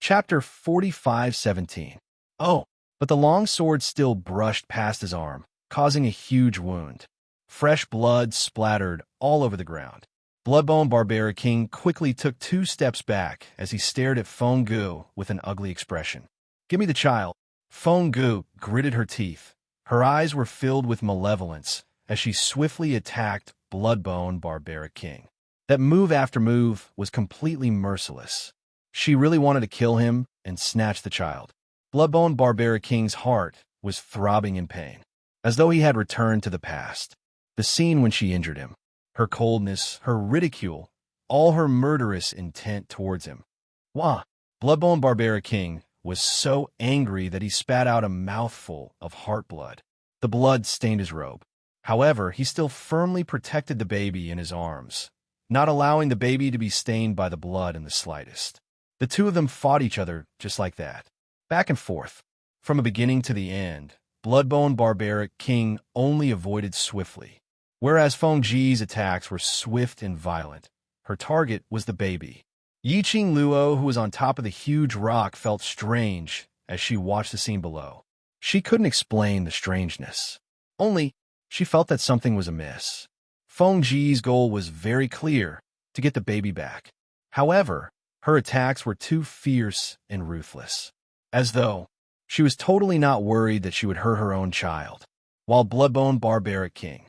Chapter 45:17. Oh, but the long sword still brushed past his arm, causing a huge wound. Fresh blood splattered all over the ground. Bloodbone Barbaric King quickly took 2 steps back as he stared at Feng Gu with an ugly expression. "Give me the child." Feng Gu gritted her teeth. Her eyes were filled with malevolence as she swiftly attacked Bloodbone Barbaric King. That move after move was completely merciless. She really wanted to kill him and snatch the child. Bloodbone Barbaric King's heart was throbbing in pain, as though he had returned to the past. The scene when she injured him, her coldness, her ridicule, all her murderous intent towards him. Wah! Bloodbone Barbaric King was so angry that he spat out a mouthful of heart blood. The blood stained his robe. However, he still firmly protected the baby in his arms, not allowing the baby to be stained by the blood in the slightest. The two of them fought each other just like that, back and forth. From the beginning to the end, Bloodbone Barbaric King only avoided swiftly. Whereas Feng Ji's attacks were swift and violent, her target was the baby. Yiqing Luo, who was on top of the huge rock, felt strange as she watched the scene below. She couldn't explain the strangeness. Only, she felt that something was amiss. Feng Ji's goal was very clear, to get the baby back. However, her attacks were too fierce and ruthless, as though she was totally not worried that she would hurt her own child. While Bloodbone Barbaric King,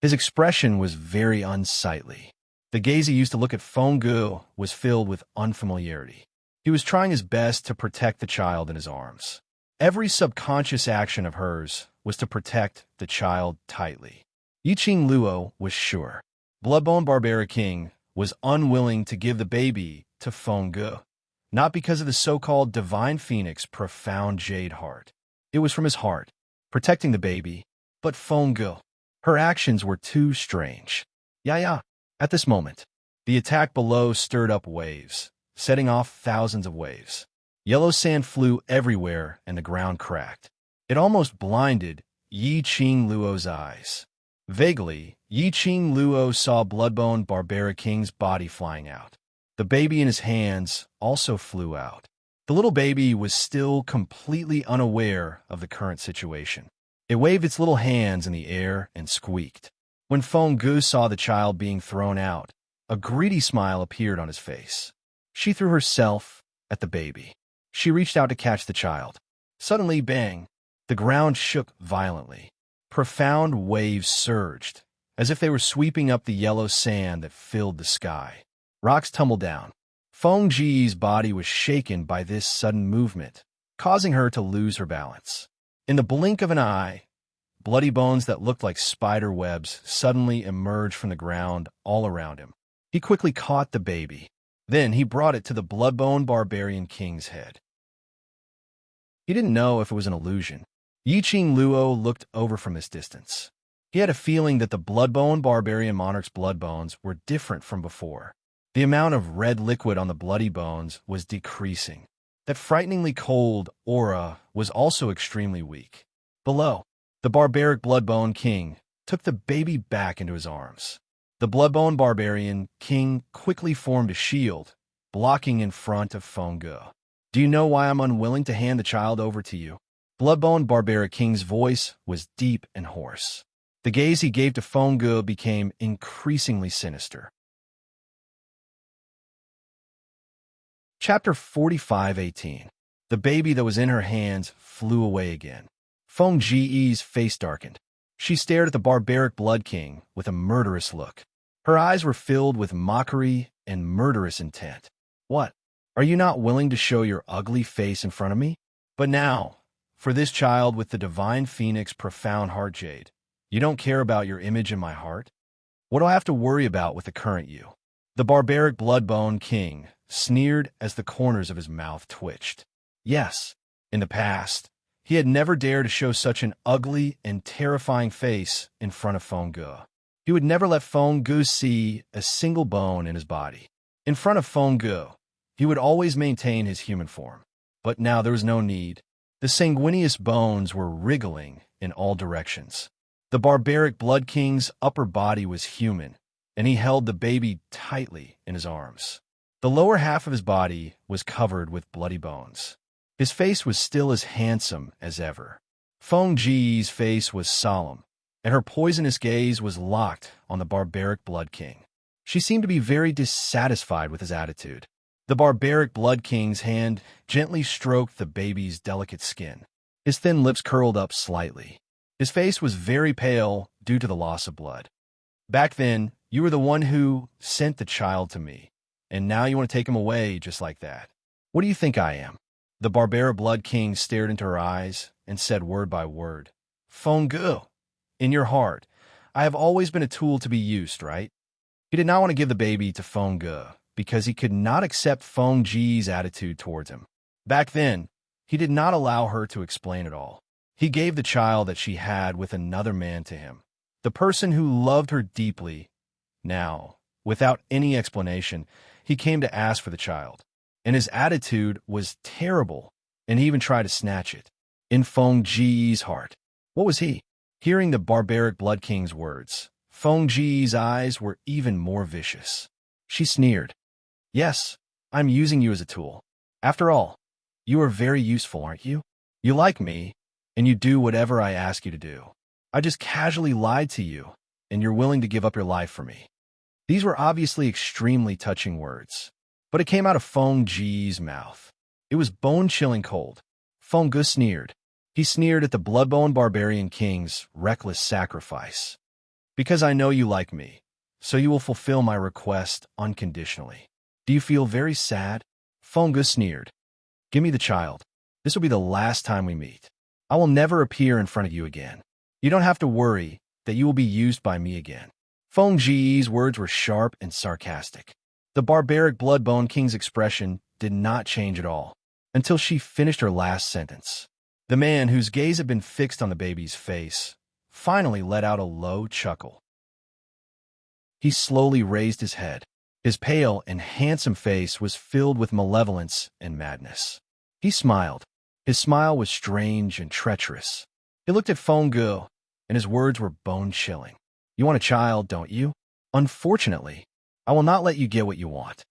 his expression was very unsightly. The gaze he used to look at Feng Gu was filled with unfamiliarity. He was trying his best to protect the child in his arms. Every subconscious action of hers was to protect the child tightly. Yiqing Luo was sure. Bloodbone Barbaric King was unwilling to give the baby to Feng Gu, not because of the so-called Divine Phoenix profound jade heart. It was from his heart, protecting the baby, but Feng Gu, her actions were too strange. Yeah. At this moment, the attack below stirred up waves, setting off thousands of waves. Yellow sand flew everywhere and the ground cracked. It almost blinded Yiqing Luo's eyes. Vaguely, Yiqing Luo saw Bloodbone Barbaric King's body flying out. The baby in his hands also flew out. The little baby was still completely unaware of the current situation. It waved its little hands in the air and squeaked. When Feng Gu saw the child being thrown out, a greedy smile appeared on his face. She threw herself at the baby. She reached out to catch the child. Suddenly, bang! The ground shook violently. Profound waves surged, as if they were sweeping up the yellow sand that filled the sky. Rocks tumbled down. Feng Ji's body was shaken by this sudden movement, causing her to lose her balance. In the blink of an eye, bloody bones that looked like spider webs suddenly emerged from the ground all around him. He quickly caught the baby. Then he brought it to the Bloodbone Barbarian King's head. He didn't know if it was an illusion. Yiqing Luo looked over from this distance. He had a feeling that the Bloodbone Barbarian Monarch's blood bones were different from before. The amount of red liquid on the bloody bones was decreasing. That frighteningly cold aura was also extremely weak. Below, the barbaric Bloodbone King took the baby back into his arms. The Bloodbone Barbarian King quickly formed a shield, blocking in front of Feng Gu. "Do you know why I'm unwilling to hand the child over to you?" Bloodbone Barbaric King's voice was deep and hoarse. The gaze he gave to Feng Gu became increasingly sinister. Chapter 45:18. The baby that was in her hands flew away again. Feng Ji's face darkened. She stared at the barbaric Blood King with a murderous look. Her eyes were filled with mockery and murderous intent. "What? Are you not willing to show your ugly face in front of me? But now, for this child with the Divine Phoenix profound heart jade, you don't care about your image in my heart? What do I have to worry about with the current you?" The barbaric Bloodbone King sneered as the corners of his mouth twitched. Yes, in the past, he had never dared to show such an ugly and terrifying face in front of Feng Gu. He would never let Feng Gu see a single bone in his body. In front of Feng Gu, he would always maintain his human form. But now there was no need. The sanguineous bones were wriggling in all directions. The barbaric Blood King's upper body was human, and he held the baby tightly in his arms. The lower half of his body was covered with bloody bones. His face was still as handsome as ever. Feng Ji's face was solemn, and her poisonous gaze was locked on the barbaric Blood King. She seemed to be very dissatisfied with his attitude. The barbaric Blood King's hand gently stroked the baby's delicate skin. His thin lips curled up slightly. His face was very pale due to the loss of blood. Back then, you were the one who sent the child to me, and now you want to take him away just like that. What do you think I am? The barbaric Blood King stared into her eyes and said word by word, Feng Gu, in your heart, I have always been a tool to be used, right? He did not want to give the baby to Feng Gu because he could not accept Feng Ji's attitude towards him. Back then, he did not allow her to explain it all. He gave the child that she had with another man to him, the person who loved her deeply. Now, without any explanation, he came to ask for the child, and his attitude was terrible, and he even tried to snatch it. In Feng Ji's heart, what was he? Hearing the barbaric Blood King's words, Feng Ji's eyes were even more vicious. She sneered. Yes, I'm using you as a tool. After all, you are very useful, aren't you? You like me, and you do whatever I ask you to do. I just casually lied to you, and you're willing to give up your life for me. These were obviously extremely touching words, but it came out of Feng Ji's mouth. It was bone-chilling cold. Feng Gu sneered. He sneered at the Bloodbone Barbarian King's reckless sacrifice. Because I know you like me, so you will fulfill my request unconditionally. Do you feel very sad? Feng Gu sneered. Give me the child. This will be the last time we meet. I will never appear in front of you again. You don't have to worry that you will be used by me again. Feng Ji's words were sharp and sarcastic. The barbaric Bloodbone King's expression did not change at all until she finished her last sentence. The man, whose gaze had been fixed on the baby's face, finally let out a low chuckle. He slowly raised his head. His pale and handsome face was filled with malevolence and madness. He smiled. His smile was strange and treacherous. He looked at Feng Gu, and his words were bone-chilling. You want a child, don't you? Unfortunately, I will not let you get what you want.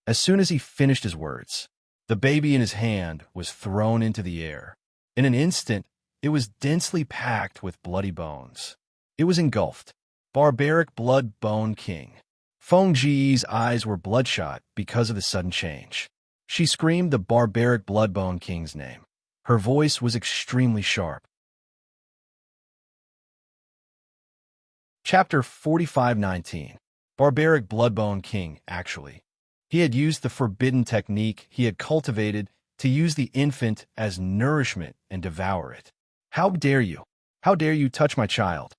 As soon as he finished his words, the baby in his hand was thrown into the air. In an instant, it was densely packed with bloody bones. It was engulfed. Barbaric Blood-Bone King. Feng Ji's eyes were bloodshot because of the sudden change. She screamed the barbaric Bloodbone King's name. Her voice was extremely sharp. Chapter 45:19. Barbaric Bloodbone King, actually. He had used the forbidden technique he had cultivated to use the infant as nourishment and devour it. How dare you? How dare you touch my child?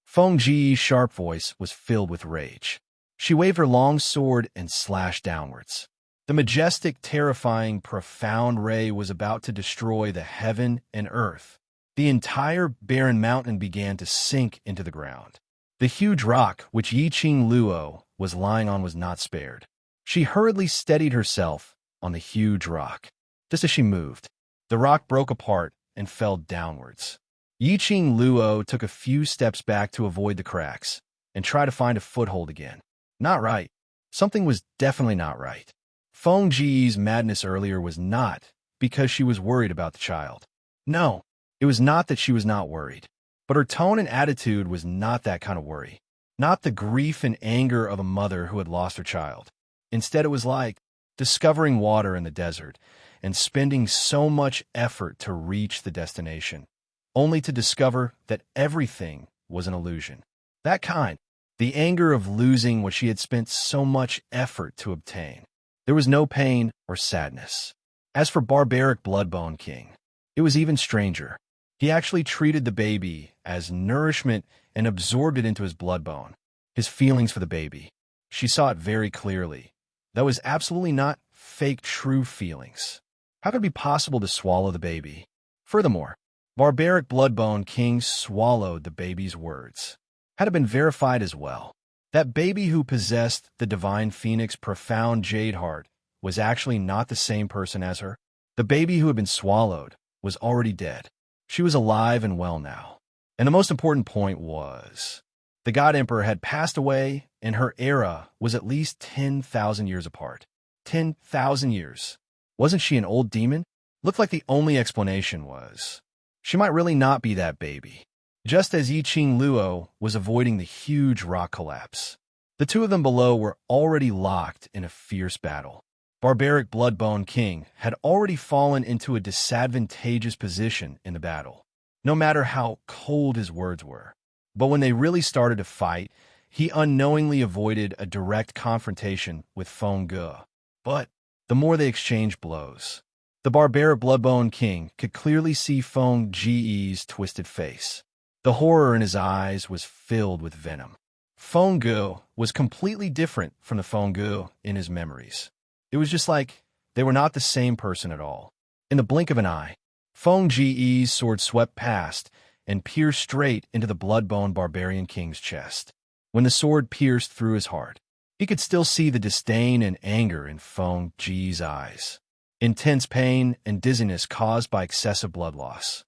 Feng Ji's sharp voice was filled with rage. She waved her long sword and slashed downwards. The majestic, terrifying, profound ray was about to destroy the heaven and earth. The entire barren mountain began to sink into the ground. The huge rock which Yiqing Luo was lying on was not spared. She hurriedly steadied herself on the huge rock. Just as she moved, the rock broke apart and fell downwards. Yiqing Luo took a few steps back to avoid the cracks and try to find a foothold again. Not right. Something was definitely not right. Feng Ji's madness earlier was not because she was worried about the child. No, it was not that she was not worried. But her tone and attitude was not that kind of worry. Not the grief and anger of a mother who had lost her child. Instead, it was like discovering water in the desert and spending so much effort to reach the destination, only to discover that everything was an illusion. That kind. The anger of losing what she had spent so much effort to obtain. There was no pain or sadness. As for barbaric Bloodbone King, it was even stranger. He actually treated the baby as nourishment and absorbed it into his bloodbone. His feelings for the baby. She saw it very clearly. That was absolutely not fake true feelings. How could it be possible to swallow the baby? Furthermore, barbaric Bloodbone King swallowed the baby's words. Had it been verified as well. That baby who possessed the divine phoenix profound jade heart was actually not the same person as her. The baby who had been swallowed was already dead. She was alive and well now. And the most important point was, the God Emperor had passed away and her era was at least 10,000 years apart. 10,000 years. Wasn't she an old demon? Looked like the only explanation was she might really not be that baby. Just as Yiqing Luo was avoiding the huge rock collapse, the two of them below were already locked in a fierce battle. Barbaric Bloodbone King had already fallen into a disadvantageous position in the battle, no matter how cold his words were. But when they really started to fight, he unknowingly avoided a direct confrontation with Feng Ge. But the more they exchanged blows, the barbaric Bloodbone King could clearly see Feng Ge's twisted face. The horror in his eyes was filled with venom. Feng Ge was completely different from the Feng Ge in his memories. It was just like they were not the same person at all. In the blink of an eye, Feng Ge's sword swept past and pierced straight into the Bloodbone Barbarian King's chest. When the sword pierced through his heart, he could still see the disdain and anger in Feng Ge's eyes. Intense pain and dizziness caused by excessive blood loss.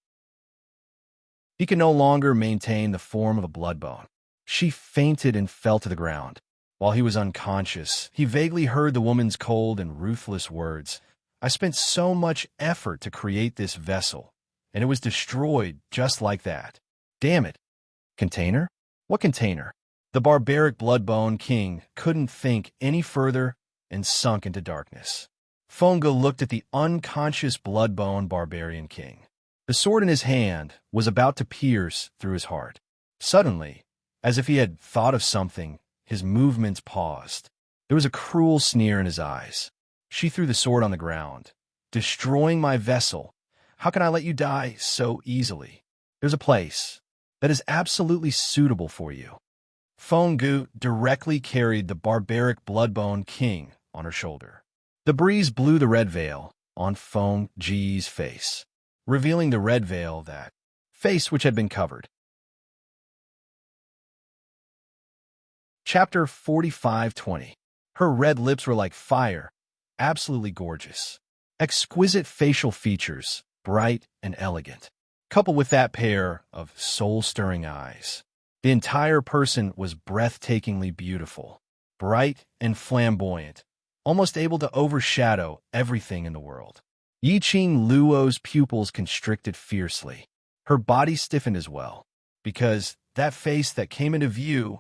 He could no longer maintain the form of a Bloodbone. She fainted and fell to the ground. While he was unconscious, he vaguely heard the woman's cold and ruthless words. I spent so much effort to create this vessel, and it was destroyed just like that. Damn it. Container? What container? The barbaric Bloodbone King couldn't think any further and sunk into darkness. Feng Ge looked at the unconscious Bloodbone Barbarian King. The sword in his hand was about to pierce through his heart. Suddenly, as if he had thought of something, his movements paused. There was a cruel sneer in his eyes. She threw the sword on the ground. Destroying my vessel. How can I let you die so easily? There's a place that is absolutely suitable for you. Feng Ge directly carried the barbaric Bloodbone King on her shoulder. The breeze blew the red veil on Feng Ge's face, revealing the red veil, that face which had been covered. Chapter 45:20. Her red lips were like fire, absolutely gorgeous. Exquisite facial features, bright and elegant, coupled with that pair of soul-stirring eyes. The entire person was breathtakingly beautiful, bright and flamboyant, almost able to overshadow everything in the world. Yiqing Luo's pupils constricted fiercely. Her body stiffened as well, because that face that came into view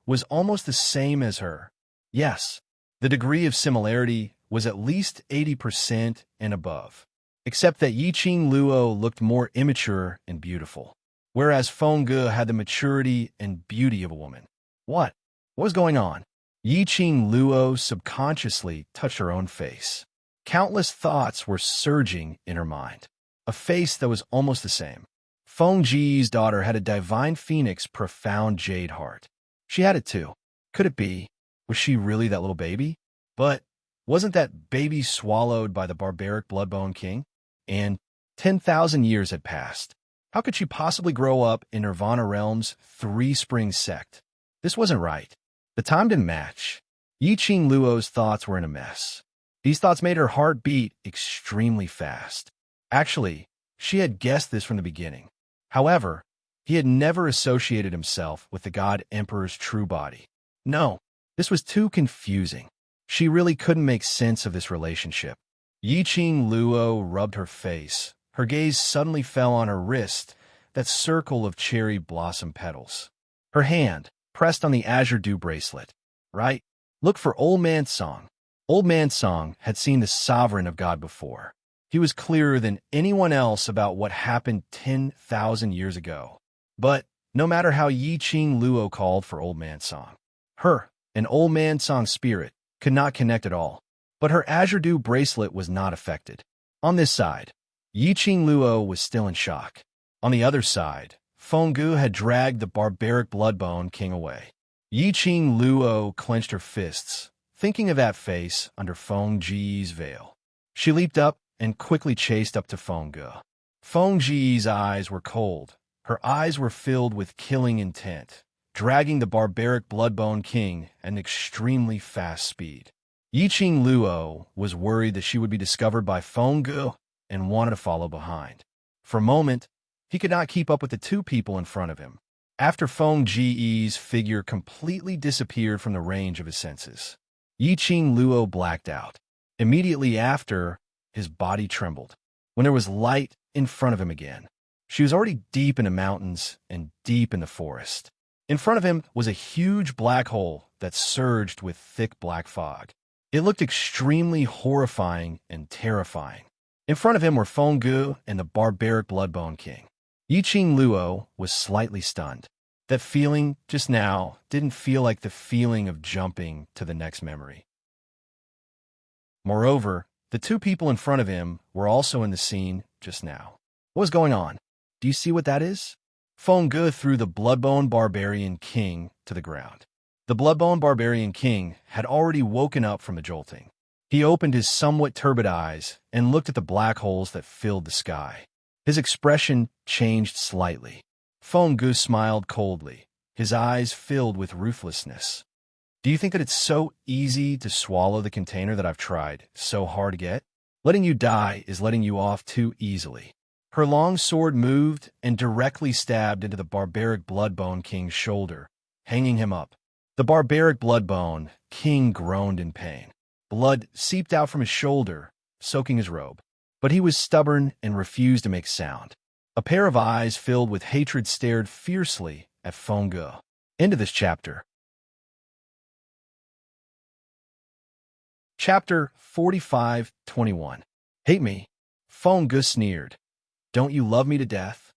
was almost the same as her. Yes, the degree of similarity was at least 80% and above, except that Yiqing Luo looked more immature and beautiful, whereas Feng Ge had the maturity and beauty of a woman. What was going on? Yiqing Luo subconsciously touched her own face. Countless thoughts were surging in her mind. A face that was almost the same. Feng Ge's daughter had a divine phoenix profound jade heart. She had it too. Could it be? Was she really that little baby? But wasn't that baby swallowed by the barbaric Bloodbone King? And 10,000 years had passed. How could she possibly grow up in Nirvana Realm's Three Springs sect? This wasn't right. The time didn't match. Yiqing Luo's thoughts were in a mess. These thoughts made her heart beat extremely fast. Actually, she had guessed this from the beginning. However, he had never associated himself with the God Emperor's true body. No, this was too confusing. She really couldn't make sense of this relationship. Yiqing Luo rubbed her face. Her gaze suddenly fell on her wrist, that circle of cherry blossom petals. Her hand pressed on the Azure Dew bracelet. Right? Look for Old Man Song. Old Man Song had seen the sovereign of God before. He was clearer than anyone else about what happened 10,000 years ago. But no matter how Yiqing Luo called for Old Man Song, her and Old Man Song's spirit could not connect at all. But her Azure Dew bracelet was not affected. On this side, Yiqing Luo was still in shock. On the other side, Feng Ge had dragged the barbaric Bloodbone King away. Yiqing Luo clenched her fists, thinking of that face under Feng Ge's veil. She leaped up and quickly chased up to Feng Ge. Feng Ge's eyes were cold. Her eyes were filled with killing intent, dragging the barbaric Bloodbone King at an extremely fast speed. Yiqing Luo was worried that she would be discovered by Feng Ge and wanted to follow behind. For a moment, he could not keep up with the two people in front of him. After Feng Ge's figure completely disappeared from the range of his senses, Yiqing Luo blacked out. Immediately after, his body trembled. When there was light in front of him again, she was already deep in the mountains and deep in the forest. In front of him was a huge black hole that surged with thick black fog. It looked extremely horrifying and terrifying. In front of him were Feng and the barbaric Bloodbone King. Yiqing Luo was slightly stunned. That feeling just now didn't feel like the feeling of jumping to the next memory. Moreover, the two people in front of him were also in the scene just now. What was going on? Do you see what that is? Feng threw the Bloodbone Barbarian King to the ground. The Bloodbone Barbarian King had already woken up from the jolting. He opened his somewhat turbid eyes and looked at the black holes that filled the sky. His expression changed slightly. Feng smiled coldly, his eyes filled with ruthlessness. Do you think that it's so easy to swallow the container that I've tried so hard to get? Letting you die is letting you off too easily. Her long sword moved and directly stabbed into the barbaric Bloodbone King's shoulder, hanging him up. The barbaric Bloodbone King groaned in pain. Blood seeped out from his shoulder, soaking his robe. But he was stubborn and refused to make sound. A pair of eyes filled with hatred stared fiercely at Feng. End of this chapter. Chapter 45:21. Hate me? Feng sneered. Don't you love me to death?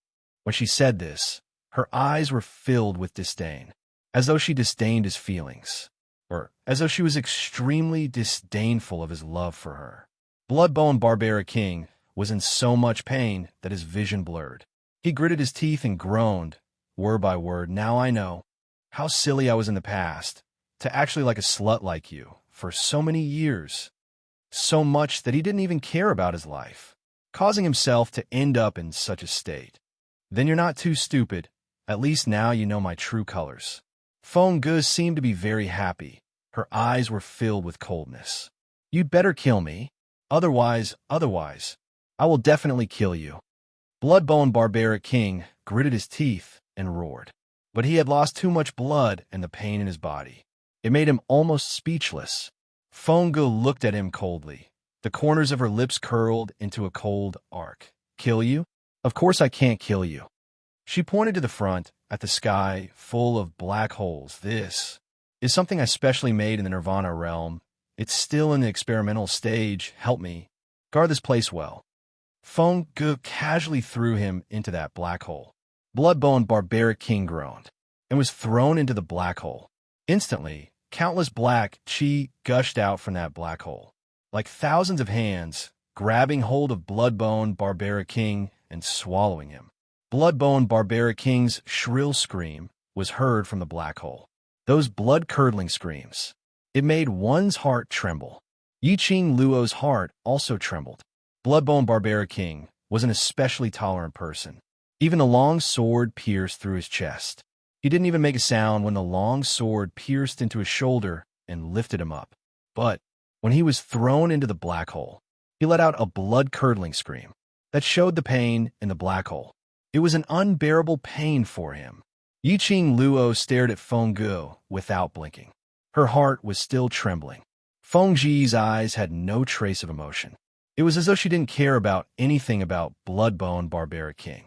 When she said this, her eyes were filled with disdain, as though she disdained his feelings, or as though she was extremely disdainful of his love for her. Bloodbone Barbaric King was in so much pain that his vision blurred. He gritted his teeth and groaned, word by word. Now I know how silly I was in the past, to actually like a slut like you for so many years, so much that he didn't even care about his life, causing himself to end up in such a state. Then you're not too stupid. At least now you know my true colors. Feng seemed to be very happy. Her eyes were filled with coldness. You'd better kill me. Otherwise, I will definitely kill you. Bloodbone Barbaric King gritted his teeth and roared. But he had lost too much blood and the pain in his body. It made him almost speechless. Feng looked at him coldly. The corners of her lips curled into a cold arc. Kill you? Of course I can't kill you. She pointed to the front, at the sky, full of black holes. This is something I specially made in the Nirvana realm. It's still in the experimental stage. Help me. Guard this place well. Feng casually threw him into that black hole. Bloodbone Barbaric King groaned and was thrown into the black hole. Instantly, countless black chi gushed out from that black hole, like thousands of hands, grabbing hold of Bloodbone Barbaric King and swallowing him. Bloodbone Barbaric King's shrill scream was heard from the black hole. Those blood-curdling screams. It made one's heart tremble. Yiqing Luo's heart also trembled. Bloodbone Barbaric King was an especially tolerant person. Even the long sword pierced through his chest. He didn't even make a sound when the long sword pierced into his shoulder and lifted him up. But when he was thrown into the black hole, he let out a blood-curdling scream that showed the pain in the black hole. It was an unbearable pain for him. Yiqing Luo stared at Feng without blinking. Her heart was still trembling. Feng Ji's eyes had no trace of emotion. It was as though she didn't care about anything about Bloodbone Barbaric King.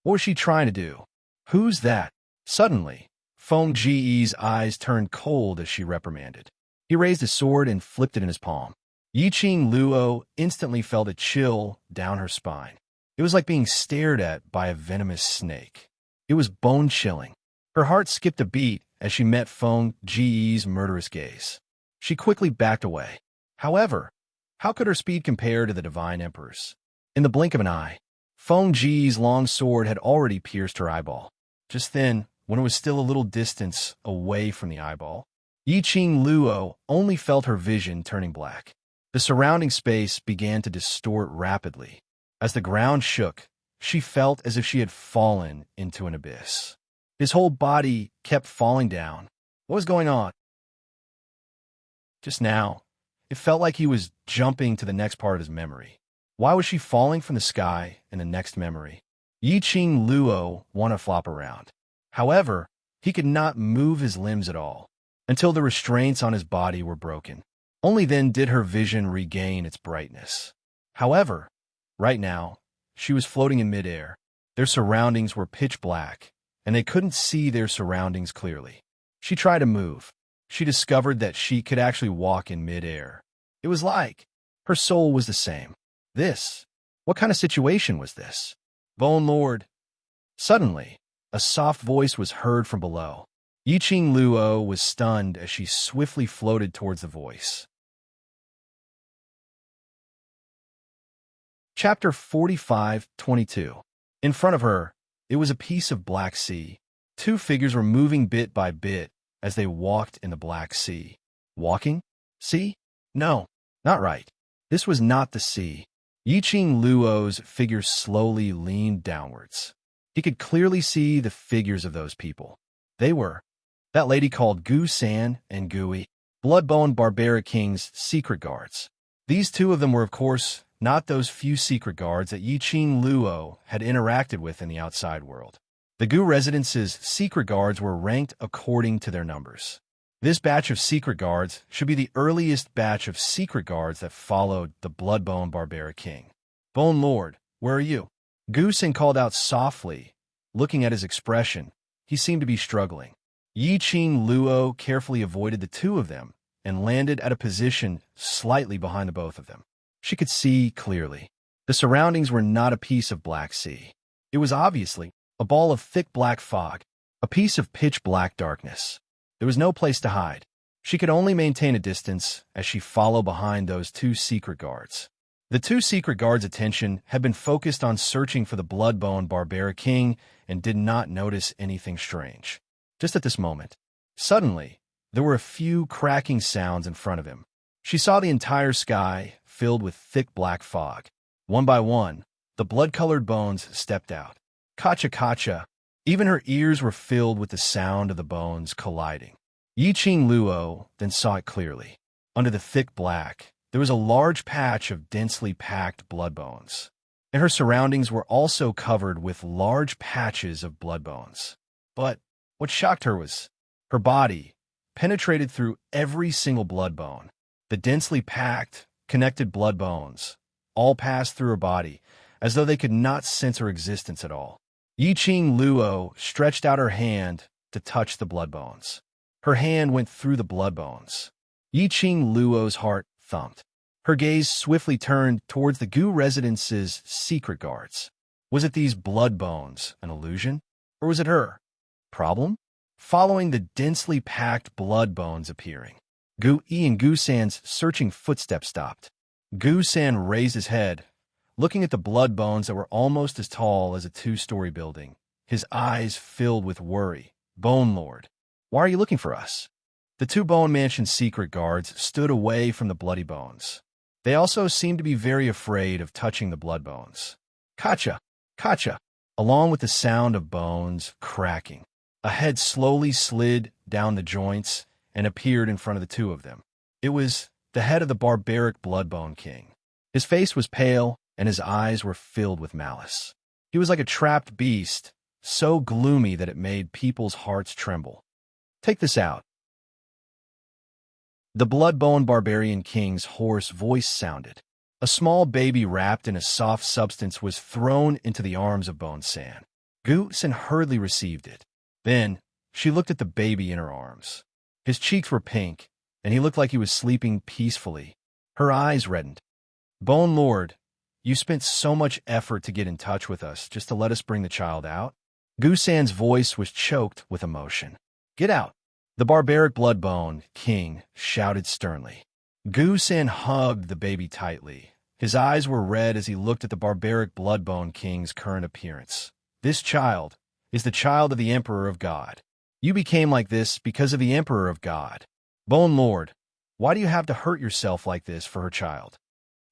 What was she trying to do? Who's that? Suddenly, Feng Ji's eyes turned cold as she reprimanded. He raised his sword and flipped it in his palm. Yiqing Luo instantly felt a chill down her spine. It was like being stared at by a venomous snake. It was bone-chilling. Her heart skipped a beat as she met Feng Ji's murderous gaze. She quickly backed away. However, how could her speed compare to the Divine Emperor's? In the blink of an eye, Feng Ji's long sword had already pierced her eyeball. Just then, when it was still a little distance away from the eyeball, Yiqing Luo only felt her vision turning black. The surrounding space began to distort rapidly. As the ground shook, she felt as if she had fallen into an abyss. His whole body kept falling down. What was going on? Just now, it felt like he was jumping to the next part of his memory. Why was she falling from the sky in the next memory? Yiqing Luo wanted to flop around. However, he could not move his limbs at all, until the restraints on his body were broken. Only then did her vision regain its brightness. However, right now, she was floating in midair. Their surroundings were pitch black, and they couldn't see their surroundings clearly. She tried to move. She discovered that she could actually walk in midair. It was like her soul was the same. What kind of situation was this? Bone Lord. Suddenly, a soft voice was heard from below. Yiqing Luo was stunned as she swiftly floated towards the voice. Chapter 45:22. In front of her, it was a piece of Black Sea. Two figures were moving bit by bit as they walked in the Black Sea. Walking? Sea? No, not right. This was not the sea. Yiqing Luo's figure slowly leaned downwards. He could clearly see the figures of those people. They were that lady called Gu San and Gui, Bloodbone Barbaric King's secret guards. These two of them were, of course, not those few secret guards that Yiqing Luo had interacted with in the outside world. The Gu residence's secret guards were ranked according to their numbers. This batch of secret guards should be the earliest batch of secret guards that followed the Bloodbone Barbaric King. Bone Lord, where are you? Gu San called out softly. Looking at his expression, he seemed to be struggling. Yiqing Luo carefully avoided the two of them and landed at a position slightly behind the both of them. She could see clearly. The surroundings were not a piece of Black Sea. It was obviously a ball of thick black fog, a piece of pitch black darkness. There was no place to hide. She could only maintain a distance as she followed behind those two secret guards. The two secret guards' attention had been focused on searching for the Bloodbone Barbaric King and did not notice anything strange. Just at this moment, suddenly, there were a few cracking sounds in front of him. She saw the entire sky filled with thick black fog. One by one, the blood-colored bones stepped out. Kacha-kacha. Even her ears were filled with the sound of the bones colliding. Yiqing Luo then saw it clearly. Under the thick black, there was a large patch of densely packed blood bones, and her surroundings were also covered with large patches of blood bones. But what shocked her was her body penetrated through every single blood bone. The densely packed, connected blood bones all passed through her body as though they could not sense her existence at all. Yiqing Luo stretched out her hand to touch the blood bones. Her hand went through the blood bones. Yiqing Luo's heart thumped. Her gaze swiftly turned towards the Gu residence's secret guards. Was it these blood bones an illusion? Or was it her? Problem? Following the densely packed blood bones appearing, Gu Yi and Gu San's searching footsteps stopped. Gu San raised his head, looking at the blood bones that were almost as tall as a two-story building. His eyes filled with worry. Bone Lord, why are you looking for us? The two Bone Mansion secret guards stood away from the bloody bones. They also seemed to be very afraid of touching the blood bones. Kacha, kacha, along with the sound of bones cracking. A head slowly slid down the joints and appeared in front of the two of them. It was the head of the barbaric Bloodbone King. His face was pale, and his eyes were filled with malice. He was like a trapped beast, so gloomy that it made people's hearts tremble. Take this out. The Bloodbone Barbarian King's hoarse voice sounded. A small baby wrapped in a soft substance was thrown into the arms of Bone San. Gu San hurriedly received it. Then, she looked at the baby in her arms. His cheeks were pink, and he looked like he was sleeping peacefully. Her eyes reddened. Bone Lord, you spent so much effort to get in touch with us just to let us bring the child out? Gu San's voice was choked with emotion. Get out! The barbaric Bloodbone King shouted sternly. Gu San hugged the baby tightly. His eyes were red as he looked at the barbaric Bloodbone King's current appearance. This child is the child of the Emperor of God. You became like this because of the Emperor of God. Bone Lord, why do you have to hurt yourself like this for her child?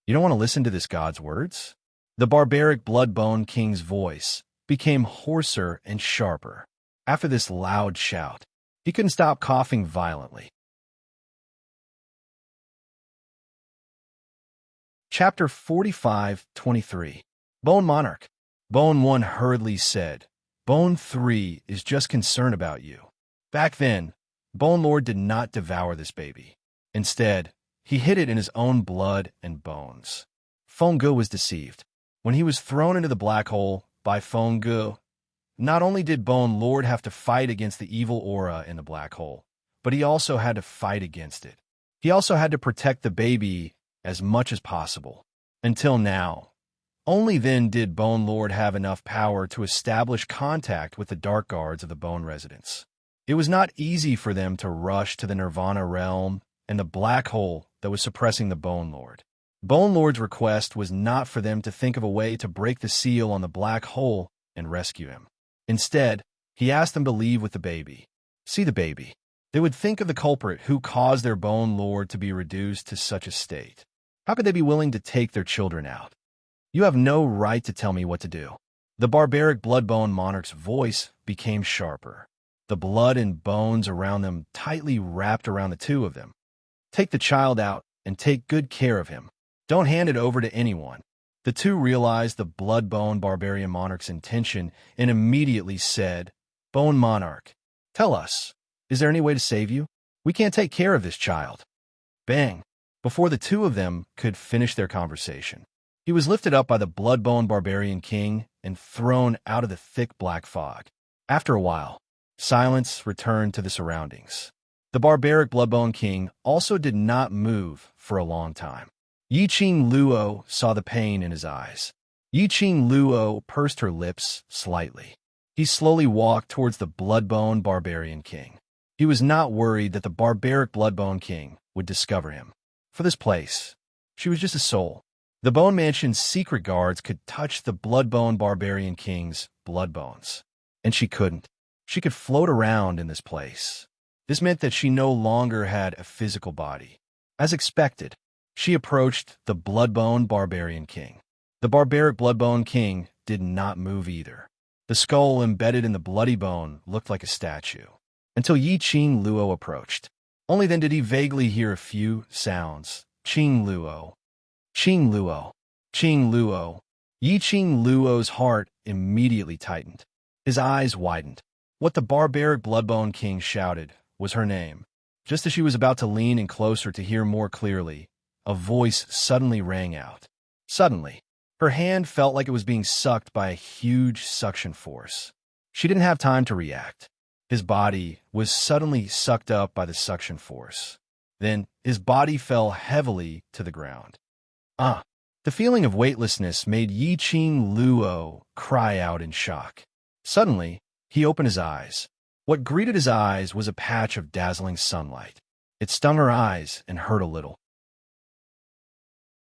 You don't want to listen to this God's words? The barbaric Bloodbone King's voice became hoarser and sharper. After this loud shout, he couldn't stop coughing violently. Chapter 45:23. Bone Monarch. Bone 1 hurriedly said, Bone 3 is just concerned about you. Back then, Bone Lord did not devour this baby. Instead, He hid it in his own blood and bones. Fengge was deceived. When he was thrown into the black hole by Fengge, not only did Bone Lord have to fight against the evil aura in the black hole, but he also had to fight against it. He also had to protect the baby as much as possible. Until now. Only then did Bone Lord have enough power to establish contact with the Dark Guards of the Bone Residence. It was not easy for them to rush to the Nirvana realm and the black hole that was suppressing the Bone Lord. Bone Lord's request was not for them to think of a way to break the seal on the black hole and rescue him. Instead, he asked them to leave with the baby. See the baby. They would think of the culprit who caused their Bone Lord to be reduced to such a state. How could they be willing to take their children out? You have no right to tell me what to do. The barbaric Bloodbone monarch's voice became sharper. The blood and bones around them tightly wrapped around the two of them. Take the child out and take good care of him. Don't hand it over to anyone. The two realized the Bloodbone barbarian monarch's intention and immediately said, Bone Monarch, tell us, is there any way to save you? We can't take care of this child. Bang! Before the two of them could finish their conversation, he was lifted up by the Bloodbone barbarian king and thrown out of the thick black fog. After a while, silence returned to the surroundings. The barbaric Bloodbone king also did not move for a long time. Yiqing Luo saw the pain in his eyes. Yiqing Luo pursed her lips slightly. He slowly walked towards the Bloodbone barbarian king. He was not worried that the barbaric Bloodbone king would discover him. For this place, she was just a soul. The Bone Mansion's secret guards could touch the Bloodbone barbarian king's blood bones. And she couldn't. She could float around in this place. This meant that she no longer had a physical body. As expected, she approached the Bloodbone barbarian king. The barbaric Bloodbone king did not move either. The skull embedded in the bloody bone looked like a statue. Until Yiqing Luo approached. Only then did he vaguely hear a few sounds. Qing Luo. Qing Luo. Qing Luo. Yiqing Luo's heart immediately tightened. His eyes widened. What the barbaric Bloodbone king shouted was her name. Just as she was about to lean in closer to hear more clearly, a voice suddenly rang out. Suddenly, her hand felt like it was being sucked by a huge suction force. She didn't have time to react. His body was suddenly sucked up by the suction force. Then, his body fell heavily to the ground. The feeling of weightlessness made Yiqing Luo cry out in shock. Suddenly, he opened his eyes. What greeted his eyes was a patch of dazzling sunlight. It stung her eyes and hurt a little.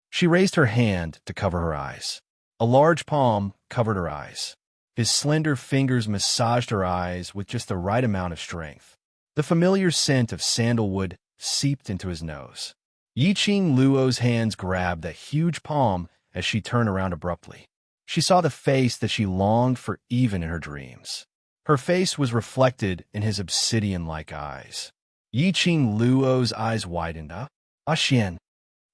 She raised her hand to cover her eyes. A large palm covered her eyes. His slender fingers massaged her eyes with just the right amount of strength. The familiar scent of sandalwood seeped into his nose. Yiqing Luo's hands grabbed that huge palm as she turned around abruptly. She saw the face that she longed for even in her dreams. Her face was reflected in his obsidian-like eyes. Yiqing Luo's eyes widened. Xian.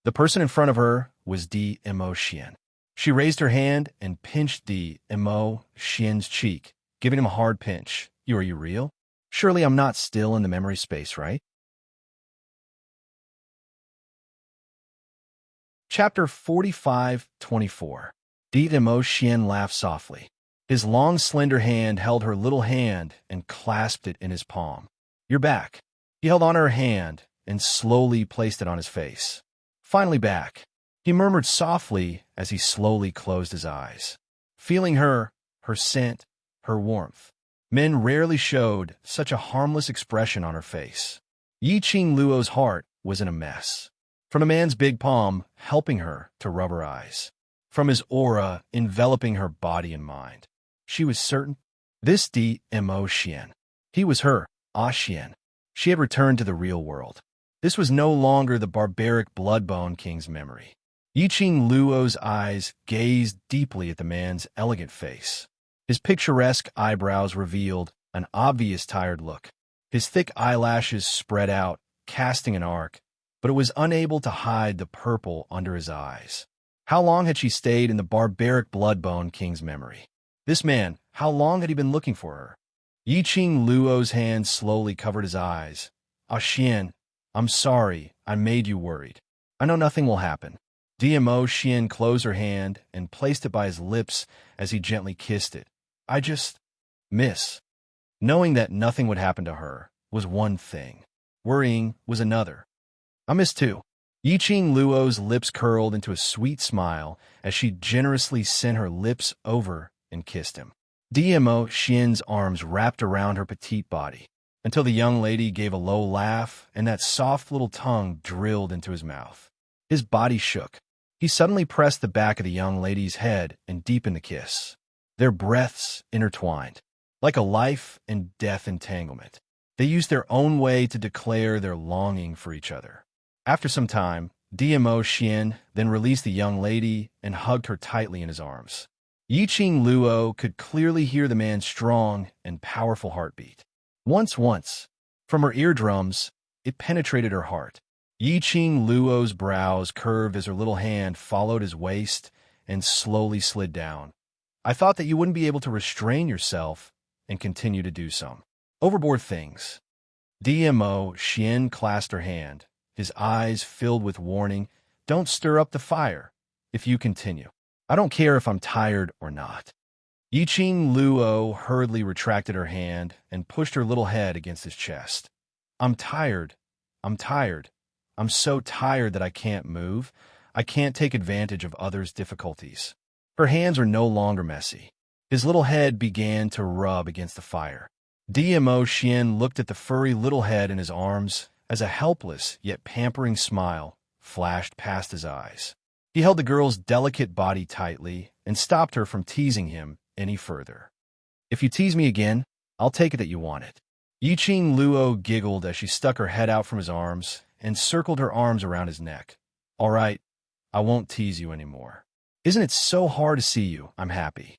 The person in front of her was Di Mo Xian. She raised her hand and pinched Di Mo Xian's cheek, giving him a hard pinch. Are you real? Surely I'm not still in the memory space, right? Chapter 45-24. Di Mo Xian laughed softly. His long, slender hand held her little hand and clasped it in his palm. You're back. He held on her hand and slowly placed it on his face. Finally back, he murmured softly as he slowly closed his eyes. Feeling her scent, her warmth. Men rarely showed such a harmless expression on her face. Yiqing Luo's heart was in a mess. From a man's big palm helping her to rub her eyes. From his aura enveloping her body and mind. She was certain. This Di Mo Xian. He was her, Xian. She had returned to the real world. This was no longer the barbaric Bloodbone king's memory. Yiqing Luo's eyes gazed deeply at the man's elegant face. His picturesque eyebrows revealed an obvious tired look. His thick eyelashes spread out, casting an arc, but it was unable to hide the purple under his eyes. How long had she stayed in the barbaric Bloodbone king's memory? This man, how long had he been looking for her? Yiqing Luo's hand slowly covered his eyes. Xian, I'm sorry, I made you worried. I know nothing will happen. DMO Xian closed her hand and placed it by his lips as he gently kissed it. I just miss. Knowing that nothing would happen to her was one thing. Worrying was another. I miss too. Yiqing Luo's lips curled into a sweet smile as she generously sent her lips over and kissed him. DMO Xian's arms wrapped around her petite body until the young lady gave a low laugh and that soft little tongue drilled into his mouth. His body shook. He suddenly pressed the back of the young lady's head and deepened the kiss. Their breaths intertwined, like a life and death entanglement. They used their own way to declare their longing for each other. After some time, DMO Xian then released the young lady and hugged her tightly in his arms. Yiqing Luo could clearly hear the man's strong and powerful heartbeat. Once, from her eardrums, it penetrated her heart. Yiqing Luo's brows curved as her little hand followed his waist and slowly slid down. I thought that you wouldn't be able to restrain yourself and continue to do some overboard things. DMO Xian clasped her hand, his eyes filled with warning. Don't stir up the fire if you continue. I don't care if I'm tired or not. Yiqing Luo hurriedly retracted her hand and pushed her little head against his chest. I'm tired. I'm tired. I'm so tired that I can't move. I can't take advantage of others' difficulties. Her hands were no longer messy. His little head began to rub against the fire. DMO Xian looked at the furry little head in his arms as a helpless yet pampering smile flashed past his eyes. He held the girl's delicate body tightly and stopped her from teasing him any further. If you tease me again, I'll take it that you want it. Yiqing Luo giggled as she stuck her head out from his arms and circled her arms around his neck. All right, I won't tease you anymore. Isn't it so hard to see you? I'm happy.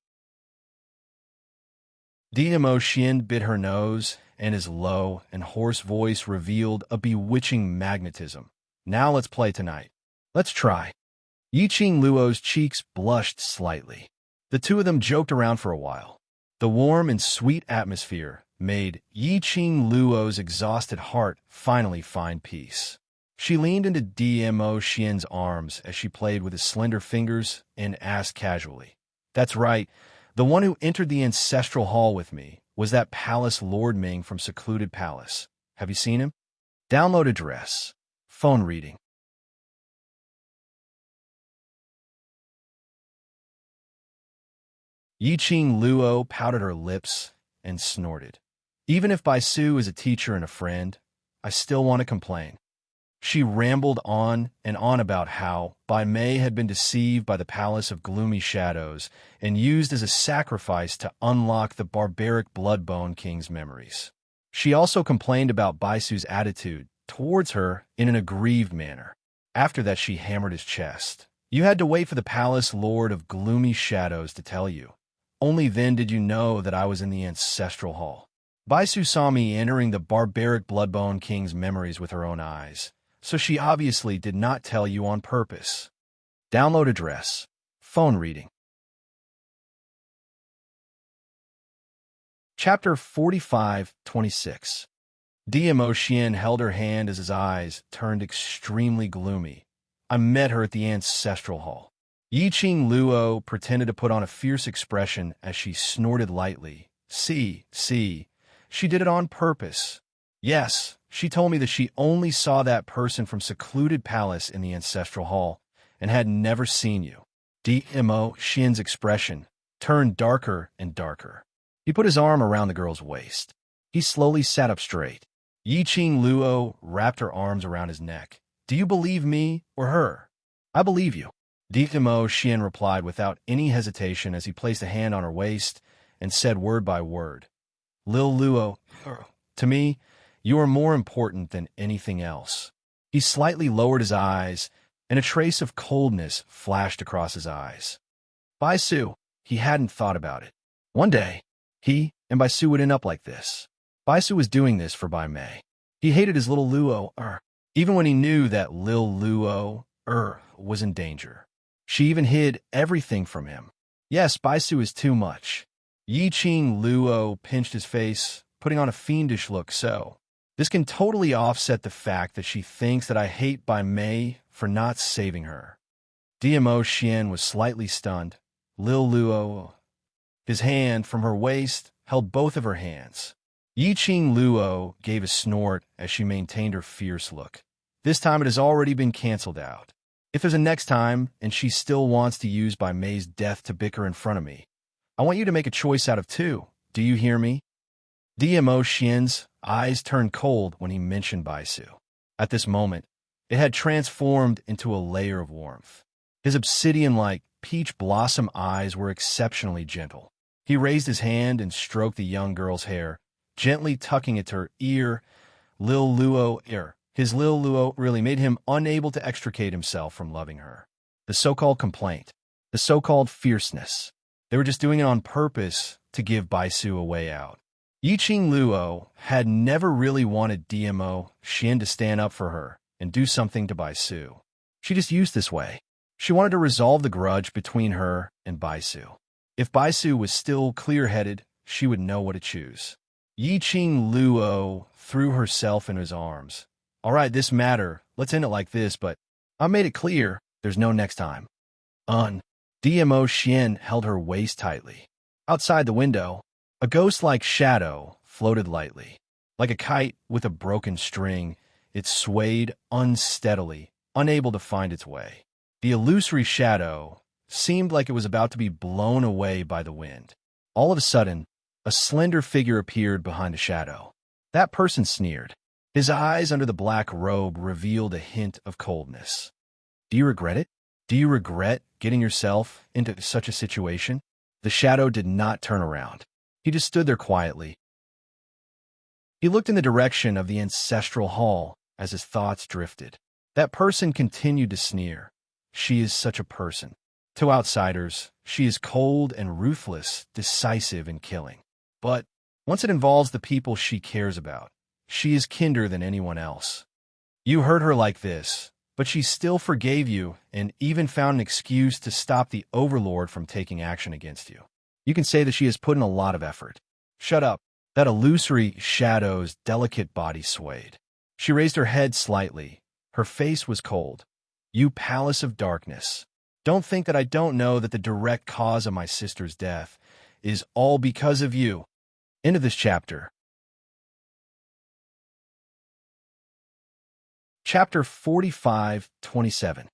DMO Xian bit her nose, and his low and hoarse voice revealed a bewitching magnetism. Now let's play tonight. Let's try. Yiqing Luo's cheeks blushed slightly. The two of them joked around for a while. The warm and sweet atmosphere made Yiqing Luo's exhausted heart finally find peace. She leaned into DMO Xian's arms as she played with his slender fingers and asked casually, That's right, the one who entered the ancestral hall with me was that Palace Lord Ming from Secluded Palace. Have you seen him? Download address. Phone reading. Yiqing Luo pouted her lips and snorted. Even if Bai Su is a teacher and a friend, I still want to complain. She rambled on and on about how Bai Mei had been deceived by the Palace of Gloomy Shadows and used as a sacrifice to unlock the barbaric Bloodbone King's memories. She also complained about Bai Su's attitude towards her in an aggrieved manner. After that, she hammered his chest. You had to wait for the Palace Lord of Gloomy Shadows to tell you. Only then did you know that I was in the ancestral hall. Bai Su saw me entering the barbaric Bloodbone King's memories with her own eyes, so she obviously did not tell you on purpose. Download address. Phone reading. Chapter 45-26. DMO Xian held her hand as his eyes turned extremely gloomy. I met her at the ancestral hall. Yiqing Luo pretended to put on a fierce expression as she snorted lightly. See, she did it on purpose. Yes, she told me that she only saw that person from Secluded Palace in the ancestral hall and had never seen you. DMO Xian's expression turned darker and darker. He put his arm around the girl's waist. He slowly sat up straight. Yiqing Luo wrapped her arms around his neck. Do you believe me or her? I believe you. DMO Xian replied without any hesitation as he placed a hand on her waist and said word by word. Lil Luo, to me, you are more important than anything else. He slightly lowered his eyes, and a trace of coldness flashed across his eyes. Bai Su, he hadn't thought about it. One day, he and Bai Su would end up like this. Bai Su was doing this for Bai Mei. He hated his little Luo, even when he knew that Lil Luo, was in danger. She even hid everything from him. Yes, Bai Su is too much. Yiqing Luo pinched his face, putting on a fiendish look. So, this can totally offset the fact that she thinks that I hate Bai Mei for not saving her. DMO Xian was slightly stunned. Lil Luo, his hand from her waist, held both of her hands. Yiqing Luo gave a snort as she maintained her fierce look. This time it has already been cancelled out. If there's a next time, and she still wants to use Bai Mei's death to bicker in front of me, I want you to make a choice out of two. Do you hear me? DMO Xian's eyes turned cold when he mentioned Baisu. At this moment, it had transformed into a layer of warmth. His obsidian-like, peach blossom eyes were exceptionally gentle. He raised his hand and stroked the young girl's hair, gently tucking it to her ear. Lil Luo ear. His Lil Luo really made him unable to extricate himself from loving her. The so-called complaint, the so-called fierceness. They were just doing it on purpose to give Baisu a way out. Yiqing Luo had never really wanted DMO Xian to stand up for her and do something to Baisu. She just used this way. She wanted to resolve the grudge between her and Baisu. If Baisu was still clear-headed, she would know what to choose. Yiqing Luo threw herself in his arms. All right, this matter, let's end it like this, but I made it clear there's no next time. DMO Xian held her waist tightly. Outside the window, a ghost-like shadow floated lightly. Like a kite with a broken string, it swayed unsteadily, unable to find its way. The illusory shadow seemed like it was about to be blown away by the wind. All of a sudden, a slender figure appeared behind the shadow. That person sneered. His eyes under the black robe revealed a hint of coldness. Do you regret it? Do you regret getting yourself into such a situation? The shadow did not turn around. He just stood there quietly. He looked in the direction of the ancestral hall as his thoughts drifted. That person continued to sneer. She is such a person. To outsiders, she is cold and ruthless, decisive and killing. But once it involves the people she cares about, she is kinder than anyone else. You hurt her like this, but she still forgave you and even found an excuse to stop the overlord from taking action against you. You can say that she has put in a lot of effort. Shut up. That illusory shadow's delicate body swayed. She raised her head slightly. Her face was cold. You palace of darkness. Don't think that I don't know that the direct cause of my sister's death is all because of you. End of this chapter. Chapter 45:27.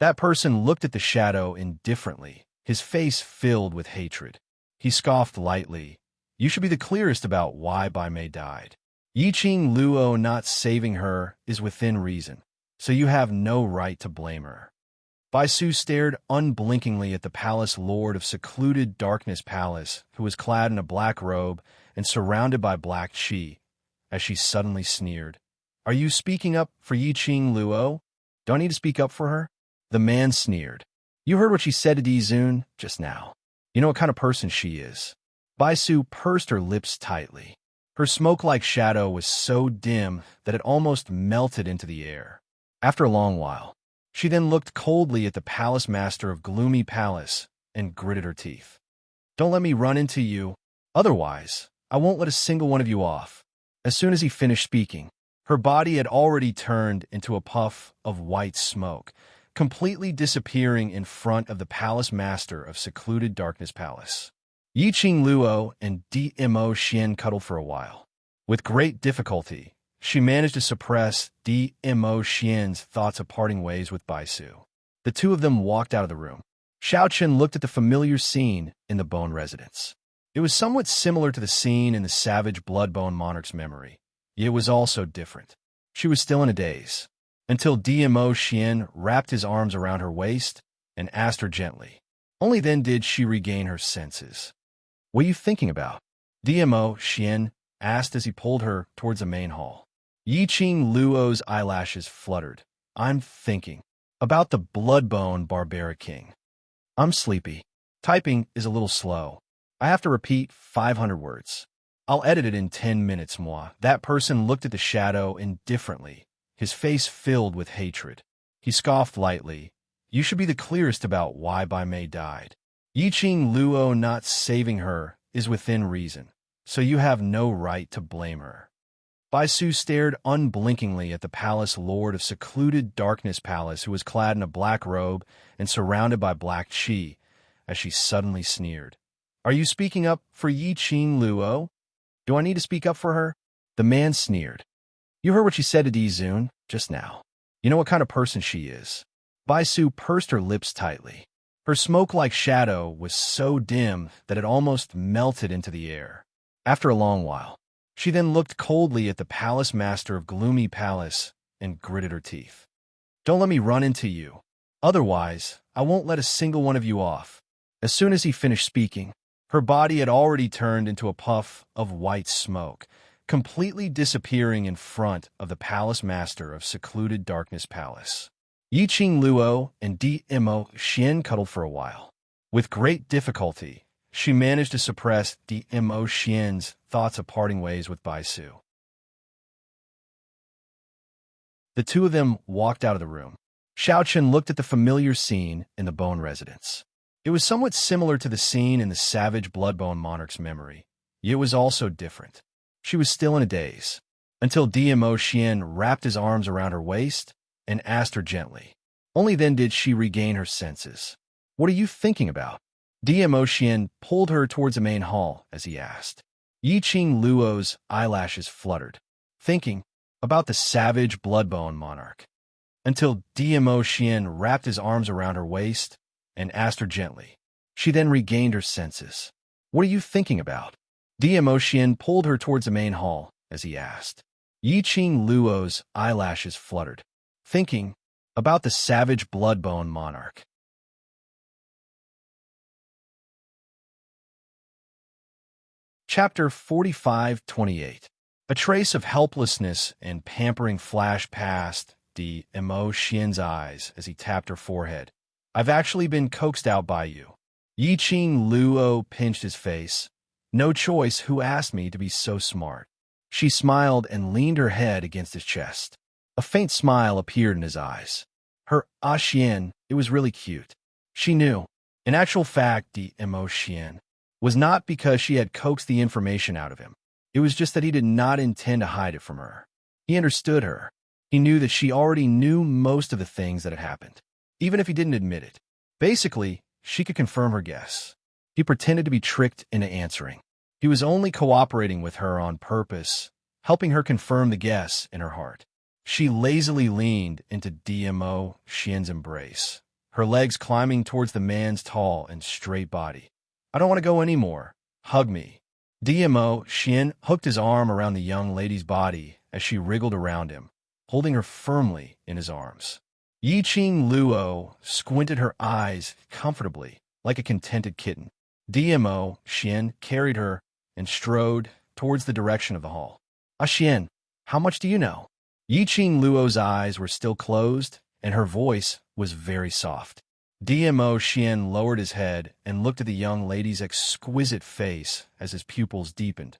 That person looked at the shadow indifferently, his face filled with hatred. He scoffed lightly. You should be the clearest about why Bai Mei died. Yiqing Luo not saving her is within reason, so you have no right to blame her. Baisu stared unblinkingly at the palace lord of secluded darkness palace, who was clad in a black robe and surrounded by black qi, as she suddenly sneered. Are you speaking up for Yiqing Luo? Do I need to speak up for her? The man sneered. You heard what she said to Dizun just now. You know what kind of person she is. Baisu pursed her lips tightly. Her smoke-like shadow was so dim that it almost melted into the air. After a long while, she then looked coldly at the palace master of Gloomy Palace and gritted her teeth. Don't let me run into you. Otherwise, I won't let a single one of you off. As soon as he finished speaking, her body had already turned into a puff of white smoke, completely disappearing in front of the palace master of Secluded Darkness Palace. Yiqing Luo and DMO Xian cuddled for a while. With great difficulty, she managed to suppress DMO Xian's thoughts of parting ways with Baisu. The two of them walked out of the room. Xiaochen looked at the familiar scene in the Bone Residence. It was somewhat similar to the scene in the savage Bloodbone Monarch's memory. Yet it was also different. She was still in a daze, until DMO Xian wrapped his arms around her waist and asked her gently. Only then did she regain her senses. What are you thinking about? DMO Xian asked as he pulled her towards the main hall. Yiqing Luo's eyelashes fluttered. I'm thinking about the Bloodbone Barbaric King. I'm sleepy. Typing is a little slow. I have to repeat 500 words. I'll edit it in 10 minutes, moi. That person looked at the shadow indifferently, his face filled with hatred. He scoffed lightly. You should be the clearest about why Bai Mei died. Yiqing Luo not saving her is within reason, so you have no right to blame her. Baisu stared unblinkingly at the palace lord of secluded darkness palace who was clad in a black robe and surrounded by black chi, as she suddenly sneered. Are you speaking up for Yi Qing Luo? Do I need to speak up for her? The man sneered. You heard what she said to Di Zun just now. You know what kind of person she is. Baisu pursed her lips tightly. Her smoke-like shadow was so dim that it almost melted into the air. After a long while, she then looked coldly at the palace master of Gloomy Palace and gritted her teeth. Don't let me run into you. Otherwise, I won't let a single one of you off. As soon as he finished speaking, her body had already turned into a puff of white smoke, completely disappearing in front of the palace master of secluded darkness palace. Yi Qing Luo and Dmo Xian cuddled for a while. With great difficulty, she managed to suppress Dmo Xian's thoughts of parting ways with Baisu. The two of them walked out of the room. Xiaochen looked at the familiar scene in the Bone residence. It was somewhat similar to the scene in the savage Bloodbone monarch's memory, yet it was also different. She was still in a daze, until Dmo Xian wrapped his arms around her waist and asked her gently. Only then did she regain her senses. What are you thinking about? Dmo Xian pulled her towards the main hall as he asked. Yi Qing Luo's eyelashes fluttered, thinking about the savage Bloodbone monarch, until Dmo Xian wrapped his arms around her waist and asked her gently. She then regained her senses. What are you thinking about? Dmo Xian pulled her towards the main hall as he asked. Yi Qing Luo's eyelashes fluttered, thinking about the savage Bloodbone monarch. Chapter 45-28. A trace of helplessness and pampering flashed past Dmo Xian's eyes as he tapped her forehead. I've actually been coaxed out by you. Yi Qing Luo pinched his face. No choice, who asked me to be so smart? She smiled and leaned her head against his chest. A faint smile appeared in his eyes. Her Xian, it was really cute. She knew. In actual fact, Dmo Xian was not because she had coaxed the information out of him. It was just that he did not intend to hide it from her. He understood her. He knew that she already knew most of the things that had happened, even if he didn't admit it. Basically, she could confirm her guess. He pretended to be tricked into answering. He was only cooperating with her on purpose, helping her confirm the guess in her heart. She lazily leaned into Dmo Xian's embrace, her legs climbing towards the man's tall and straight body. I don't want to go anymore. Hug me. Dmo Xian hooked his arm around the young lady's body as she wriggled around him, holding her firmly in his arms. Yi Qing Luo squinted her eyes comfortably, like a contented kitten. Dmo Xian carried her and strode towards the direction of the hall. Xian, how much do you know? Yi Qing Luo's eyes were still closed, and her voice was very soft. Dmo Xian lowered his head and looked at the young lady's exquisite face as his pupils deepened.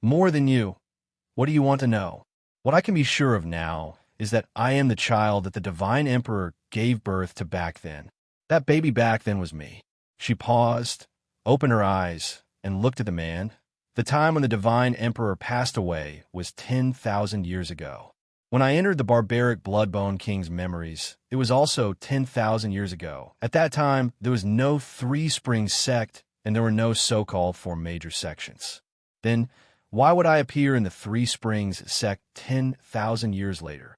More than you. What do you want to know? What I can be sure of now is that I am the child that the Divine Emperor gave birth to back then. That baby back then was me. She paused, opened her eyes, and looked at the man. The time when the Divine Emperor passed away was 10,000 years ago. When I entered the barbaric Bloodbone King's memories, it was also 10,000 years ago. At that time, there was no Three Springs sect, and there were no so-called four major sections. Then, why would I appear in the Three Springs sect 10,000 years later?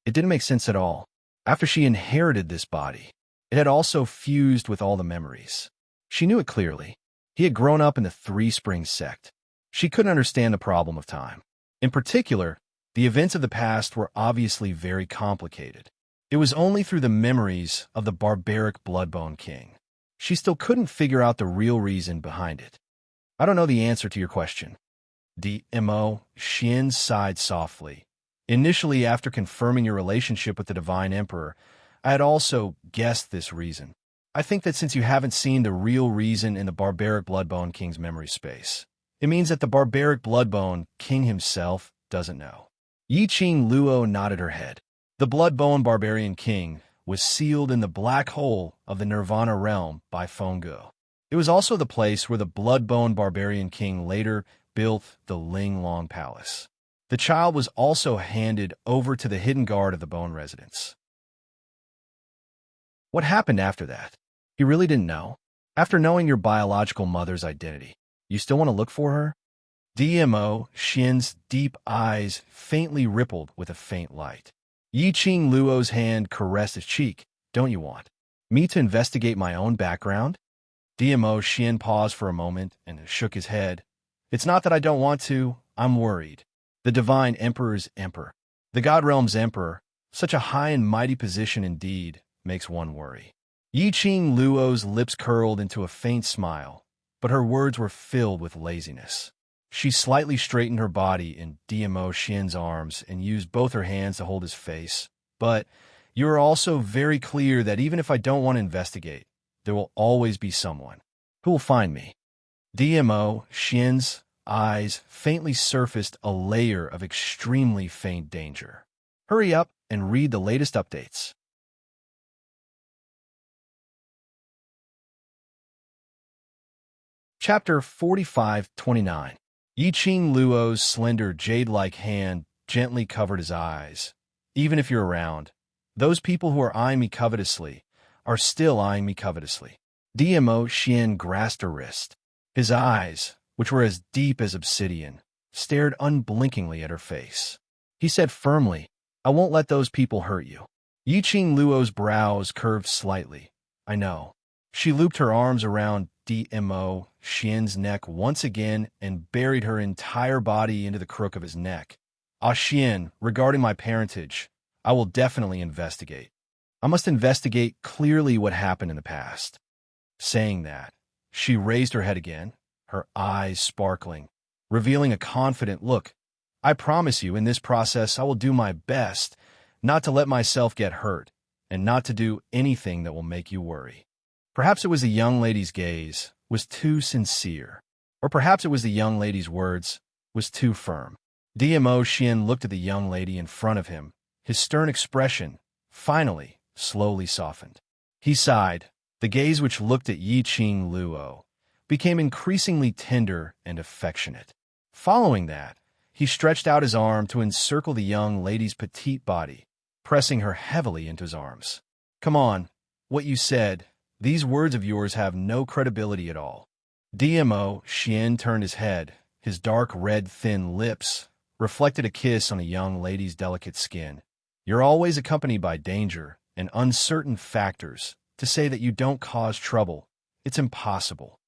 It didn't make sense at all. After she inherited this body, it had also fused with all the memories. She knew it clearly. He had grown up in the Three Springs sect. She couldn't understand the problem of time. In particular, the events of the past were obviously very complicated. It was only through the memories of the barbaric Bloodbone King. She still couldn't figure out the real reason behind it. I don't know the answer to your question. Dmo Xian sighed softly. Initially, after confirming your relationship with the Divine Emperor, I had also guessed this reason. I think that since you haven't seen the real reason in the barbaric Bloodbone King's memory space, it means that the barbaric Bloodbone King himself doesn't know. Yi Qing Luo nodded her head. The Bloodbone Barbarian King was sealed in the black hole of the Nirvana realm by Fenggu. It was also the place where the Bloodbone Barbarian King later built the Linglong Palace. The child was also handed over to the hidden guard of the bone residence. What happened after that? He really didn't know. After knowing your biological mother's identity, you still want to look for her? DMO Xian's deep eyes faintly rippled with a faint light. Yi Qing Luo's hand caressed his cheek. Don't you want me to investigate my own background? DMO Xian paused for a moment and shook his head. It's not that I don't want to, I'm worried. The Divine Emperor's Emperor, the God Realm's Emperor, such a high and mighty position indeed, makes one worry. Yi Qing Luo's lips curled into a faint smile, but her words were filled with laziness. She slightly straightened her body in DMO Xian's arms and used both her hands to hold his face. But you are also very clear that even if I don't want to investigate, there will always be someone who will find me. DMO Xian's eyes faintly surfaced a layer of extremely faint danger. Hurry up and read the latest updates. Chapter 45-29. Yi Qing Luo's slender jade-like hand gently covered his eyes. Even if you're around, those people who are eyeing me covetously are still eyeing me covetously. DMO Xian grasped her wrist. His eyes, which were as deep as obsidian, stared unblinkingly at her face. He said firmly, I won't let those people hurt you. Yi Qing Luo's brows curved slightly. I know. She looped her arms around DMO Xian's neck once again and buried her entire body into the crook of his neck. Ah Xian, regarding my parentage, I will definitely investigate. I must investigate clearly what happened in the past. Saying that, she raised her head again, her eyes sparkling, revealing a confident look. I promise you, in this process, I will do my best not to let myself get hurt and not to do anything that will make you worry. Perhaps it was the young lady's gaze was too sincere, or perhaps it was the young lady's words was too firm. DMO Xian looked at the young lady in front of him. His stern expression, finally, slowly softened. He sighed. The gaze which looked at Yi Qing Luo became increasingly tender and affectionate. Following that, he stretched out his arm to encircle the young lady's petite body, pressing her heavily into his arms. Come on, what you said, these words of yours have no credibility at all. DMO Xian turned his head. His dark red thin lips reflected a kiss on a young lady's delicate skin. You're always accompanied by danger and uncertain factors. To say that you don't cause trouble, it's impossible.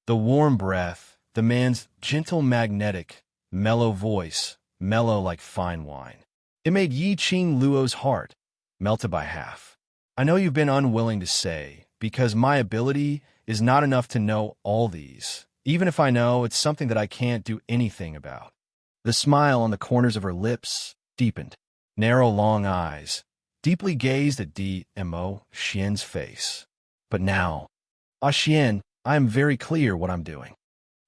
The warm breath, the man's gentle magnetic, mellow voice, mellow like fine wine. It made Yi Qing Luo's heart melted by half. I know you've been unwilling to say, because my ability is not enough to know all these. Even if I know, it's something that I can't do anything about. The smile on the corners of her lips deepened. Narrow, long eyes deeply gazed at DMO Xian's face. But now, Ah Xian, I am very clear what I'm doing.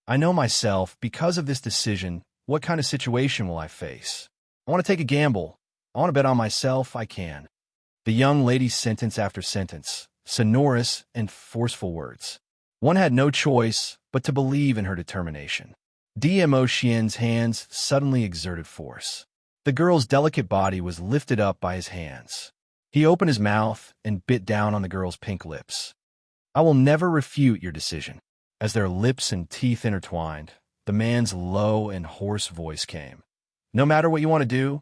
I know myself, because of this decision, what kind of situation will I face. I want to take a gamble. I want to bet on myself I can. The young lady's sentence after sentence, sonorous and forceful words. One had no choice but to believe in her determination. DMO Xian's hands suddenly exerted force. The girl's delicate body was lifted up by his hands. He opened his mouth and bit down on the girl's pink lips. I will never refute your decision. As their lips and teeth intertwined, the man's low and hoarse voice came. No matter what you want to do,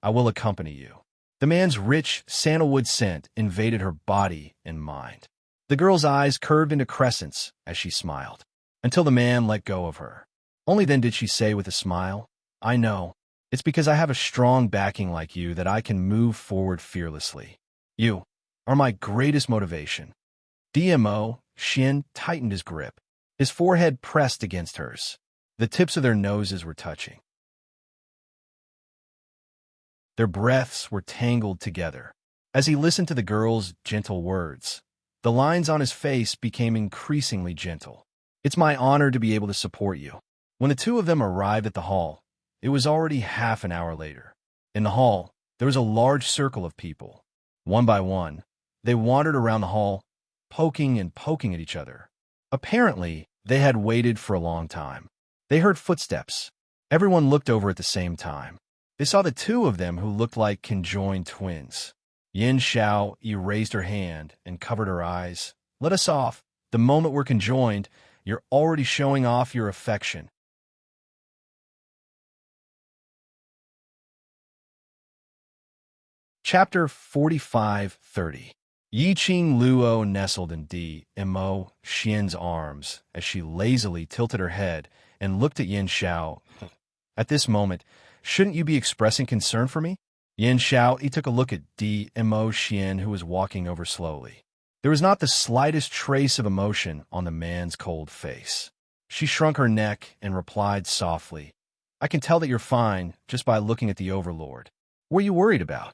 I will accompany you. The man's rich sandalwood scent invaded her body and mind. The girl's eyes curved into crescents as she smiled, until the man let go of her. Only then did she say with a smile, I know. It's because I have a strong backing like you that I can move forward fearlessly. You are my greatest motivation. DMO Xian tightened his grip. His forehead pressed against hers. The tips of their noses were touching. Their breaths were tangled together. As he listened to the girl's gentle words, the lines on his face became increasingly gentle. It's my honor to be able to support you. When the two of them arrived at the hall, it was already half an hour later. In the hall, there was a large circle of people. One by one, they wandered around the hall, poking and poking at each other. Apparently, they had waited for a long time. They heard footsteps. Everyone looked over at the same time. They saw the two of them who looked like conjoined twins. Yin Xiao erased her hand and covered her eyes. Let us off. The moment we're conjoined, you're already showing off your affection. Chapter 45:30. Yi Qing Luo nestled in Mo Xian's arms as she lazily tilted her head and looked at Yin Xiao. At this moment, shouldn't you be expressing concern for me? Yin Xiao, he took a look at Mo Xian, who was walking over slowly. There was not the slightest trace of emotion on the man's cold face. She shrunk her neck and replied softly, I can tell that you're fine just by looking at the overlord. What are you worried about?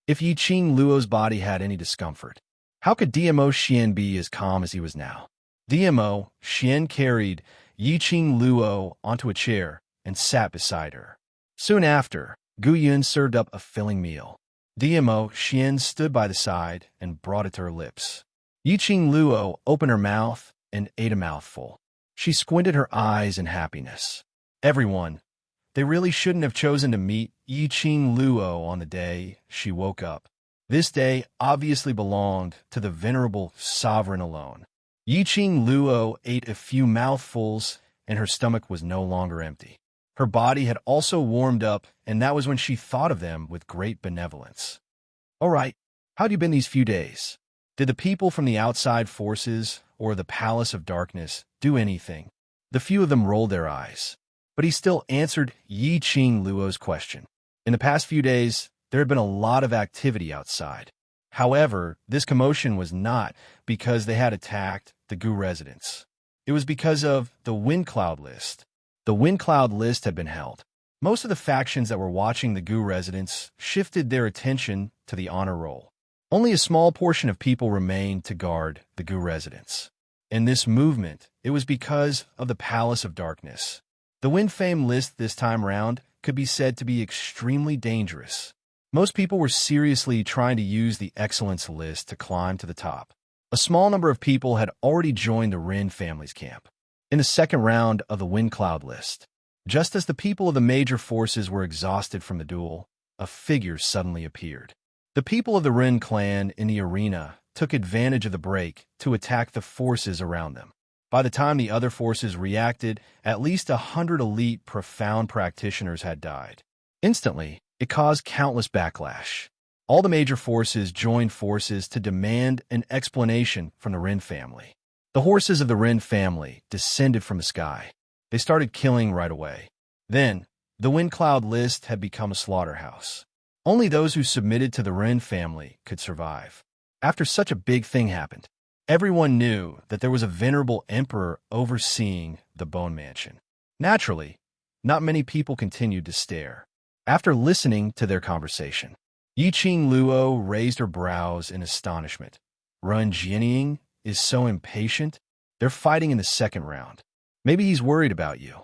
If Yi Qing Luo's body had any discomfort, how could Mo Xian be as calm as he was now? Mo Xian carried Yi Qing Luo onto a chair and sat beside her. Soon after, Gu Yun served up a filling meal. Mo Xian stood by the side and brought it to her lips. Yi Qing Luo opened her mouth and ate a mouthful. She squinted her eyes in happiness. Everyone, they really shouldn't have chosen to meet Yi Qing Luo on the day she woke up. This day obviously belonged to the venerable sovereign alone. Yi Qing Luo ate a few mouthfuls and her stomach was no longer empty. Her body had also warmed up, and that was when she thought of them with great benevolence. All right, how'd you been these few days? Did the people from the outside forces or the Palace of Darkness do anything? The few of them rolled their eyes. But he still answered Yi Qing Luo's question. In the past few days, there had been a lot of activity outside. However, this commotion was not because they had attacked the Gu residence. It was because of the Wind Cloud list. The Wind Cloud list had been held. Most of the factions that were watching the Gu residence shifted their attention to the honor roll. Only a small portion of people remained to guard the Gu residence. In this movement, it was because of the Palace of Darkness. The Wind Fame list this time round could be said to be extremely dangerous. Most people were seriously trying to use the Excellence list to climb to the top. A small number of people had already joined the Rin family's camp. In the second round of the Wind Cloud list, just as the people of the major forces were exhausted from the duel, a figure suddenly appeared. The people of the Rin clan in the arena took advantage of the break to attack the forces around them. By the time the other forces reacted, at least 100 elite profound practitioners had died. Instantly, it caused countless backlash. All the major forces joined forces to demand an explanation from the Rin family. The horses of the Rin family descended from the sky. They started killing right away. Then, the Wind Cloud list had become a slaughterhouse. Only those who submitted to the Rin family could survive. After such a big thing happened, everyone knew that there was a venerable emperor overseeing the Bone Mansion. Naturally, not many people continued to stare. After listening to their conversation, Yi Qing Luo raised her brows in astonishment. Ren Jianying is so impatient. They're fighting in the second round. Maybe he's worried about you.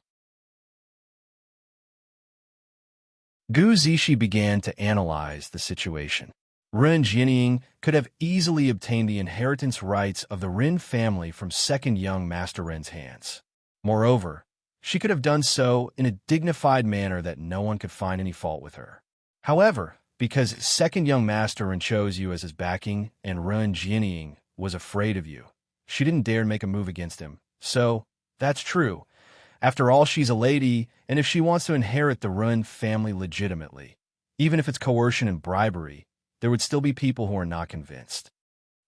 Gu Zishi began to analyze the situation. Ren Jianying could have easily obtained the inheritance rights of the Rin family from second young Master Ren's hands. Moreover, she could have done so in a dignified manner that no one could find any fault with her. However, because second young Master Ren chose you as his backing and Ren Jianying was afraid of you, she didn't dare make a move against him. So, that's true. After all, she's a lady, and if she wants to inherit the Ren family legitimately, even if it's coercion and bribery, there would still be people who are not convinced.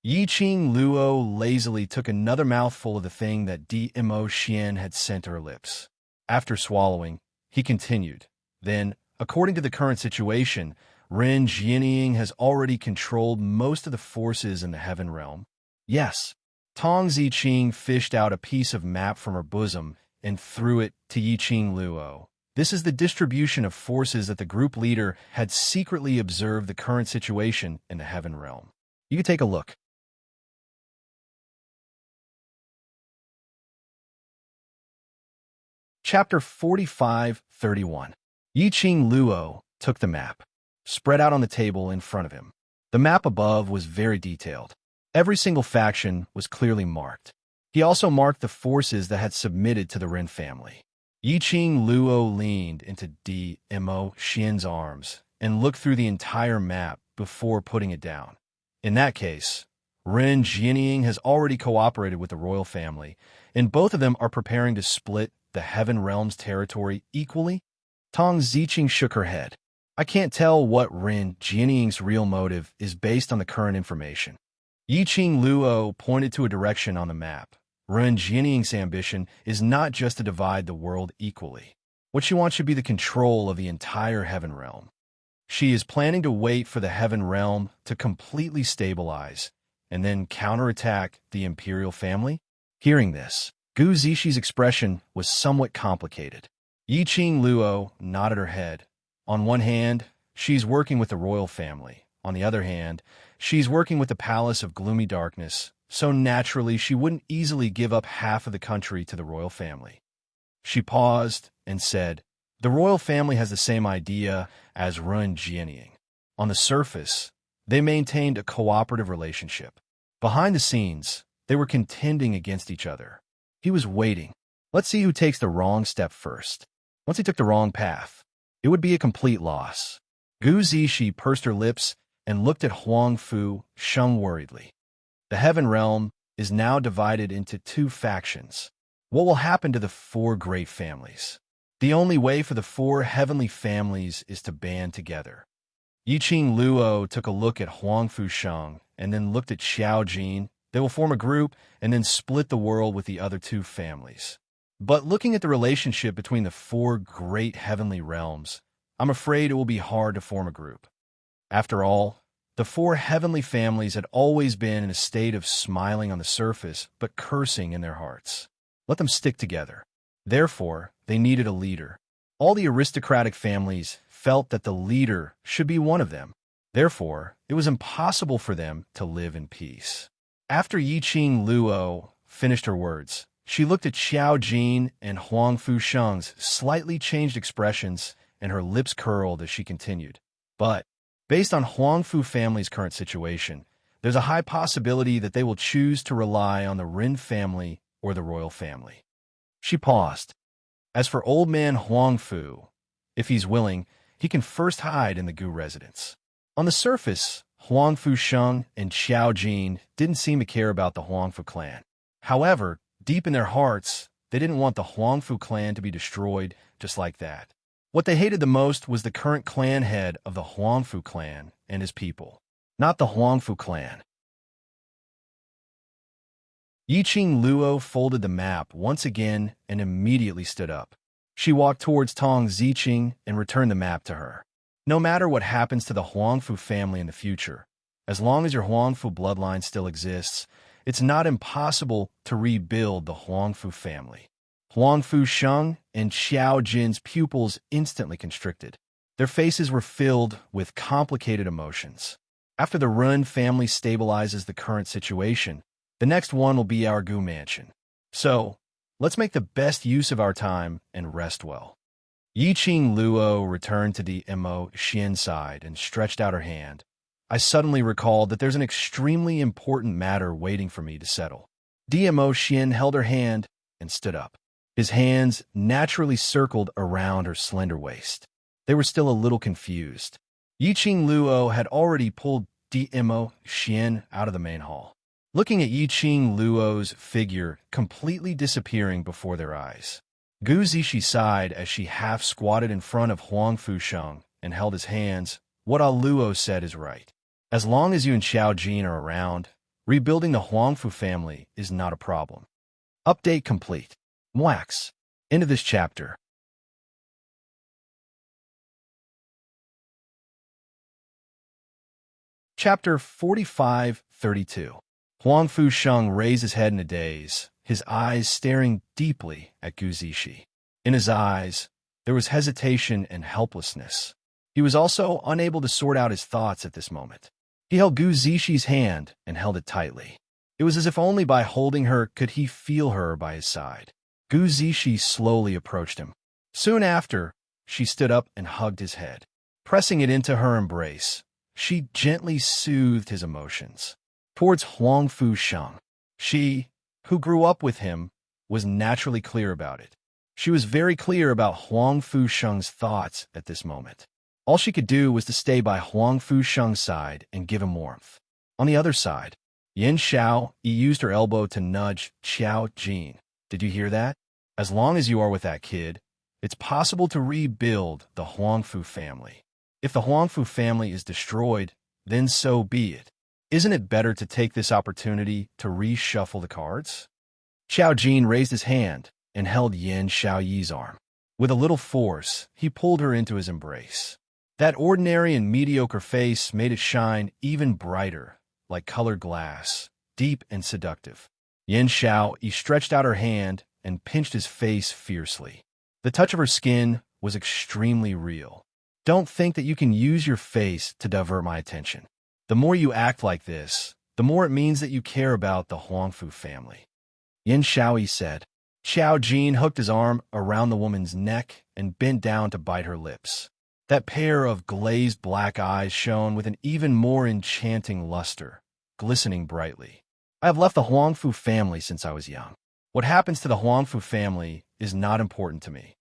Yi Qing Luo lazily took another mouthful of the thing that Mo Xian had sent to her lips. After swallowing, he continued, Then, according to the current situation, Ren Jianying has already controlled most of the forces in the Heaven Realm. Yes. Tong Ziqing fished out a piece of map from her bosom and threw it to Yi Qing Luo. This is the distribution of forces that the group leader had secretly observed the current situation in the Heaven Realm. You can take a look. Chapter 45:31. Yi Qing Luo took the map, spread out on the table in front of him. The map above was very detailed. Every single faction was clearly marked. He also marked the forces that had submitted to the Rin family. Yiqing Luo leaned into Dmo Xian's arms and looked through the entire map before putting it down. In that case, Ren Jianying has already cooperated with the royal family, and both of them are preparing to split the Heaven Realm's territory equally. Tong Ziqing shook her head. I can't tell what Ren Jianying's real motive is based on the current information. Yiqing Luo pointed to a direction on the map. Ren Jianying's ambition is not just to divide the world equally. What she wants should be the control of the entire Heaven Realm. She is planning to wait for the Heaven Realm to completely stabilize and then counterattack the imperial family. Hearing this, Gu Zixi expression was somewhat complicated. Yiqing Luo nodded her head. On one hand, she's working with the royal family. On the other hand, she's working with the Palace of Gloomy Darkness, so naturally she wouldn't easily give up half of the country to the royal family. She paused and said, the royal family has the same idea as Ren Jianying. On the surface, they maintained a cooperative relationship. Behind the scenes, they were contending against each other. He was waiting. Let's see who takes the wrong step first. Once he took the wrong path, it would be a complete loss. Gu Zixi pursed her lips and looked at Huang Fu Sheng worriedly. The Heaven Realm is now divided into two factions. What will happen to the four great families? The only way for the four heavenly families is to band together. Yiqing Luo took a look at Huang Fu Sheng and then looked at Xiao Jin. They will form a group and then split the world with the other two families. But looking at the relationship between the four great heavenly realms, I'm afraid it will be hard to form a group. After all, the four heavenly families had always been in a state of smiling on the surface but cursing in their hearts. Let them stick together. Therefore, they needed a leader. All the aristocratic families felt that the leader should be one of them. Therefore, it was impossible for them to live in peace. After Yiqing Luo finished her words, she looked at Xiao Jin and Huang Fu Sheng's slightly changed expressions, and her lips curled as she continued. But, based on Huang Fu family's current situation, there's a high possibility that they will choose to rely on the Ren family or the royal family. She paused. As for old man Huang Fu, if he's willing, he can first hide in the Gu residence. On the surface, Huang Fu Sheng and Xiao Jin didn't seem to care about the Huang Fu clan. However, deep in their hearts, they didn't want the Huang Fu clan to be destroyed just like that. What they hated the most was the current clan head of the Huang Fu clan and his people, not the Huang Fu clan. Yiqing Luo folded the map once again and immediately stood up. She walked towards Tong Ziqing and returned the map to her. No matter what happens to the Huang Fu family in the future, as long as your Huang Fu bloodline still exists, it's not impossible to rebuild the Huang Fu family. Huang Fu Sheng and Xiao Jin's pupils instantly constricted. Their faces were filled with complicated emotions. After the Ren family stabilizes the current situation, the next one will be our Gu mansion. So, let's make the best use of our time and rest well. Yiqing Luo returned to the Mo Xian side and stretched out her hand. I suddenly recalled that there's an extremely important matter waiting for me to settle. Mo Xian held her hand and stood up. His hands naturally circled around her slender waist. They were still a little confused. Yiqing Luo had already pulled Mo Xian out of the main hall. Looking at Yiqing Luo's figure completely disappearing before their eyes, Gu Zixi sighed as she half-squatted in front of Huang Fu Sheng and held his hands. What Luo said is right. As long as you and Xiao Jin are around, rebuilding the Huang Fu family is not a problem. Update complete. Mwax. End of this chapter. Chapter 45-32. Huang Fu Sheng raised his head in a daze, his eyes staring deeply at Gu Zixi. In his eyes, there was hesitation and helplessness. He was also unable to sort out his thoughts at this moment. He held Gu Zixi's hand and held it tightly. It was as if only by holding her could he feel her by his side. Gu Zixi slowly approached him. Soon after, she stood up and hugged his head. Pressing it into her embrace, she gently soothed his emotions. Towards Huang Fu Sheng, she, who grew up with him, was naturally clear about it. She was very clear about Huang Fusheng's thoughts at this moment. All she could do was to stay by Huang Fusheng's side and give him warmth. On the other side, Yin Xiao used her elbow to nudge Xiao Jin. Did you hear that? As long as you are with that kid, it's possible to rebuild the Huangfu family. If the Huangfu family is destroyed, then so be it. Isn't it better to take this opportunity to reshuffle the cards? Xiao Jin raised his hand and held Yin Xiaoyi's arm. With a little force, he pulled her into his embrace. That ordinary and mediocre face made it shine even brighter, like colored glass, deep and seductive. Yin Xiao stretched out her hand and pinched his face fiercely. The touch of her skin was extremely real. Don't think that you can use your face to divert my attention. The more you act like this, the more it means that you care about the Huangfu family. Yin Xiaoyi said. Xiao Jin hooked his arm around the woman's neck and bent down to bite her lips. That pair of glazed black eyes shone with an even more enchanting luster, glistening brightly. I have left the Huangfu family since I was young. What happens to the Huangfu family is not important to me.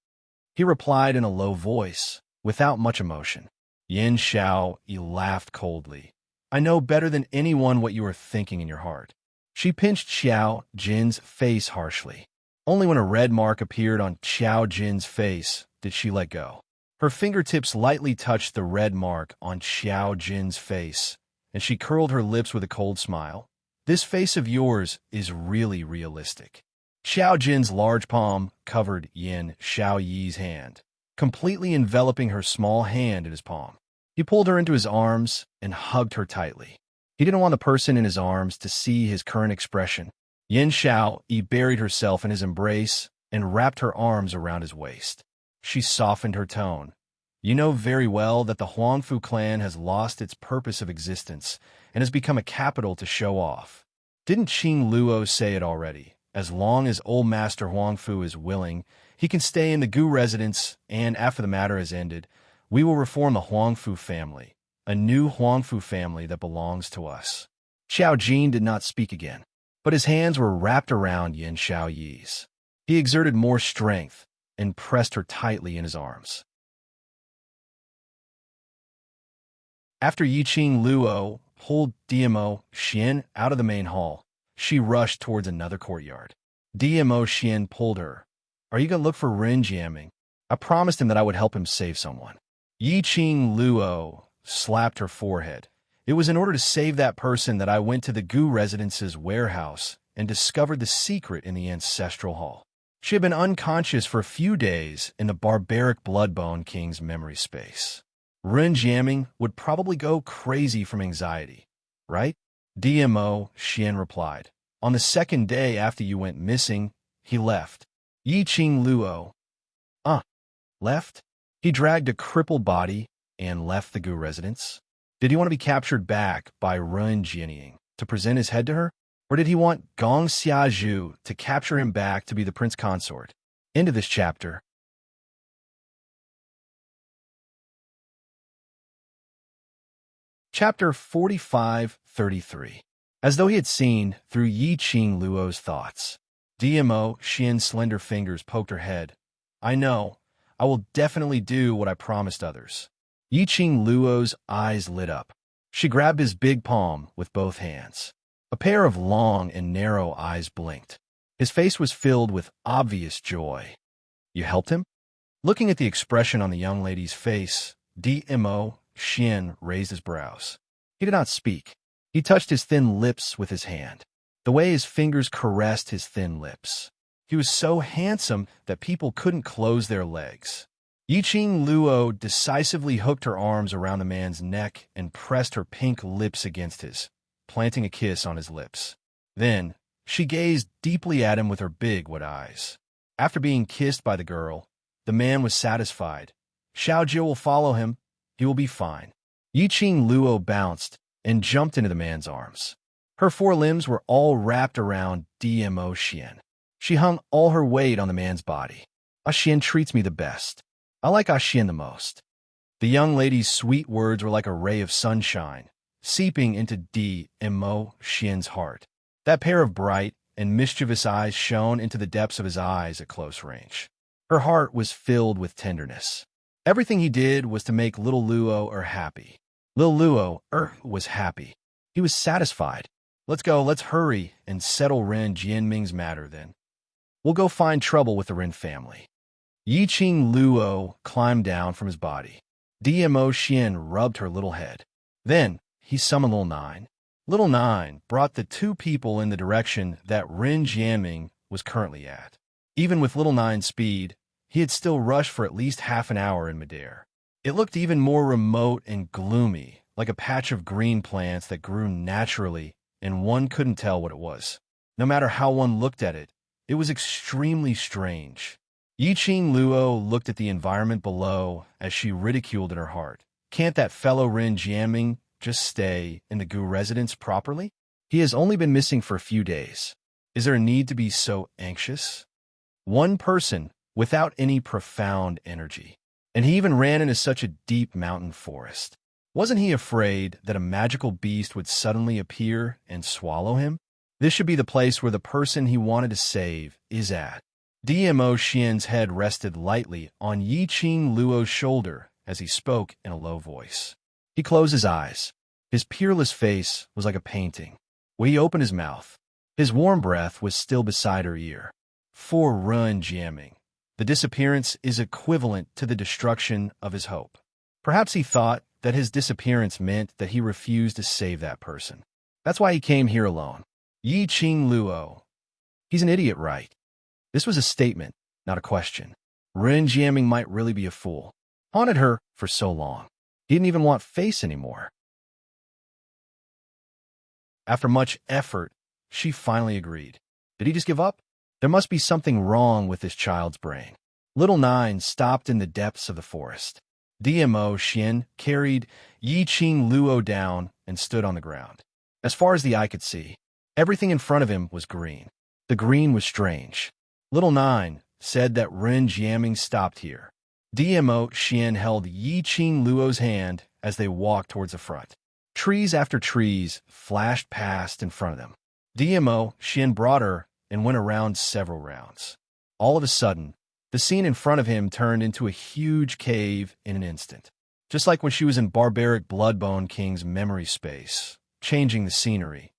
He replied in a low voice, without much emotion. Yin Xiao laughed coldly. I know better than anyone what you are thinking in your heart. She pinched Xiao Jin's face harshly. Only when a red mark appeared on Xiao Jin's face did she let go. Her fingertips lightly touched the red mark on Xiao Jin's face, and she curled her lips with a cold smile. This face of yours is really realistic. Xiao Jin's large palm covered Yin Xiaoyi's hand, completely enveloping her small hand in his palm. He pulled her into his arms and hugged her tightly. He didn't want the person in his arms to see his current expression. Yin Xiao buried herself in his embrace and wrapped her arms around his waist. She softened her tone. You know very well that the Huangfu clan has lost its purpose of existence and has become a capital to show off. Didn't Qing Luo say it already? As long as old Master Huangfu is willing, he can stay in the Gu residence, and after the matter has ended, we will reform the Huangfu family, a new Huangfu family that belongs to us. Xiao Jin did not speak again, but his hands were wrapped around Yin Xiaoyi's. He exerted more strength and pressed her tightly in his arms. After Yiqing Luo pulled DMO Xian out of the main hall, she rushed towards another courtyard. DMO Xian pulled her. Are you going to look for Ren Jiaming? I promised him that I would help him save someone. Yiqing Luo slapped her forehead. It was in order to save that person that I went to the Gu residence's warehouse and discovered the secret in the ancestral hall. She had been unconscious for a few days in the barbaric Bloodbone King's memory space. Ren Jiaming would probably go crazy from anxiety, right? DMO Xian replied. On the second day after you went missing, he left. Yiqing Luo. Left? He dragged a crippled body and left the Gu residence. Did he want to be captured back by Ren Jiaming to present his head to her? Or did he want Gong Xiazhu to capture him back to be the prince consort? End of this chapter. Chapter 45-33. As though he had seen through Yiqing Luo's thoughts, DMO Xian's slender fingers poked her head. I know. I will definitely do what I promised others. Yiqing Luo's eyes lit up. She grabbed his big palm with both hands. A pair of long and narrow eyes blinked. His face was filled with obvious joy. You helped him? Looking at the expression on the young lady's face, DMO Xian raised his brows. He did not speak. He touched his thin lips with his hand. The way his fingers caressed his thin lips. He was so handsome that people couldn't close their legs. Yiqing Luo decisively hooked her arms around the man's neck and pressed her pink lips against his, planting a kiss on his lips. Then, she gazed deeply at him with her big wet eyes. After being kissed by the girl, the man was satisfied. Xiaojie will follow him. He will be fine. Yiqing Luo bounced and jumped into the man's arms. Her forelimbs were all wrapped around DMO Xian. She hung all her weight on the man's body. Xian treats me the best. I like Xian the most. The young lady's sweet words were like a ray of sunshine, seeping into DMO Xian's heart. That pair of bright and mischievous eyes shone into the depths of his eyes at close range. Her heart was filled with tenderness. Everything he did was to make little Luo happy. Little Luo was happy. He was satisfied. Let's go, let's hurry and settle Ren Jianming's matter then. We'll go find trouble with the Ren family. Yiqing Luo climbed down from his body. Dmo Xian rubbed her little head. Then he summoned Little Nine. Little Nine brought the two people in the direction that Ren Jianming was currently at. Even with Little Nine's speed, he had still rushed for at least half an hour in midair. It looked even more remote and gloomy, like a patch of green plants that grew naturally, and one couldn't tell what it was. No matter how one looked at it, it was extremely strange. Yiqing Luo looked at the environment below as she ridiculed in her heart. Can't that fellow Ren Jianming just stay in the Gu residence properly? He has only been missing for a few days. Is there a need to be so anxious? One person without any profound energy. And he even ran into such a deep mountain forest. Wasn't he afraid that a magical beast would suddenly appear and swallow him? This should be the place where the person he wanted to save is at. Dmo Xian's head rested lightly on Yiqing Luo's shoulder as he spoke in a low voice. He closed his eyes. His peerless face was like a painting. When he opened his mouth, his warm breath was still beside her ear. For Ren Jianming, the disappearance is equivalent to the destruction of his hope. Perhaps he thought that his disappearance meant that he refused to save that person. That's why he came here alone. Yiqing Luo. He's an idiot, right? This was a statement, not a question. Ren Jianming might really be a fool. Haunted her for so long. He didn't even want face anymore. After much effort, she finally agreed. Did he just give up? There must be something wrong with this child's brain. Little Nine stopped in the depths of the forest. Dmo Xian carried Yiqing Luo down and stood on the ground. As far as the eye could see, everything in front of him was green. The green was strange. Little Nine said that Ren Jianming stopped here. Dmo Xian held Yiqing Luo's hand as they walked towards the front. Trees after trees flashed past in front of them. Dmo Xian brought her and went around several rounds. All of a sudden, the scene in front of him turned into a huge cave in an instant, just like when she was in barbaric Bloodbone King's memory space, changing the scenery.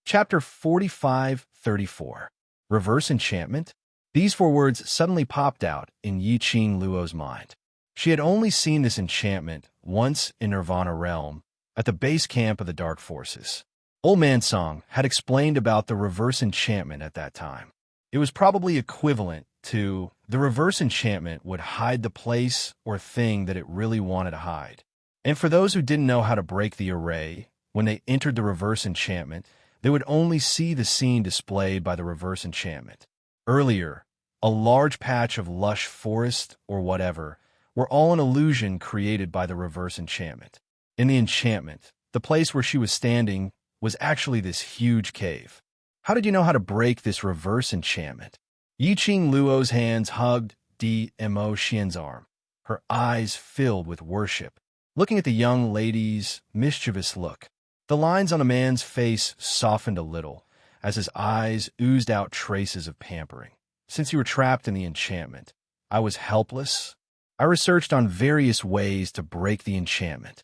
Chapter 45-34. Reverse Enchantment? These four words suddenly popped out in Yiqing Luo's mind. She had only seen this enchantment once in Nirvana Realm, at the base camp of the Dark Forces. Old Man Song had explained about the reverse enchantment at that time. It was probably equivalent to the reverse enchantment would hide the place or thing that it really wanted to hide. And for those who didn't know how to break the array, when they entered the reverse enchantment, they would only see the scene displayed by the reverse enchantment. Earlier, a large patch of lush forest or whatever were all an illusion created by the reverse enchantment. In the enchantment, the place where she was standing was actually this huge cave. How did you know how to break this reverse enchantment? Yiqing Luo's hands hugged Dmo Xian's arm, her eyes filled with worship, looking at the young lady's mischievous look. The lines on a man's face softened a little as his eyes oozed out traces of pampering. Since you were trapped in the enchantment, I was helpless. I researched on various ways to break the enchantment.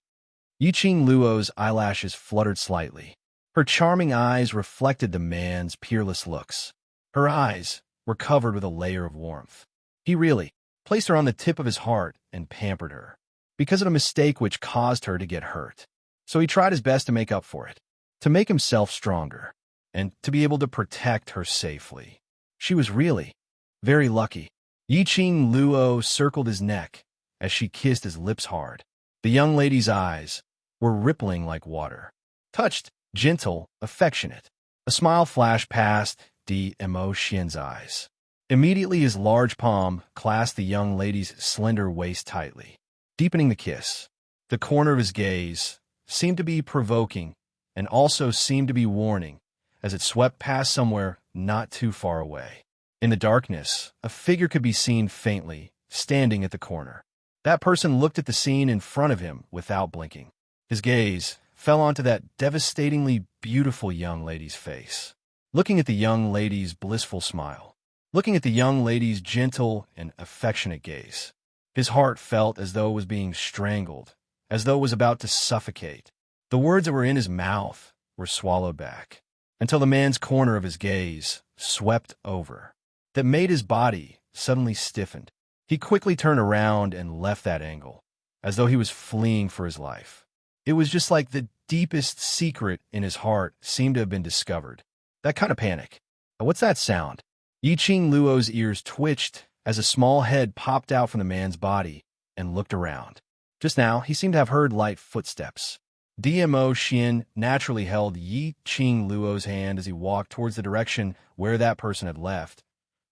Yiqing Luo's eyelashes fluttered slightly. Her charming eyes reflected the man's peerless looks. Her eyes were covered with a layer of warmth. He really placed her on the tip of his heart and pampered her, because of a mistake which caused her to get hurt. So he tried his best to make up for it, to make himself stronger, and to be able to protect her safely. She was really very lucky. Yiqing Luo circled his neck as she kissed his lips hard. The young lady's eyes were rippling like water. Touched, gentle, affectionate. A smile flashed past Dmo Xian's eyes. Immediately his large palm clasped the young lady's slender waist tightly, deepening the kiss. The corner of his gaze seemed to be provoking and also seemed to be warning as it swept past somewhere not too far away. In the darkness, a figure could be seen faintly, standing at the corner. That person looked at the scene in front of him without blinking. His gaze fell onto that devastatingly beautiful young lady's face. Looking at the young lady's blissful smile, looking at the young lady's gentle and affectionate gaze, his heart felt as though it was being strangled, as though it was about to suffocate. The words that were in his mouth were swallowed back, until the man's corner of his gaze swept over, that made his body suddenly stiffened. He quickly turned around and left that angle, as though he was fleeing for his life. It was just like the deepest secret in his heart seemed to have been discovered. That kind of panic. What's that sound? Yiqing Luo's ears twitched as a small head popped out from the man's body and looked around. Just now, he seemed to have heard light footsteps. DMO Xian naturally held Yiqing Luo's hand as he walked towards the direction where that person had left.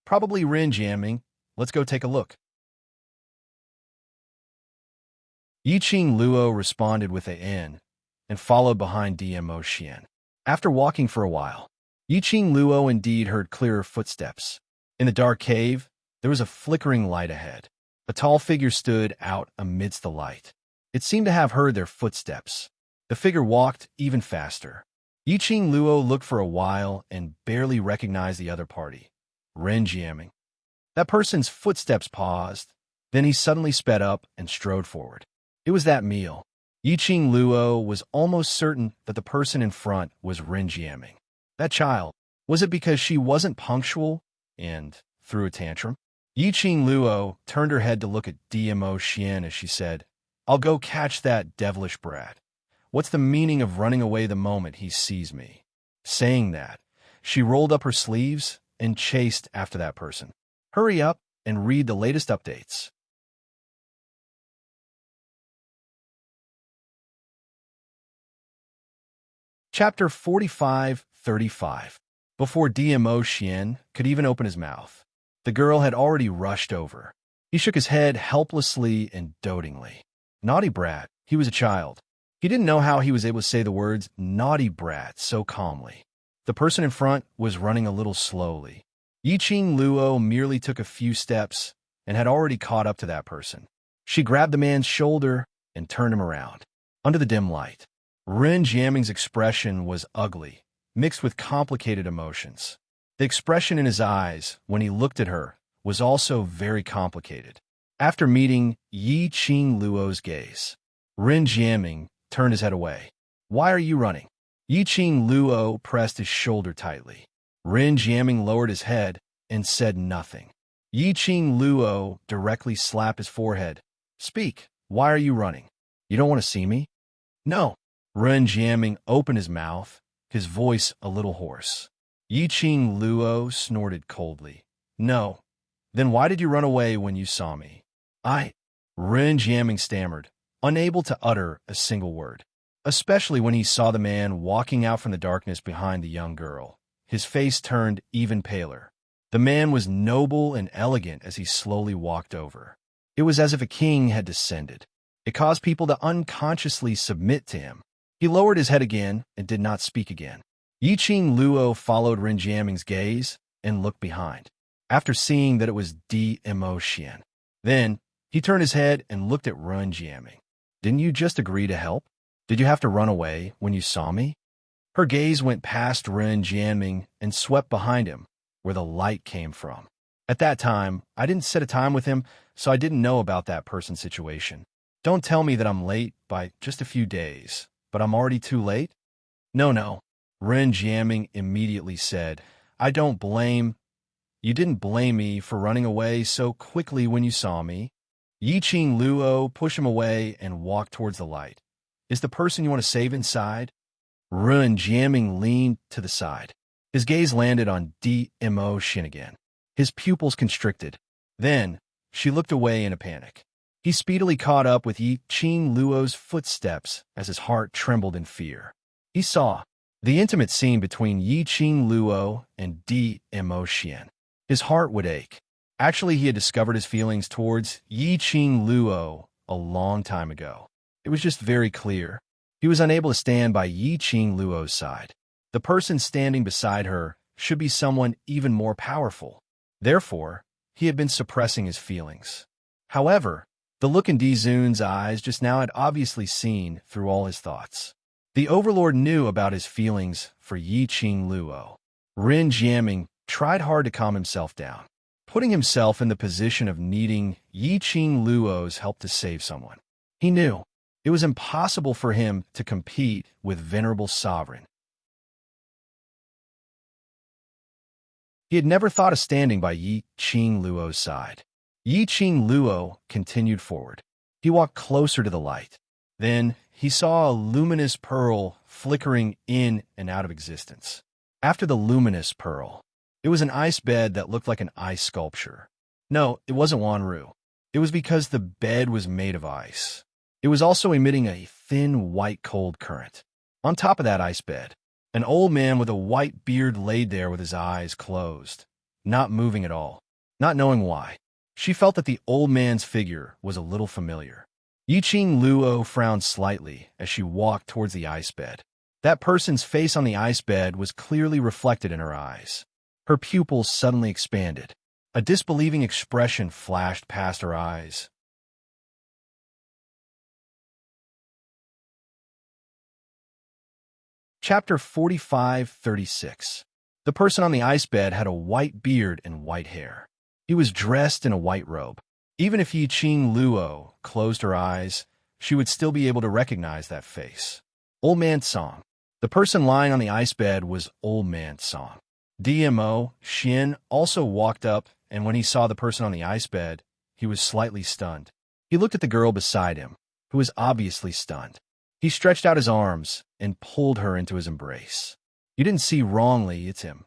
Probably Ren Jiaming. Let's go take a look. Yiqing Luo responded with a N and followed behind DMO Xian. After walking for a while, Yiqing Luo indeed heard clearer footsteps. In the dark cave, there was a flickering light ahead. A tall figure stood out amidst the light. It seemed to have heard their footsteps. The figure walked even faster. Yiqing Luo looked for a while and barely recognized the other party, Ren Jiaming. That person's footsteps paused, then he suddenly sped up and strode forward. It was that meal. Yiqing Luo was almost certain that the person in front was Ren Jiaming. That child. Was it because she wasn't punctual and threw a tantrum? Yiqing Luo turned her head to look at DMO Xian as she said, "I'll go catch that devilish brat. What's the meaning of running away the moment he sees me?" Saying that, she rolled up her sleeves and chased after that person. Hurry up and read the latest updates. Chapter 45-35. Before DMO Xian could even open his mouth, the girl had already rushed over. He shook his head helplessly and dotingly. Naughty brat. He was a child. He didn't know how he was able to say the words naughty brat so calmly. The person in front was running a little slowly. Yiqing Luo merely took a few steps and had already caught up to that person. She grabbed the man's shoulder and turned him around. Under the dim light, Ren Jiaming's expression was ugly, mixed with complicated emotions. The expression in his eyes when he looked at her was also very complicated. After meeting Yiqing Luo's gaze, Ren Jiaming turned his head away. "Why are you running?" Yiqing Luo pressed his shoulder tightly. Ren Jiaming lowered his head and said nothing. Yiqing Luo directly slapped his forehead. "Speak. Why are you running? You don't want to see me?" "No." Ren Jiaming opened his mouth, his voice a little hoarse. Yiqing Luo snorted coldly. "No. Then why did you run away when you saw me?" Ren Jiaming stammered, unable to utter a single word, especially when he saw the man walking out from the darkness behind the young girl. His face turned even paler. The man was noble and elegant as he slowly walked over. It was as if a king had descended. It caused people to unconsciously submit to him. He lowered his head again and did not speak again. Yiqing Luo followed Ren Jiaming's gaze and looked behind, after seeing that it was DMO Xian. Then, he turned his head and looked at Ren Jiaming. "Didn't you just agree to help? Did you have to run away when you saw me?" Her gaze went past Ren Jiaming and swept behind him, where the light came from. "At that time, I didn't set a time with him, so I didn't know about that person's situation. Don't tell me that I'm late by just a few days, but I'm already too late?" No. Ren Jiaming immediately said, "I don't blame... You didn't blame me for running away so quickly when you saw me." Yiqing Luo pushed him away and walked towards the light. "Is the person you want to save inside?" Ren Jiaming leaned to the side. His gaze landed on DMO Xian again. His pupils constricted. Then, she looked away in a panic. He speedily caught up with Yiqing Luo's footsteps as his heart trembled in fear. He saw the intimate scene between Yiqing Luo and DMO Xian. His heart would ache. Actually, he had discovered his feelings towards Yiqing Luo a long time ago. It was just very clear. He was unable to stand by Yiqing Luo's side. The person standing beside her should be someone even more powerful. Therefore, he had been suppressing his feelings. However, the look in Di Zun's eyes just now had obviously seen through all his thoughts. The overlord knew about his feelings for Yi Qing Luo. Ren Jiaming tried hard to calm himself down, putting himself in the position of needing Yi Qing Luo's help to save someone. He knew it was impossible for him to compete with Venerable Sovereign. He had never thought of standing by Yi Qing Luo's side. Yi Qing Luo continued forward. He walked closer to the light. Then he saw a luminous pearl flickering in and out of existence. After the luminous pearl, it was an ice bed that looked like an ice sculpture. No, it wasn't Wanru. It was because the bed was made of ice. It was also emitting a thin, white, cold current. On top of that ice bed, an old man with a white beard laid there with his eyes closed, not moving at all. Not knowing why, she felt that the old man's figure was a little familiar. Yi Qing Luo frowned slightly as she walked towards the ice bed. That person's face on the ice bed was clearly reflected in her eyes. Her pupils suddenly expanded. A disbelieving expression flashed past her eyes. Chapter 45-36. The person on the ice bed had a white beard and white hair. He was dressed in a white robe. Even if Yi Qing Luo closed her eyes, she would still be able to recognize that face. Old Man Song. The person lying on the ice bed was Old Man Song. DMO Xin also walked up, and when he saw the person on the ice bed, he was slightly stunned. He looked at the girl beside him, who was obviously stunned. He stretched out his arms and pulled her into his embrace. You didn't see wrongly, it's him.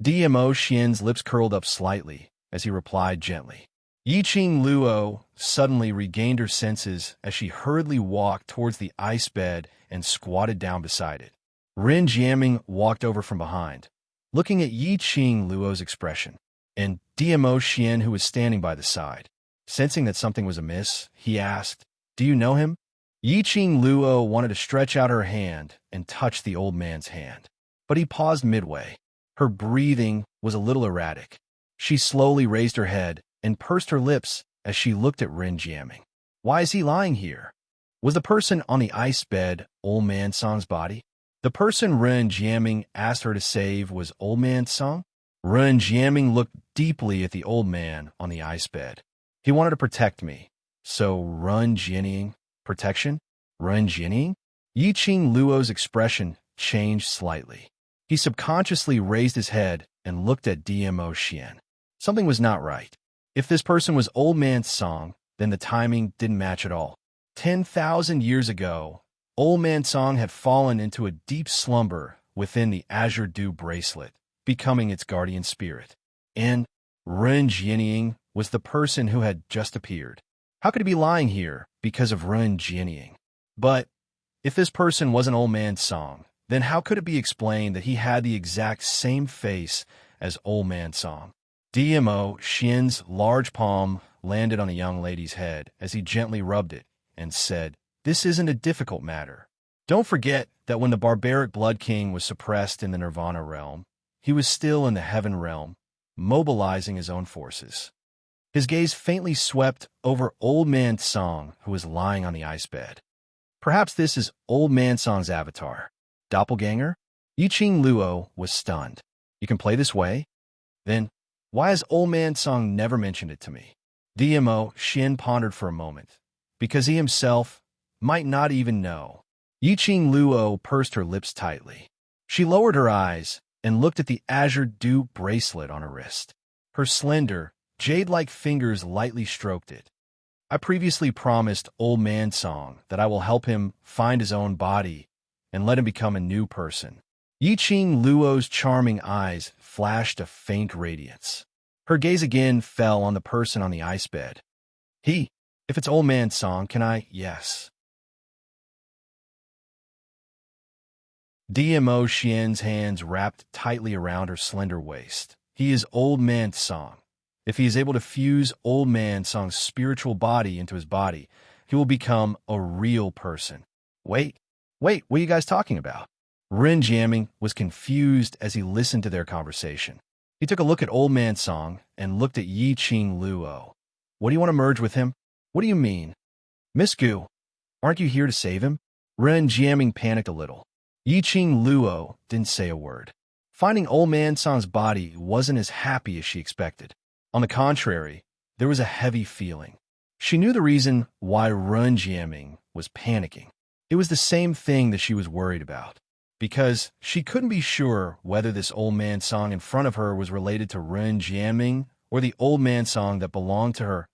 DMO Xian's lips curled up slightly as he replied gently. Yi Qing Luo suddenly regained her senses as she hurriedly walked towards the ice bed and squatted down beside it. Ren Jiaming walked over from behind, looking at Yi Qing Luo's expression, and DMO Xian, who was standing by the side. Sensing that something was amiss, he asked, "Do you know him?" Yi Qing Luo wanted to stretch out her hand and touch the old man's hand, but he paused midway. Her breathing was a little erratic. She slowly raised her head and pursed her lips as she looked at Ren Jiaming. Why is he lying here? Was the person on the ice bed Old Man Song's body? The person Ren Jiaming asked her to save was Old Man Song? Ren Jiaming looked deeply at the old man on the ice bed. He wanted to protect me. So Ren Jiaming, protection? Ren Jiaming? Yi Qing Luo's expression changed slightly. He subconsciously raised his head and looked at DMO Xian. Something was not right. If this person was Old Man Song, then the timing didn't match at all. 10,000 years ago, Old Man Song had fallen into a deep slumber within the Azure Dew bracelet, becoming its guardian spirit. And Ren Jiaming was the person who had just appeared. How could he be lying here because of Ren Jiaming? But if this person wasn't Old Man Song, then how could it be explained that he had the exact same face as Old Man Song? DMO Xian's large palm landed on the young lady's head as he gently rubbed it and said, "This isn't a difficult matter. Don't forget that when the barbaric Blood King was suppressed in the Nirvana realm, he was still in the Heaven realm, mobilizing his own forces." His gaze faintly swept over Old Man Song, who was lying on the ice bed. Perhaps this is Old Man Song's avatar. Doppelganger? Yi Qing Luo was stunned. You can play this way? Then why has Old Man Song never mentioned it to me? DMO Xin pondered for a moment. Because he himself might not even know. Yi Qing Luo pursed her lips tightly. She lowered her eyes and looked at the Azure Dew bracelet on her wrist. Her slender, jade-like fingers lightly stroked it. I previously promised Old Man Song that I will help him find his own body and let him become a new person. Yi Qing Luo's charming eyes flashed a faint radiance. Her gaze again fell on the person on the ice bed. If it's Old Man Song, can I? Yes. DMO Xian's hands wrapped tightly around her slender waist. He is Old Man Song. If he is able to fuse Old Man Song's spiritual body into his body, he will become a real person. Wait, what are you guys talking about? Ren Jiaming was confused as he listened to their conversation. He took a look at Old Man Song and looked at Yi Qing Luo. What do you want to merge with him? What do you mean? Miss Gu, aren't you here to save him? Ren Jiaming panicked a little. Yiqing Luo didn't say a word. Finding Old Man Song's body wasn't as happy as she expected. On the contrary, there was a heavy feeling. She knew the reason why Ren Jiaming was panicking. It was the same thing that she was worried about. Because she couldn't be sure whether this Old Man Song in front of her was related to Ren Jiaming or the Old Man Song that belonged to her.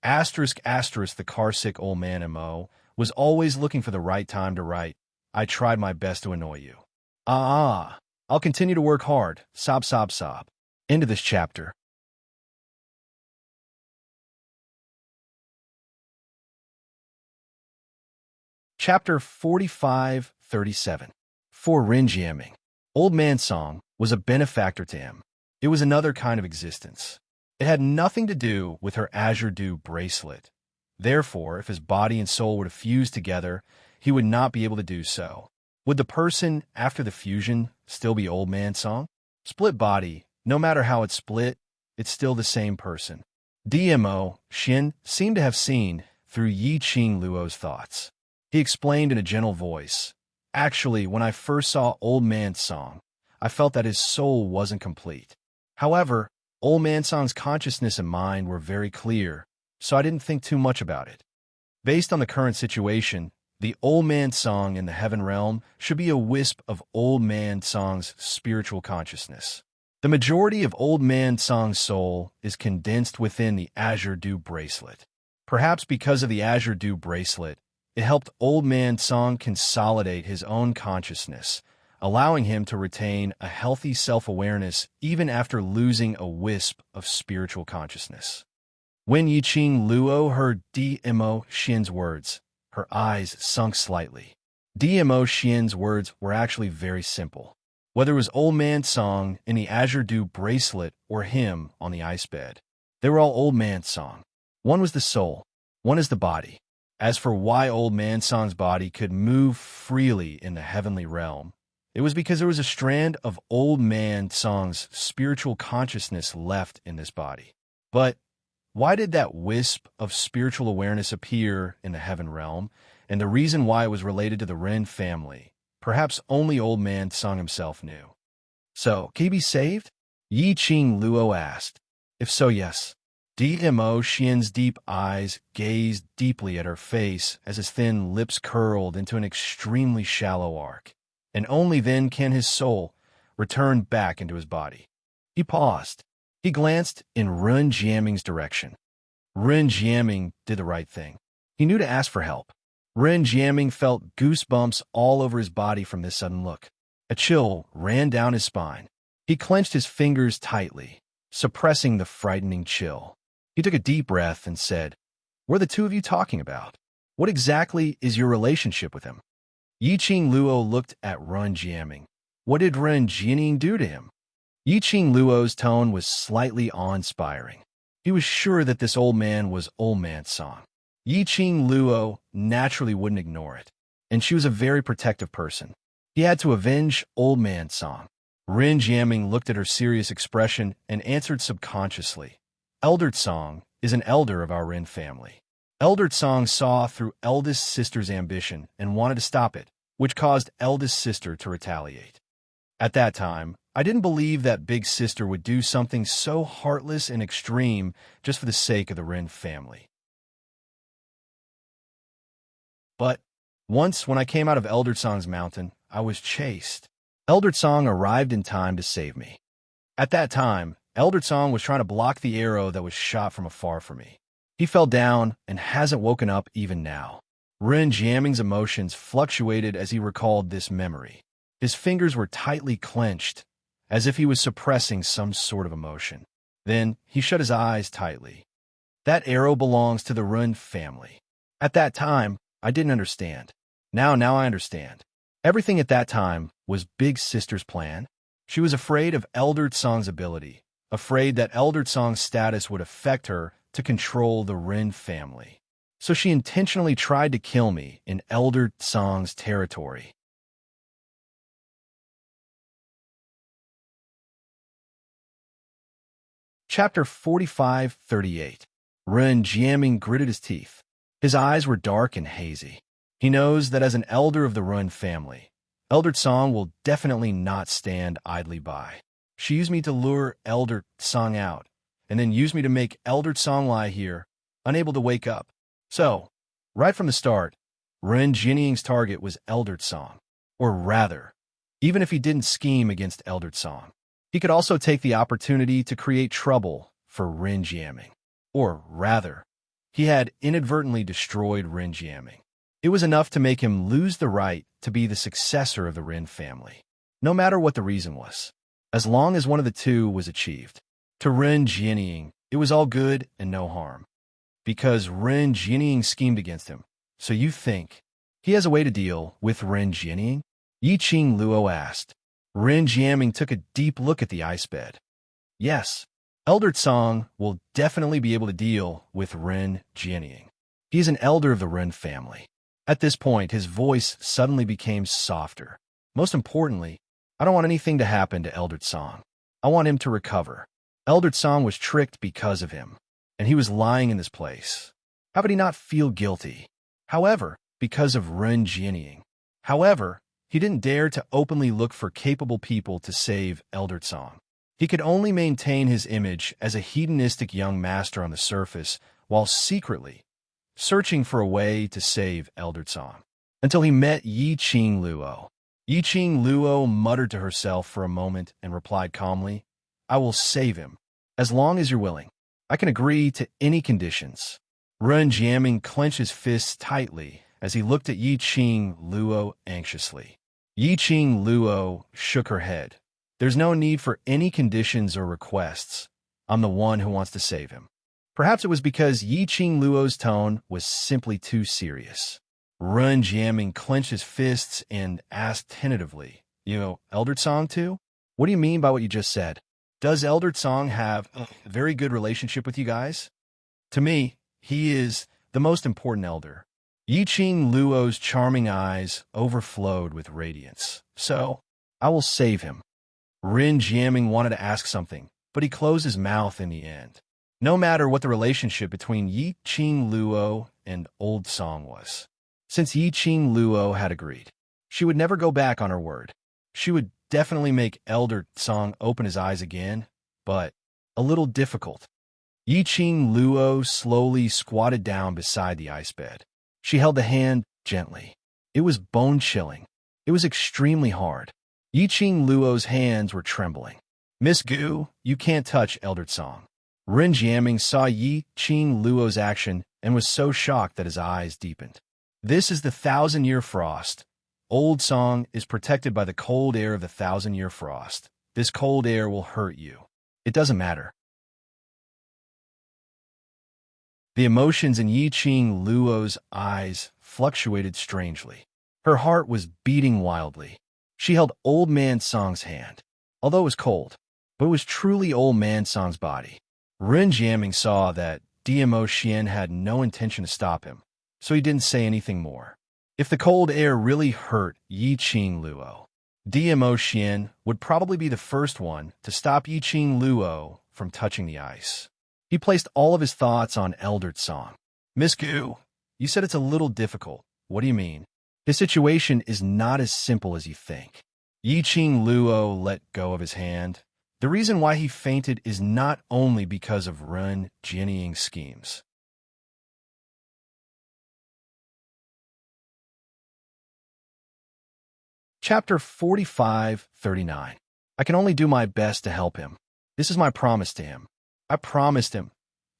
Asterisk, the car-sick old man Mo was always looking for the right time to write, "I tried my best to annoy you. I'll continue to work hard. Sob, sob, sob." End of this chapter. Chapter 45-37. For Ren Jiaming, Old Man Song was a benefactor to him. It was another kind of existence. It had nothing to do with her Azure Dew bracelet. Therefore, if his body and soul were to fuse together, he would not be able to do so. Would the person, after the fusion, still be Old Man Song? Split body, no matter how it's split, it's still the same person. DMO, Xin, seemed to have seen through Yiqing Luo's thoughts. He explained in a gentle voice, "Actually, when I first saw Old Man Song, I felt that his soul wasn't complete. However, Old Man Song's consciousness and mind were very clear, so I didn't think too much about it. Based on the current situation, the Old Man Song in the Heaven Realm should be a wisp of Old Man Song's spiritual consciousness. The majority of Old Man Song's soul is condensed within the Azure Dew bracelet. Perhaps because of the Azure Dew bracelet, it helped Old Man Song consolidate his own consciousness, allowing him to retain a healthy self-awareness even after losing a wisp of spiritual consciousness." When Yiqing Luo heard DMO Xin's words, her eyes sunk slightly. DMO Xin's words were actually very simple. Whether it was Old Man Song in the Azure Dew bracelet or him on the ice bed, they were all Old Man Song. One was the soul, one is the body. As for why Old Man Song's body could move freely in the heavenly realm, it was because there was a strand of Old Man Song's spiritual consciousness left in this body. But why did that wisp of spiritual awareness appear in the heaven realm, and the reason why it was related to the Ren family, perhaps only Old Man Song himself knew. "So, can he be saved?" Yiqing Luo asked. If so, yes. DMO Xian's deep eyes gazed deeply at her face as his thin lips curled into an extremely shallow arc. And only then can his soul return back into his body. He paused. He glanced in Ren Jiaming's direction. Ren Jiaming did the right thing. He knew to ask for help. Ren Jiaming felt goosebumps all over his body from this sudden look. A chill ran down his spine. He clenched his fingers tightly, suppressing the frightening chill. He took a deep breath and said, "What are the two of you talking about? What exactly is your relationship with him?" Yiqing Luo looked at Ren Jiaming. What did Ren Jiaming do to him? Yiqing Luo's tone was slightly awe-inspiring. He was sure that this old man was Old Man Song. Yiqing Luo naturally wouldn't ignore it, and she was a very protective person. He had to avenge Old Man Song. Ren Jiaming looked at her serious expression and answered subconsciously, "Elder Song is an elder of our Ren family." Elder Song saw through eldest sister's ambition and wanted to stop it, which caused eldest sister to retaliate. At that time, I didn't believe that big sister would do something so heartless and extreme just for the sake of the Ren family. But once, when I came out of Elder Song's mountain, I was chased. Elder Song arrived in time to save me. At that time, Elder Song was trying to block the arrow that was shot from afar for me. He fell down and hasn't woken up even now. Ren Jiaming's emotions fluctuated as he recalled this memory. His fingers were tightly clenched, as if he was suppressing some sort of emotion. Then he shut his eyes tightly. That arrow belongs to the Ren family. At that time, I didn't understand. Now I understand. Everything at that time was Big Sister's plan. She was afraid of Elder Song's ability, afraid that Elder Song's status would affect her to control the Ren family. So she intentionally tried to kill me in Elder Song's territory. Chapter 45-38. Ren Jiaming gritted his teeth. His eyes were dark and hazy. He knows that as an elder of the Run family, Elder Song will definitely not stand idly by. She used me to lure Elder Song out, and then used me to make Elder Song lie here, unable to wake up. So, right from the start, Ren Jinning's target was Elder Song. Or rather, even if he didn't scheme against Elder Song, he could also take the opportunity to create trouble for Ren Jiaming. Or rather, he had inadvertently destroyed Ren Jiaming. It was enough to make him lose the right to be the successor of the Ren family, no matter what the reason was, as long as one of the two was achieved. To Ren Jining, it was all good and no harm, because Ren Jining schemed against him. So you think he has a way to deal with Ren Jining? Yi Qing Luo asked. Ren Jiaming took a deep look at the ice bed. Yes, Elder Song will definitely be able to deal with Ren Jining. He is an elder of the Ren family. At this point, his voice suddenly became softer. Most importantly, I don't want anything to happen to Elder Song. I want him to recover. Elder Song was tricked because of him, and he was lying in this place. How could he not feel guilty? However, because of Ren Jining. However, he didn't dare to openly look for capable people to save Elder Song. He could only maintain his image as a hedonistic young master on the surface, while secretly searching for a way to save Elder Song, until he met Yi Qing Luo. Yi Qing Luo muttered to herself for a moment and replied calmly, I will save him, as long as you're willing. I can agree to any conditions. Ren Jiaming clenched his fists tightly as he looked at Yi Qing Luo anxiously. Yi Qing Luo shook her head. There's no need for any conditions or requests. I'm the one who wants to save him. Perhaps it was because Yi Qing Luo's tone was simply too serious. Ren Jiaming clenched his fists and asked tentatively, Elder Song too? What do you mean by what you just said? Does Elder Song have a very good relationship with you guys? To me, he is the most important elder. Yi Qing Luo's charming eyes overflowed with radiance. So, I will save him. Ren Jiaming wanted to ask something, but he closed his mouth in the end. No matter what the relationship between Yi Qing Luo and Old Song was. Since Yi Qing Luo had agreed, she would never go back on her word. She would definitely make Elder Song open his eyes again, but a little difficult. Yi Qing Luo slowly squatted down beside the ice bed. She held the hand gently. It was bone-chilling. It was extremely hard. Yi Qing Luo's hands were trembling. Miss Gu, you can't touch Elder Song. Ren Jiaming saw Yi Qing Luo's action and was so shocked that his eyes deepened. This is the 1,000-year frost. Old Song is protected by the cold air of the 1,000-year frost. This cold air will hurt you. It doesn't matter. The emotions in Yi Qing Luo's eyes fluctuated strangely. Her heart was beating wildly. She held Old Man Song's hand, although it was cold, but it was truly Old Man Song's body. Ren Jiaming saw that DMO Xian had no intention to stop him, so he didn't say anything more. If the cold air really hurt Yi Qing Luo, DMO Xian would probably be the first one to stop Yi Qing Luo from touching the ice. He placed all of his thoughts on Elder Song. Miss Gu, you said it's a little difficult. What do you mean? His situation is not as simple as you think. Yi Qing Luo let go of his hand. The reason why he fainted is not only because of Ren Jinning's schemes. Chapter 45-39. I can only do my best to help him. This is my promise to him. I promised him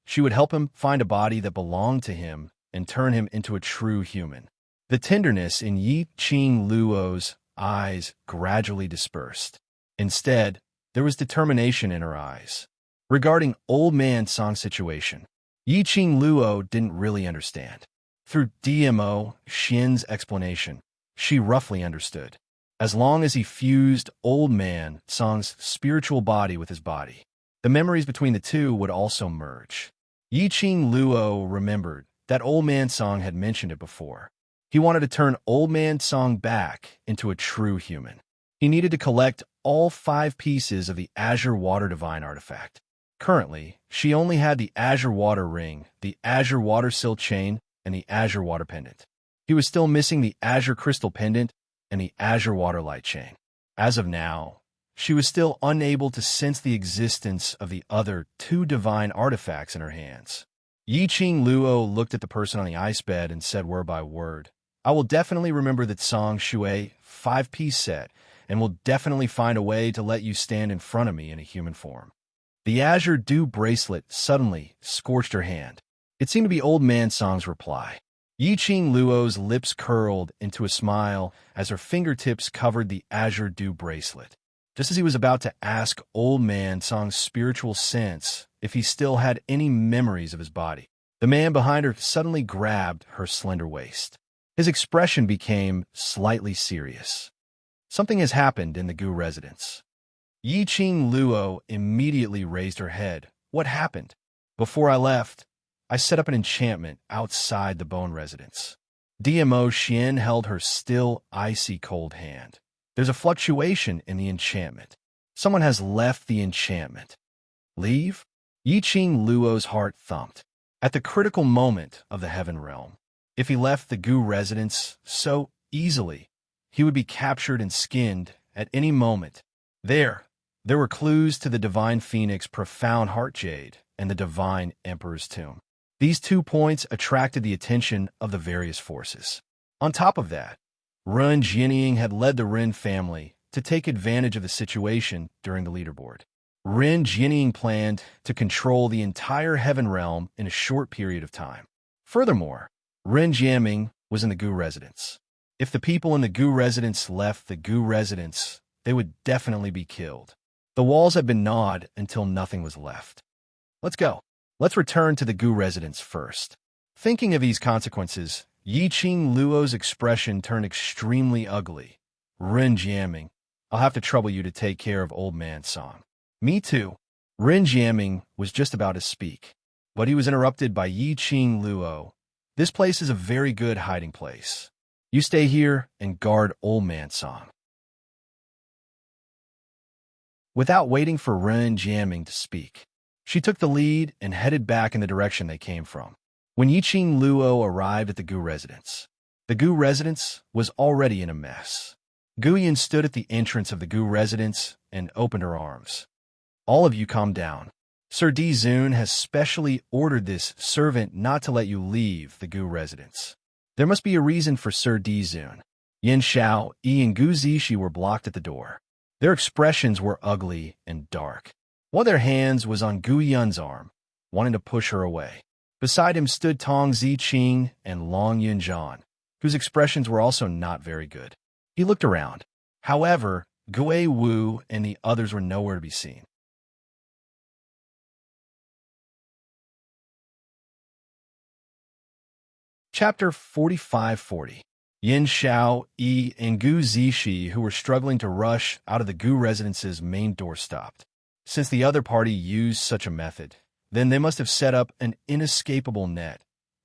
she would help him find a body that belonged to him and turn him into a true human. The tenderness in Yi Qing Luo's eyes gradually dispersed. Instead, there was determination in her eyes. Regarding Old Man Song's situation, Yi Qing Luo didn't really understand. Through DMO Xian's explanation, she roughly understood. As long as he fused Old Man Song's spiritual body with his body, the memories between the two would also merge. Yi Qing Luo remembered that Old Man Song had mentioned it before. He wanted to turn Old Man Song back into a true human. He needed to collect all 5 pieces of the Azure Water Divine artifact. Currently, she only had the Azure Water Ring, the Azure Water Seal Chain, and the Azure Water Pendant. He was still missing the azure crystal pendant and the azure waterlight chain. As of now, she was still unable to sense the existence of the other two divine artifacts in her hands. Yiqing Luo looked at the person on the ice bed and said word by word, "I will definitely remember that Song Shui 5-piece set, and will definitely find a way to let you stand in front of me in a human form." The azure dew bracelet suddenly scorched her hand. It seemed to be Old Man Song's reply. Yiqing Luo's lips curled into a smile as her fingertips covered the azure dew bracelet. Just as he was about to ask Old Man Song's spiritual sense if he still had any memories of his body, the man behind her suddenly grabbed her slender waist. His expression became slightly serious. "Something has happened in the Gu residence." Yiqing Luo immediately raised her head. "What happened?" "Before I left, I set up an enchantment outside the Bone residence." DMO Xian held her still icy cold hand. "There's a fluctuation in the enchantment. Someone has left the enchantment." "Leave?" Yiqing Luo's heart thumped. At the critical moment of the Heaven Realm, if he left the Gu residence so easily, he would be captured and skinned at any moment. There were clues to the Divine Phoenix profound heart jade and the Divine Emperor's tomb. These 2 points attracted the attention of the various forces. On top of that, Ren Jianying had led the Ren family to take advantage of the situation during the leaderboard. Ren Jianying planned to control the entire Heaven Realm in a short period of time. Furthermore, Ren Jiaming was in the Gu residence. If the people in the Gu residence left the Gu residence, they would definitely be killed. The walls had been gnawed until nothing was left. "Let's go. Let's return to the Gu residence first." Thinking of these consequences, Yiqing Luo's expression turned extremely ugly. "Ren Jiaming, I'll have to trouble you to take care of Old Man Song." "Me too." Ren Jiaming was just about to speak, but he was interrupted by Yiqing Luo. "This place is a very good hiding place. You stay here and guard Old Man Song." Without waiting for Ren Jiaming to speak, she took the lead and headed back in the direction they came from. When Yiqing Luo arrived at the Gu residence, the Gu residence was already in a mess. Guyan stood at the entrance of the Gu residence and opened her arms. "All of you calm down. Sir Di Zun has specially ordered this servant not to let you leave the Gu residence. There must be a reason for Sir Di Zun." Yin Xiao, Yi, and Gu Zishi were blocked at the door. Their expressions were ugly and dark. One of their hands was on Gu Yun's arm, wanting to push her away. Beside him stood Tong Ziqing and Long Yunzhan, whose expressions were also not very good. He looked around. However, Gui Wu and the others were nowhere to be seen. Chapter 4540. Yin Xiao, Yi, and Gu Zishi, who were struggling to rush out of the Gu residence's main door, stopped. Since the other party used such a method, then they must have set up an inescapable net,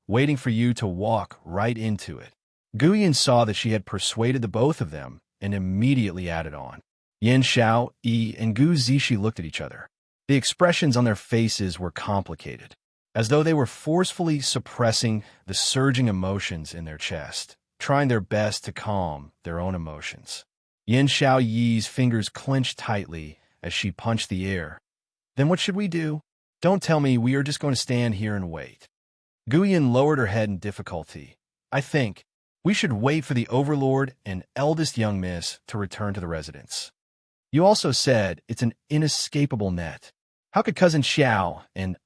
waiting for you to walk right into it. Guyan saw that she had persuaded the both of them and immediately added on. Yin Xiao, Yi, and Gu Zishi looked at each other. The expressions on their faces were complicated, as though they were forcefully suppressing the surging emotions in their chest, trying their best to calm their own emotions. Yin Xiao Yi's fingers clenched tightly as she punched the air. "Then what should we do? Don't tell me we are just going to stand here and wait." Guyan lowered her head in difficulty. "I think we should wait for the Overlord and eldest young miss to return to the residence. You also said it's an inescapable net. How could Cousin Xiao and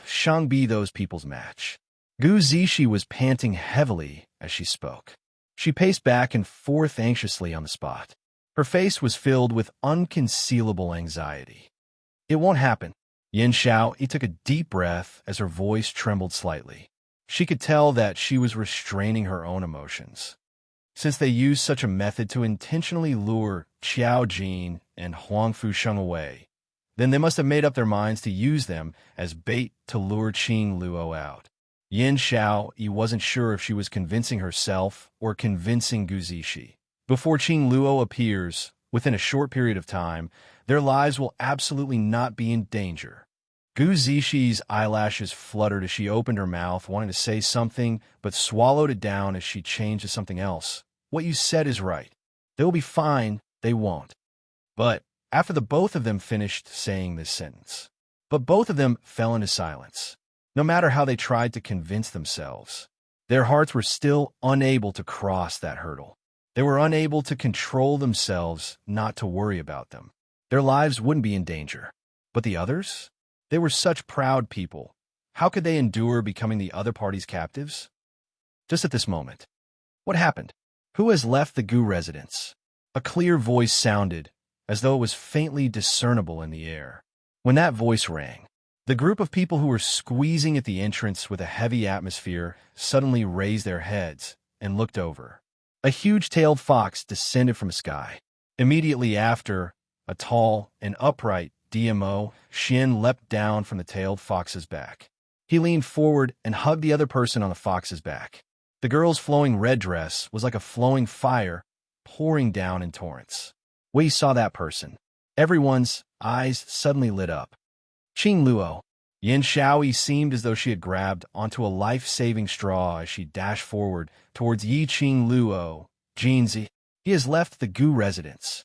Shang be those people's match?" Gu Zishi was panting heavily as she spoke. She paced back and forth anxiously on the spot. Her face was filled with unconcealable anxiety. "It won't happen." Yin Xiao, he took a deep breath as her voice trembled slightly. She could tell that she was restraining her own emotions. Since they used such a method to intentionally lure Qiao Jin and Huang Fusheng away, then they must have made up their minds to use them as bait to lure Qing Luo out. Yin Xiao, he wasn't sure if she was convincing herself or convincing Gu Zishi. Before Qing Luo appears, within a short period of time, their lives will absolutely not be in danger. Gu Zixi eyelashes fluttered as she opened her mouth, wanting to say something, but swallowed it down as she changed to something else. What you said is right. They will be fine, they won't. But after the both of them finished saying this sentence, but both of them fell into silence. No matter how they tried to convince themselves, their hearts were still unable to cross that hurdle. They were unable to control themselves not to worry about them. Their lives wouldn't be in danger. But the others? They were such proud people. How could they endure becoming the other party's captives? Just at this moment. What happened? Who has left the Gu residence? A clear voice sounded, as though it was faintly discernible in the air. When that voice rang, the group of people who were squeezing at the entrance with a heavy atmosphere suddenly raised their heads and looked over. A huge-tailed fox descended from the sky. Immediately after, a tall and upright DMO, Xian leapt down from the tailed fox's back. He leaned forward and hugged the other person on the fox's back. The girl's flowing red dress was like a flowing fire pouring down in torrents. When he saw that person, everyone's eyes suddenly lit up. Qing Luo. Yin Shaoyi seemed as though she had grabbed onto a life-saving straw as she dashed forward towards Yi Qing Luo. Jinzi. He has left the Gu residence.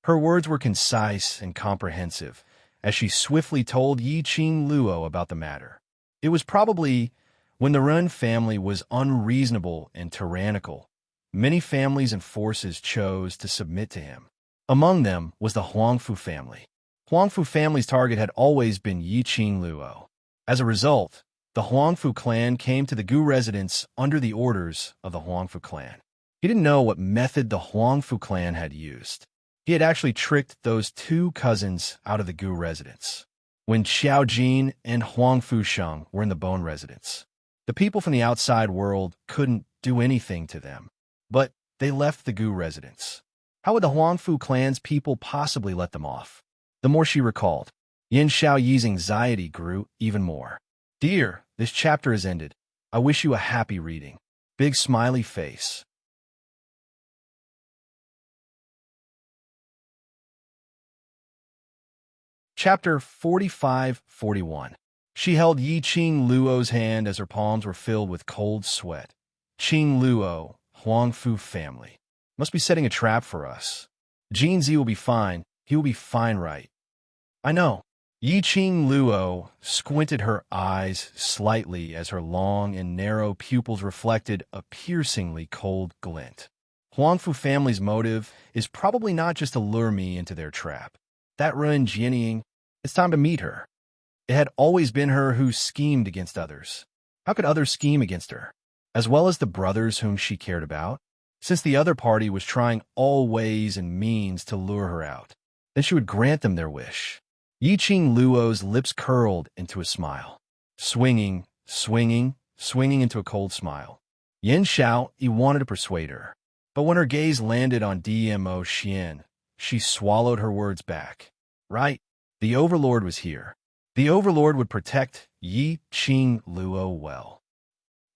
Her words were concise and comprehensive, as she swiftly told Yi Qing Luo about the matter. It was probably when the Ren family was unreasonable and tyrannical. Many families and forces chose to submit to him. Among them was the Huangfu family. Huangfu family's target had always been Yi Qing Luo. As a result, the Huangfu clan came to the Gu residence under the orders of the Huangfu clan. He didn't know what method the Huangfu clan had used. He had actually tricked those two cousins out of the Gu residence. When Xiao Jin and Huangfu Sheng were in the Bone residence, the people from the outside world couldn't do anything to them. But they left the Gu residence. How would the Huangfu clan's people possibly let them off? The more she recalled, Yin Shaoyi's anxiety grew even more. Dear, this chapter has ended. I wish you a happy reading. Big smiley face. Chapter 45-41. She held Yi Qing Luo's hand as her palms were filled with cold sweat. Qing Luo, Huangfu family. Must be setting a trap for us. Jinzi will be fine. He will be fine, right? I know. Yi Qing Luo squinted her eyes slightly as her long and narrow pupils reflected a piercingly cold glint. Huangfu family's motive is probably not just to lure me into their trap. That Ren Jianying, it's time to meet her. It had always been her who schemed against others. How could others scheme against her? As well as the brothers whom she cared about? Since the other party was trying all ways and means to lure her out, then she would grant them their wish. Yi Qing Luo's lips curled into a smile, swinging into a cold smile. Yin Shao, he wanted to persuade her. But when her gaze landed on DMO Xian, she swallowed her words back. Right, the Overlord was here. The Overlord would protect Yi Qing Luo well.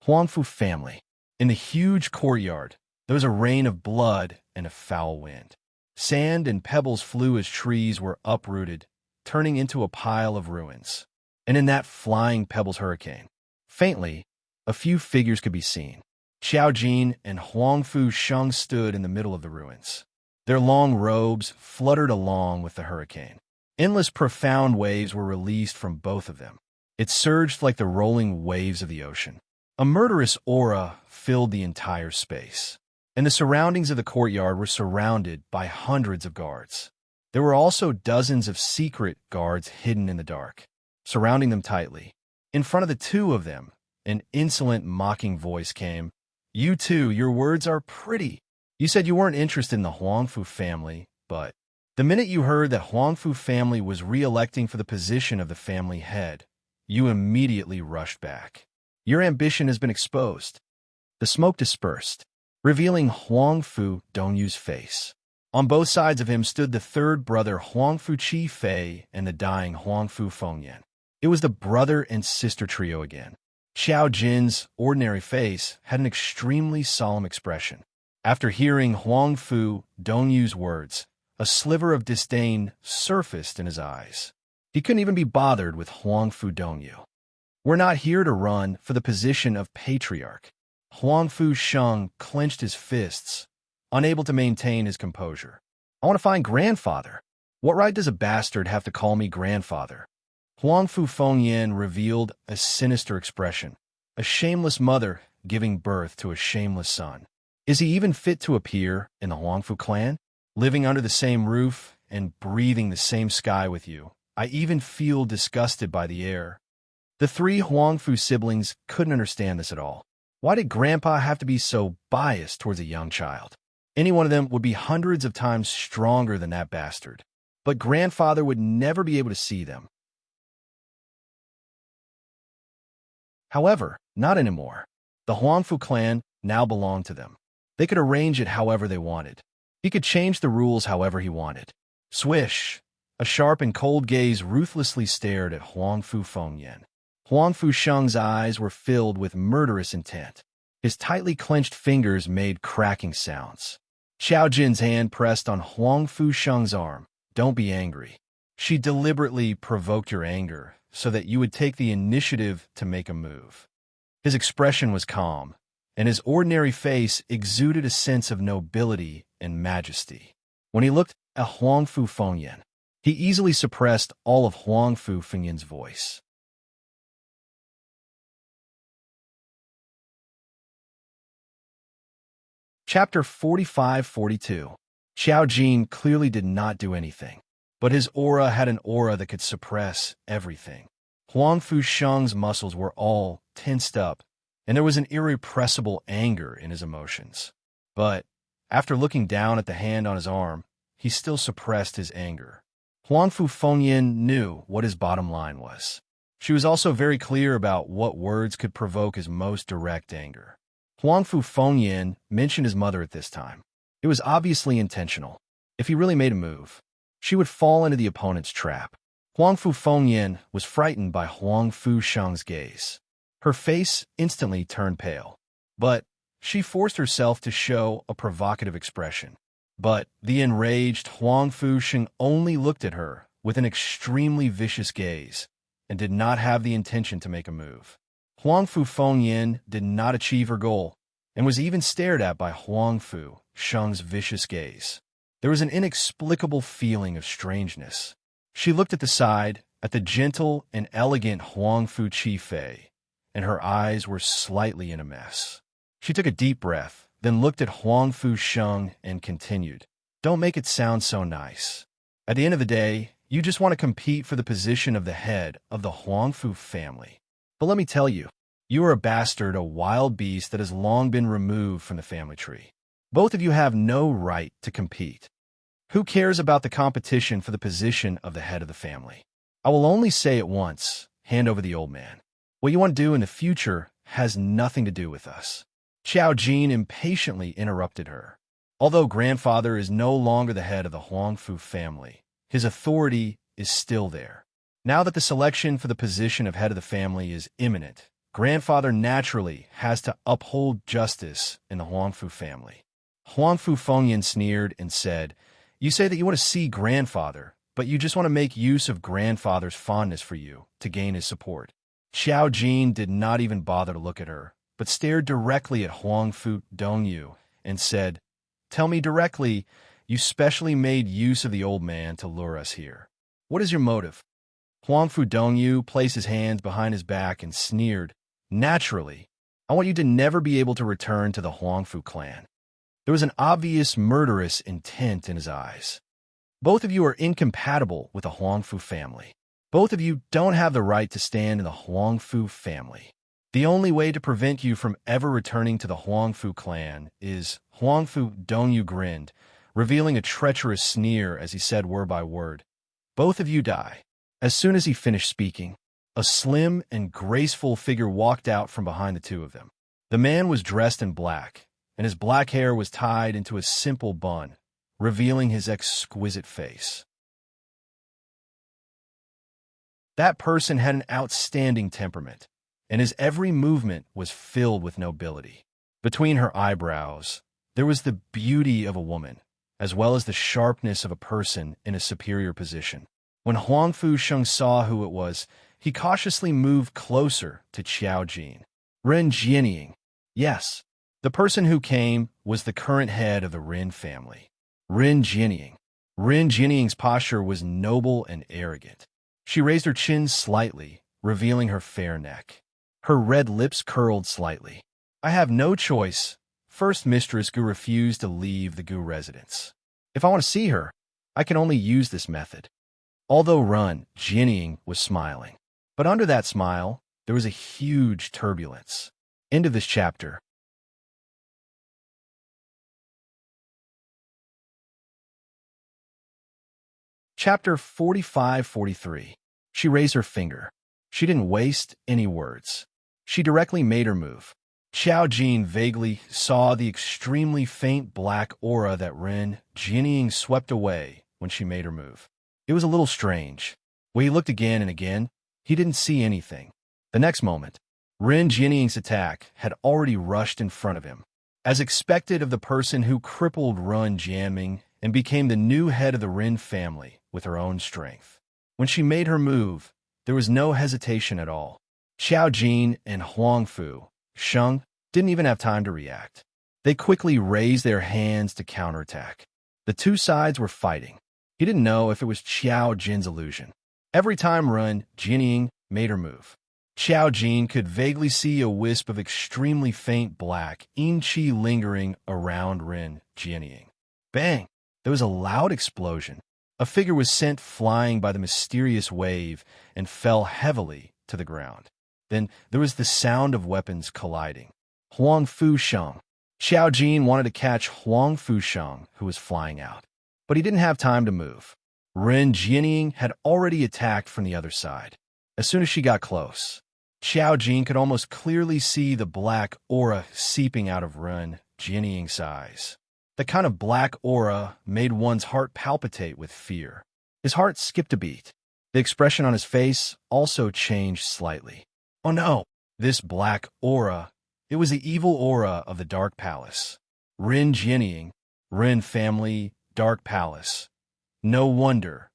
Huangfu family. In the huge courtyard, there was a rain of blood and a foul wind. Sand and pebbles flew as trees were uprooted, turning into a pile of ruins. And in that flying pebbles hurricane, faintly, a few figures could be seen. Xiao Jin and Huangfu Sheng stood in the middle of the ruins. Their long robes fluttered along with the hurricane. Endless profound waves were released from both of them. It surged like the rolling waves of the ocean. A murderous aura filled the entire space, and the surroundings of the courtyard were surrounded by hundreds of guards. There were also dozens of secret guards hidden in the dark, surrounding them tightly. In front of the two of them, an insolent, mocking voice came. You two, your words are pretty. You said you weren't interested in the Huangfu family, but the minute you heard that Huangfu family was re-electing for the position of the family head, you immediately rushed back. Your ambition has been exposed. The smoke dispersed, revealing Huangfu Dongyu's face. On both sides of him stood the third brother Huangfu Qi Fei and the dying Huangfu Fengyan. It was the brother and sister trio again. Xiao Jin's ordinary face had an extremely solemn expression. After hearing Huangfu Dongyu's words, A sliver of disdain surfaced in his eyes. He couldn't even be bothered with Huang Fu Dongyu. We're not here to run for the position of patriarch. Huang Fu Sheng clenched his fists, unable to maintain his composure. I want to find grandfather. What right does a bastard have to call me grandfather? Huang Fu Fengyan revealed a sinister expression. A shameless mother giving birth to a shameless son. Is he even fit to appear in the Huang Fu clan? Living under the same roof and breathing the same sky with you. I even feel disgusted by the air. The three Huang Fu siblings couldn't understand this at all. Why did Grandpa have to be so biased towards a young child? Any one of them would be hundreds of times stronger than that bastard. But Grandfather would never be able to see them. However, not anymore. The Huang Fu clan now belonged to them. They could arrange it however they wanted. He could change the rules however he wanted. Swish! A sharp and cold gaze ruthlessly stared at Huang Fu Fengyan. Huang Fu Sheng's eyes were filled with murderous intent. His tightly clenched fingers made cracking sounds. Xiao Jin's hand pressed on Huang Fu Sheng's arm. Don't be angry. She deliberately provoked your anger so that you would take the initiative to make a move. His expression was calm, and his ordinary face exuded a sense of nobility and majesty. When he looked at Huang Fu Fengyan, he easily suppressed all of Huang Fu Fengyan's voice. Chapter 45-42. Xiao Jin clearly did not do anything, but his aura had an aura that could suppress everything. Huang Fu Sheng's muscles were all tensed up, and there was an irrepressible anger in his emotions. But after looking down at the hand on his arm, he still suppressed his anger. Huang Fu Fengyan knew what his bottom line was. She was also very clear about what words could provoke his most direct anger. Huang Fu Fengyan mentioned his mother at this time. It was obviously intentional. If he really made a move, she would fall into the opponent's trap. Huang Fu Fengyan was frightened by Huang Fu Sheng's gaze. Her face instantly turned pale, but she forced herself to show a provocative expression. But the enraged Huang Fu Sheng only looked at her with an extremely vicious gaze and did not have the intention to make a move. Huang Fu Fengyan did not achieve her goal and was even stared at by Huang Fu Sheng's vicious gaze. There was an inexplicable feeling of strangeness. She looked at the side, at the gentle and elegant Huang Fu Chi-Fei, and her eyes were slightly in a mess. She took a deep breath, then looked at Huang Fu Sheng and continued, "Don't make it sound so nice. At the end of the day, you just want to compete for the position of the head of the Huang Fu family. But let me tell you, you are a bastard, a wild beast that has long been removed from the family tree. Both of you have no right to compete. Who cares about the competition for the position of the head of the family? I will only say it once, hand over the old man. What you want to do in the future has nothing to do with us." Xiao Jin impatiently interrupted her. Although grandfather is no longer the head of the Huang Fu family, his authority is still there. Now that the selection for the position of head of the family is imminent, grandfather naturally has to uphold justice in the Huang Fu family. Huang Fu Fengyan sneered and said, "You say that you want to see grandfather, but you just want to make use of grandfather's fondness for you to gain his support." Xiao Jin did not even bother to look at her, but stared directly at Huang Fu Dongyu and said, "Tell me directly, you specially made use of the old man to lure us here. What is your motive?" Huang Fu Dongyu placed his hands behind his back and sneered, "Naturally, I want you to never be able to return to the Huang Fu clan." There was an obvious murderous intent in his eyes. Both of you are incompatible with the Huang Fu family. Both of you don't have the right to stand in the Huang Fu family. The only way to prevent you from ever returning to the Huang Fu clan is Huang Fu Dongyu grinned, revealing a treacherous sneer as he said word by word, "Both of you die." As soon as he finished speaking, a slim and graceful figure walked out from behind the two of them. The man was dressed in black, and his black hair was tied into a simple bun, revealing his exquisite face. That person had an outstanding temperament, and his every movement was filled with nobility. Between her eyebrows, there was the beauty of a woman, as well as the sharpness of a person in a superior position. When Huangfu Sheng saw who it was, he cautiously moved closer to Qiao Jin. Ren Jianying. Yes, the person who came was the current head of the Ren family. Ren Jianying. Ren Jianying's posture was noble and arrogant. She raised her chin slightly, revealing her fair neck. Her red lips curled slightly. I have no choice. First Mistress Gu refused to leave the Gu residence. If I want to see her, I can only use this method. Although Ren Jianying was smiling. But under that smile, there was a huge turbulence. End of this chapter. Chapter 45-43. She raised her finger. She didn't waste any words. She directly made her move. Qiao Jin vaguely saw the extremely faint black aura that Ren Jianying swept away when she made her move. It was a little strange. When he looked again and again, he didn't see anything. The next moment, Ren Jianying's attack had already rushed in front of him. As expected of the person who crippled Ren Jianying and became the new head of the Ren family with her own strength. When she made her move, there was no hesitation at all. Qiao Jin and Huangfu Sheng didn't even have time to react. They quickly raised their hands to counterattack. The two sides were fighting. He didn't know if it was Qiao Jin's illusion. Every time Ren Jianying made her move, Qiao Jin could vaguely see a wisp of extremely faint black yin-chi lingering around Ren Jianying. Bang! There was a loud explosion. A figure was sent flying by the mysterious wave and fell heavily to the ground. Then there was the sound of weapons colliding. Huangfu Sheng. Qiao Jin wanted to catch Huangfu Sheng, who was flying out. But he didn't have time to move. Ren Jianying had already attacked from the other side. As soon as she got close, Qiao Jin could almost clearly see the black aura seeping out of Ren Jianying's eyes. The kind of black aura made one's heart palpitate with fear. His heart skipped a beat. The expression on his face also changed slightly. Oh no, this black aura, it was the evil aura of the Dark Palace. Ren Jianying, Ren family, Dark Palace. No wonder.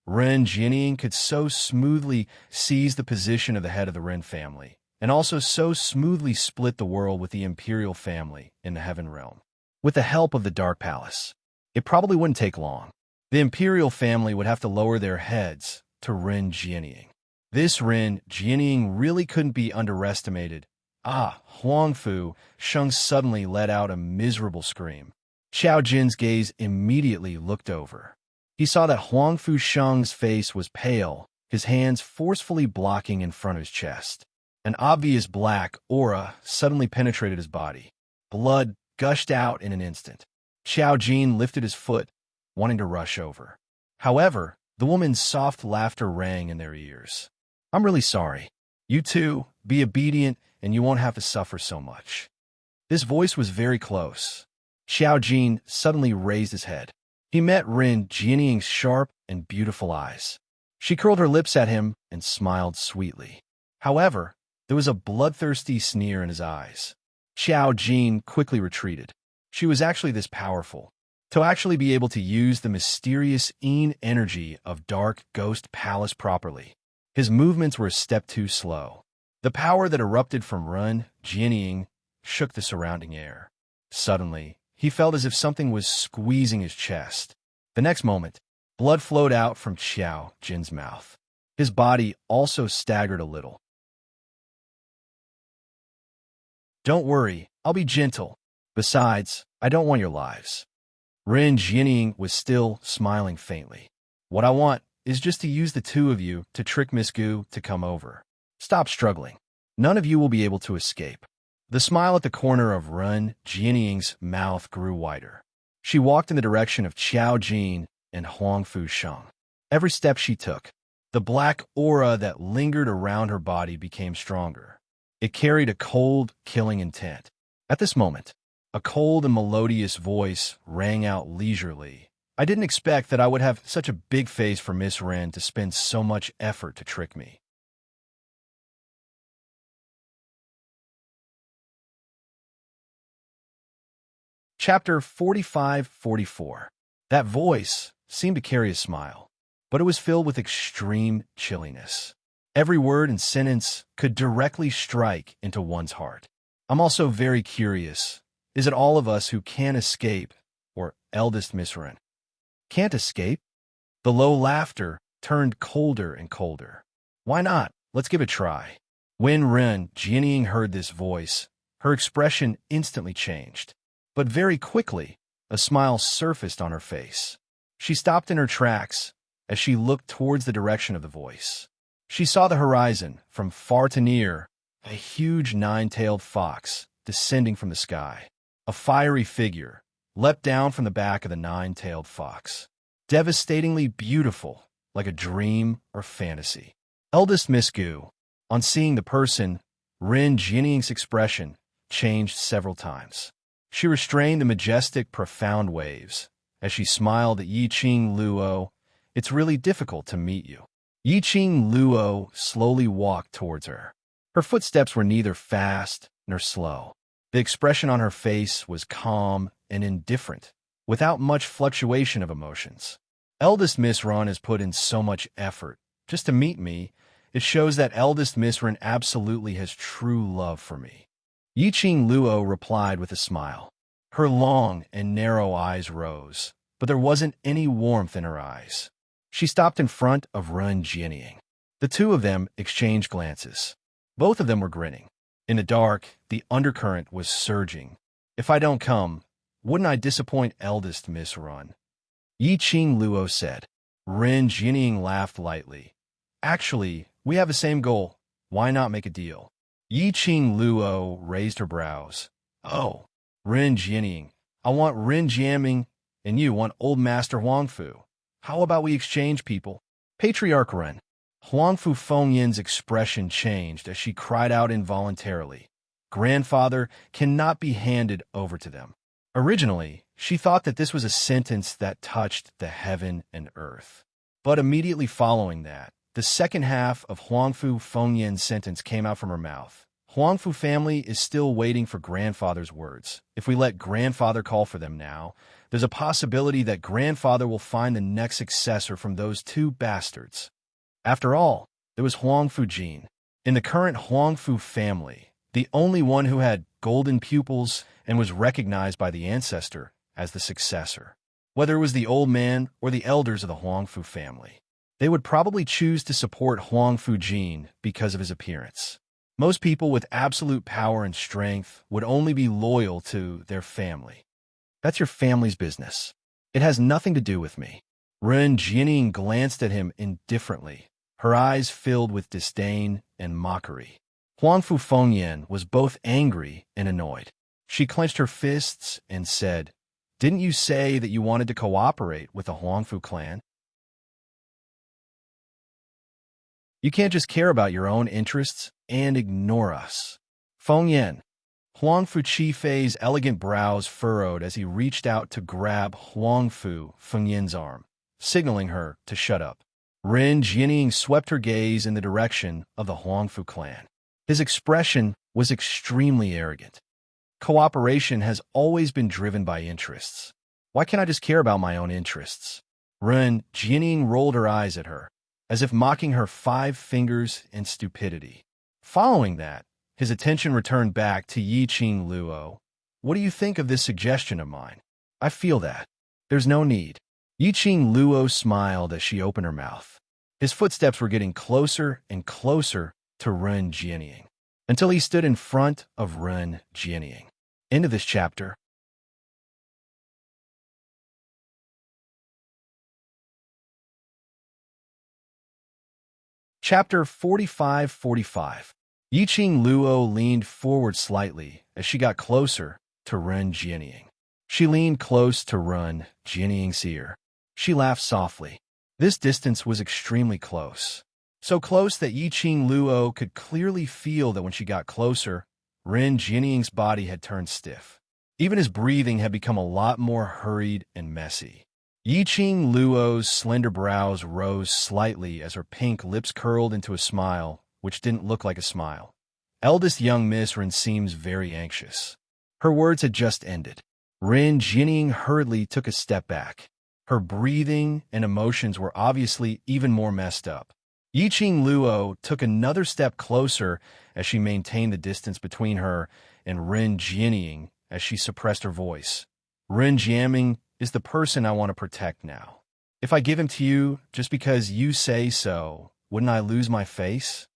Ren Jianying could so smoothly seize the position of the head of the Ren family, and also so smoothly split the world with the imperial family in the Heaven Realm. With the help of the Dark Palace, it probably wouldn't take long. The imperial family would have to lower their heads to Ren Jianying. This Ren Jianying really couldn't be underestimated. Huangfu Sheng suddenly let out a miserable scream. Qiao Jin's gaze immediately looked over. He saw that Huangfu Sheng's face was pale, his hands forcefully blocking in front of his chest. An obvious black aura suddenly penetrated his body. Blood gushed out in an instant. Qiao Jin lifted his foot, wanting to rush over. However, the woman's soft laughter rang in their ears. I'm really sorry. You two, be obedient and you won't have to suffer so much. This voice was very close. Qiao Jin suddenly raised his head. He met Ren Jianying's sharp and beautiful eyes. She curled her lips at him and smiled sweetly. However, there was a bloodthirsty sneer in his eyes. Qiao Jin quickly retreated. She was actually this powerful. To actually be able to use the mysterious Yin energy of Dark Ghost Palace properly. His movements were a step too slow. The power that erupted from Ren Jianying shook the surrounding air. Suddenly, he felt as if something was squeezing his chest. The next moment, blood flowed out from Qiao Jin's mouth. His body also staggered a little. Don't worry, I'll be gentle. Besides, I don't want your lives. Ren Jianying was still smiling faintly. What I want is just to use the two of you to trick Miss Gu to come over. Stop struggling. None of you will be able to escape. The smile at the corner of Ren Jianying's mouth grew wider. She walked in the direction of Qiao Jin and Huangfu Sheng. Every step she took, the black aura that lingered around her body became stronger. It carried a cold, killing intent. At this moment, a cold and melodious voice rang out leisurely. I didn't expect that I would have such a big face for Miss Ren to spend so much effort to trick me. Chapter 45-44. That voice seemed to carry a smile, but it was filled with extreme chilliness. Every word and sentence could directly strike into one's heart. I'm also very curious. Is it all of us who can't escape, or eldest Miss Ren? Can't escape? The low laughter turned colder and colder. Why not? Let's give it a try. When Ren Jianying heard this voice, her expression instantly changed. But very quickly, a smile surfaced on her face. She stopped in her tracks as she looked towards the direction of the voice. She saw the horizon, from far to near, a huge nine-tailed fox descending from the sky. A fiery figure leapt down from the back of the nine-tailed fox, devastatingly beautiful, like a dream or fantasy. Eldest Miss Gu, on seeing the person, Ren Jianying's expression changed several times. She restrained the majestic, profound waves as she smiled at Yiqing Luo. It's really difficult to meet you. Yiqing Luo slowly walked towards her. Her footsteps were neither fast nor slow. The expression on her face was calm and indifferent, without much fluctuation of emotions. Eldest Miss Ren has put in so much effort just to meet me. It shows that eldest Miss Ren absolutely has true love for me. Yiqing Luo replied with a smile. Her long and narrow eyes rose, but there wasn't any warmth in her eyes. She stopped in front of Ren Jianying. The two of them exchanged glances. Both of them were grinning. In the dark, the undercurrent was surging. If I don't come, wouldn't I disappoint eldest Miss Ren? Yiqing Luo said. Ren Jianying laughed lightly. Actually, we have the same goal. Why not make a deal? Yiqing Luo raised her brows. Oh, Ren Jianying, I want Ren Jianying, and you want old Master Huangfu. How about we exchange people? Patriarch Ren. Huangfu Fengyin's expression changed as she cried out involuntarily. Grandfather cannot be handed over to them. Originally, she thought that this was a sentence that touched the heaven and earth. But immediately following that, the second half of Huangfu Fengyin's sentence came out from her mouth. Huangfu family is still waiting for grandfather's words. If we let grandfather call for them now, there's a possibility that grandfather will find the next successor from those two bastards. After all, there was Huangfu Jin. In the current Huangfu family, the only one who had golden pupils and was recognized by the ancestor as the successor. Whether it was the old man or the elders of the Huangfu family, they would probably choose to support Huangfu Jin because of his appearance. Most people with absolute power and strength would only be loyal to their family. That's your family's business. It has nothing to do with me. Ren Jianying glanced at him indifferently, her eyes filled with disdain and mockery. Huangfu Fengyin was both angry and annoyed. She clenched her fists and said, "Didn't you say that you wanted to cooperate with the Huangfu clan? You can't just care about your own interests and ignore us." Fengyin. Huangfu Qifei's elegant brows furrowed as he reached out to grab Huangfu Fengyin's arm, signaling her to shut up. Ren Jianying swept her gaze in the direction of the Huangfu clan. His expression was extremely arrogant. Cooperation has always been driven by interests. Why can't I just care about my own interests? Ren Jianying rolled her eyes at her, as if mocking her 5 fingers and stupidity. Following that, his attention returned back to Yiqing Luo. What do you think of this suggestion of mine? I feel that. There's no need. Yiqing Luo smiled as she opened her mouth. His footsteps were getting closer and closer to Ren Jianying, until he stood in front of Ren Jianying. End of this chapter. Chapter 45-45. Yiqing Luo leaned forward slightly as she got closer to Ren Jianying. She leaned close to Ren Jianying's ear. She laughed softly. This distance was extremely close. So close that Yiqing Luo could clearly feel that when she got closer, Ren Jianying's body had turned stiff. Even his breathing had become a lot more hurried and messy. Yiqing Luo's slender brows rose slightly as her pink lips curled into a smile, which didn't look like a smile. Eldest young Miss Ren seems very anxious. Her words had just ended. Ren Jianying hurriedly took a step back. Her breathing and emotions were obviously even more messed up. Yiqing Luo took another step closer as she maintained the distance between her and Ren Jianying as she suppressed her voice. Ren Jianying is the person I want to protect now. If I give him to you just because you say so, wouldn't I lose my face?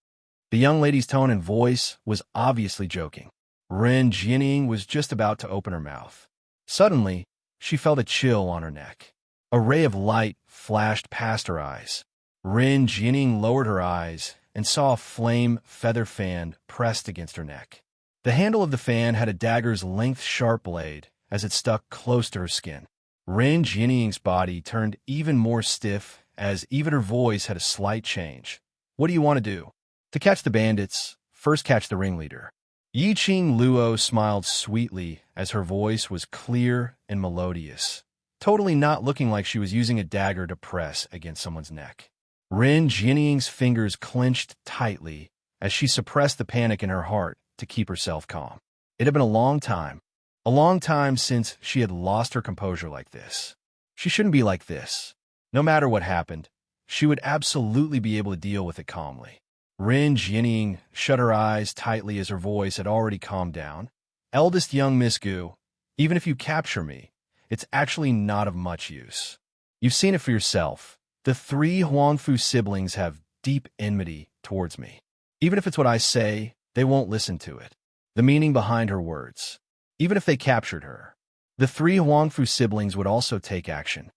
The young lady's tone and voice was obviously joking. Ren Jianying was just about to open her mouth. Suddenly, she felt a chill on her neck. A ray of light flashed past her eyes. Ren Jianying lowered her eyes and saw a flame feather fan pressed against her neck. The handle of the fan had a dagger's length sharp blade as it stuck close to her skin. Ren Jianying's body turned even more stiff as even her voice had a slight change. What do you want to do? To catch the bandits, first catch the ringleader. Yiqing Luo smiled sweetly as her voice was clear and melodious, totally not looking like she was using a dagger to press against someone's neck. Ren Jianying's fingers clenched tightly as she suppressed the panic in her heart to keep herself calm. It had been a long time since she had lost her composure like this. She shouldn't be like this. No matter what happened, she would absolutely be able to deal with it calmly. Ren Jianying shut her eyes tightly as her voice had already calmed down. Eldest young Miss Gu, even if you capture me, it's actually not of much use. You've seen it for yourself. The 3 Huangfu siblings have deep enmity towards me. Even if it's what I say, they won't listen to it. The meaning behind her words. Even if they captured her, the 3 Huangfu siblings would also take action.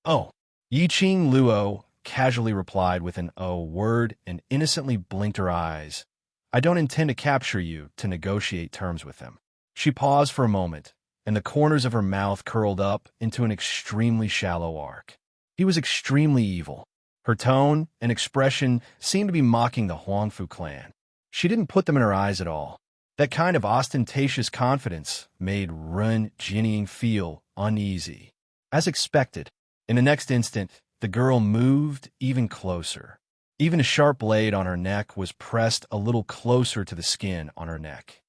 Oh, Yiqing Luo casually replied with an "oh" word and innocently blinked her eyes. I don't intend to capture you to negotiate terms with them. She paused for a moment, and the corners of her mouth curled up into an extremely shallow arc. He was extremely evil. Her tone and expression seemed to be mocking the Huangfu clan. She didn't put them in her eyes at all. That kind of ostentatious confidence made Ren Jianying feel uneasy. As expected, in the next instant, the girl moved even closer. Even a sharp blade on her neck was pressed a little closer to the skin on her neck.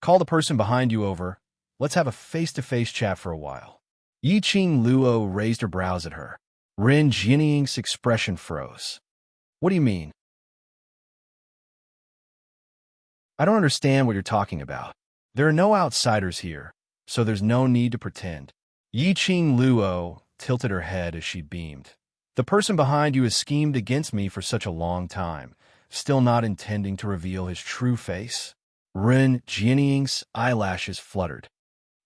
Call the person behind you over. Let's have a face-to-face chat for a while. Yiqing Luo raised her brows at her. Ren Jianying's expression froze. What do you mean? I don't understand what you're talking about. There are no outsiders here, so there's no need to pretend. Yiqing Luo tilted her head as she beamed. The person behind you has schemed against me for such a long time, still not intending to reveal his true face. Ren Jianying's eyelashes fluttered.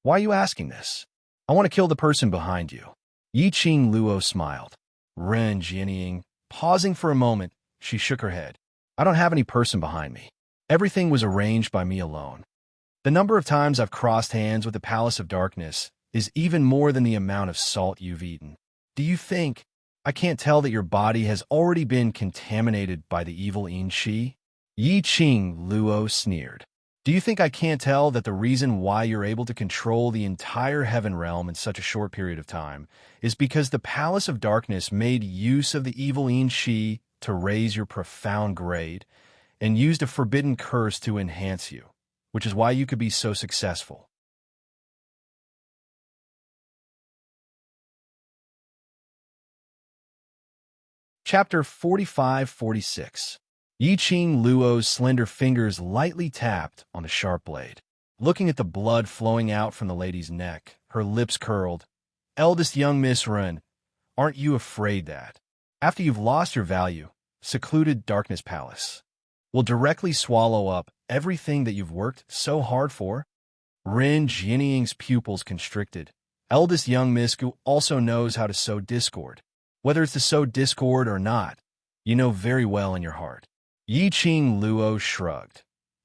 Why are you asking this? I want to kill the person behind you. Yiqing Luo smiled. Ren Jianying, pausing for a moment, she shook her head. I don't have any person behind me. Everything was arranged by me alone. The number of times I've crossed hands with the Palace of Darkness is even more than the amount of salt you've eaten. Do you think I can't tell that your body has already been contaminated by the evil Yi? Yiqing Luo sneered. Do you think I can't tell that the reason why you're able to control the entire heaven realm in such a short period of time is because the Palace of Darkness made use of the evil Yi to raise your profound grade and used a forbidden curse to enhance you, which is why you could be so successful. Chapter 45-46. Yiqing Luo's slender fingers lightly tapped on the sharp blade. Looking at the blood flowing out from the lady's neck, her lips curled. Eldest young Miss Ren, aren't you afraid that, after you've lost your value, secluded Darkness Palace will directly swallow up everything that you've worked so hard for? Ren Jianying's pupils constricted. Eldest young Miss Gu also knows how to sow discord. Whether it's to sow discord or not, you know very well in your heart. Yiqing Luo shrugged.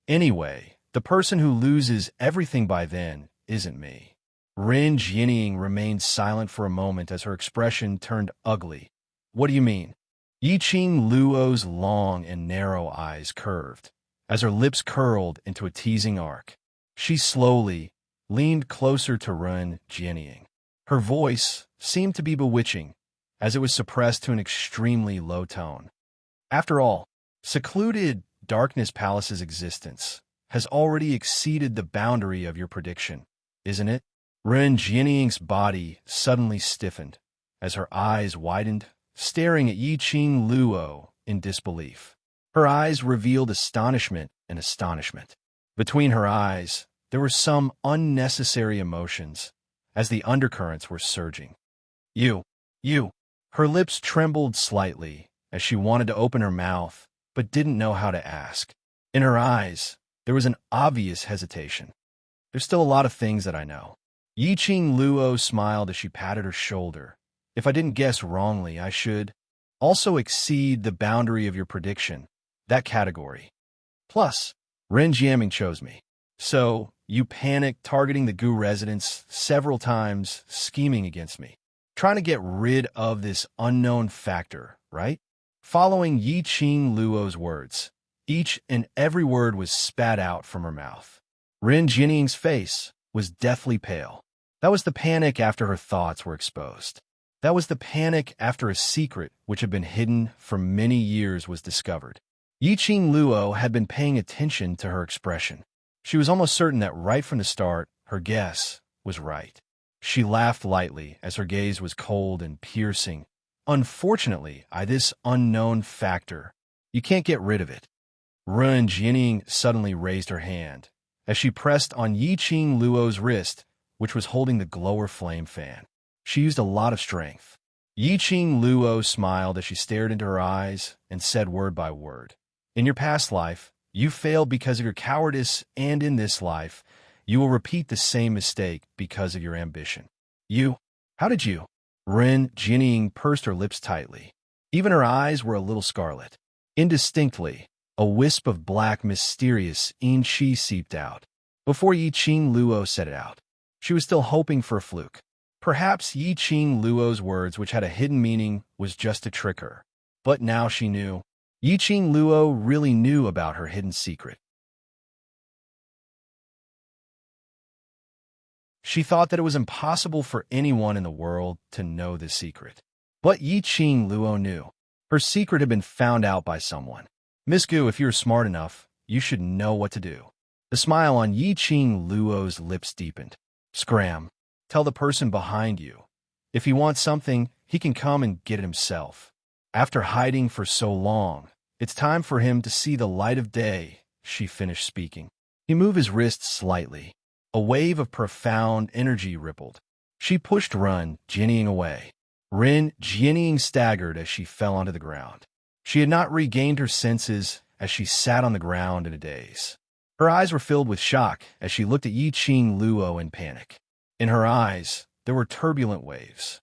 Anyway, the person who loses everything by then isn't me. Ren Jianying remained silent for a moment as her expression turned ugly. What do you mean? Yiqing Luo's long and narrow eyes curved, as her lips curled into a teasing arc. She slowly leaned closer to Ren Jianying. Her voice seemed to be bewitching, as it was suppressed to an extremely low tone. After all, secluded Darkness Palace's existence has already exceeded the boundary of your prediction, isn't it? Ren Jianying's body suddenly stiffened, as her eyes widened, staring at Yi Qing Luo in disbelief. Her eyes revealed astonishment and astonishment. Between her eyes, there were some unnecessary emotions, as the undercurrents were surging. You. Her lips trembled slightly as she wanted to open her mouth, but didn't know how to ask. In her eyes, there was an obvious hesitation. There's still a lot of things that I know. Yi Qing Luo smiled as she patted her shoulder. If I didn't guess wrongly, I should also exceed the boundary of your prediction, that category. Plus, Ren Jiaming chose me. So, you panicked, targeting the Gu residence several times, scheming against me. Trying to get rid of this unknown factor, right? Following Yi Qing Luo's words, each and every word was spat out from her mouth. Ren Jianing's face was deathly pale. That was the panic after her thoughts were exposed. That was the panic after a secret which had been hidden for many years was discovered. Yi Qing Luo had been paying attention to her expression. She was almost certain that right from the start, her guess was right. She laughed lightly as her gaze was cold and piercing. Unfortunately, this unknown factor, you can't get rid of it. Ren Jianing suddenly raised her hand as she pressed on Yi Qing Luo's wrist, which was holding the glower flame fan. She used a lot of strength. Yi Qing Luo smiled as she stared into her eyes and said word by word. In your past life, you failed because of your cowardice, and in this life, you will repeat the same mistake because of your ambition. How did you? Ren Jianing pursed her lips tightly. Even her eyes were a little scarlet. Indistinctly, a wisp of black, mysterious qi seeped out. Before Yi Qing Luo said it out, she was still hoping for a fluke. Perhaps Yi Qing Luo's words, which had a hidden meaning, was just to trick her. But now she knew. Yi Qing Luo really knew about her hidden secret. She thought that it was impossible for anyone in the world to know this secret. But Yi Qing Luo knew. Her secret had been found out by someone. Miss Gu, if you're smart enough, you should know what to do. The smile on Yi Qing Luo's lips deepened. Scram. Tell the person behind you. If he wants something, he can come and get it himself. After hiding for so long, it's time for him to see the light of day, she finished speaking. He moved his wrist slightly. A wave of profound energy rippled. She pushed Ren Jianing away. Ren Jianing staggered as she fell onto the ground. She had not regained her senses as she sat on the ground in a daze. Her eyes were filled with shock as she looked at Yi Qing Luo in panic. In her eyes, there were turbulent waves.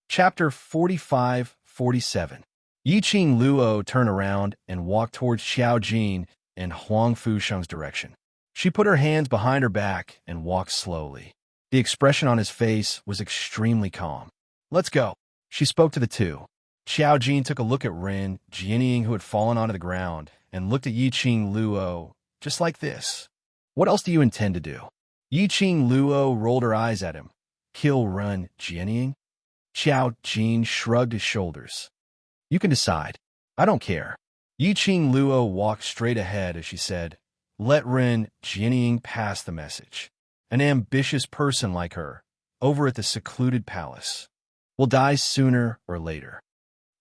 Chapter 45-47. Yi Qing Luo turned around and walked towards Xiao Jin in Huang Fusheng's direction. She put her hands behind her back and walked slowly. The expression on his face was extremely calm. Let's go. She spoke to the two. Xiao Jin took a look at Ren Jianing, who had fallen onto the ground, and looked at Yi Qing Luo, just like this. What else do you intend to do? Yi Qing Luo rolled her eyes at him. Kill Ren Jianing? Xiao Jin shrugged his shoulders. You can decide. I don't care. Yi Qing Luo walked straight ahead as she said, let Ren Jianing pass the message. An ambitious person like her, over at the secluded palace, will die sooner or later.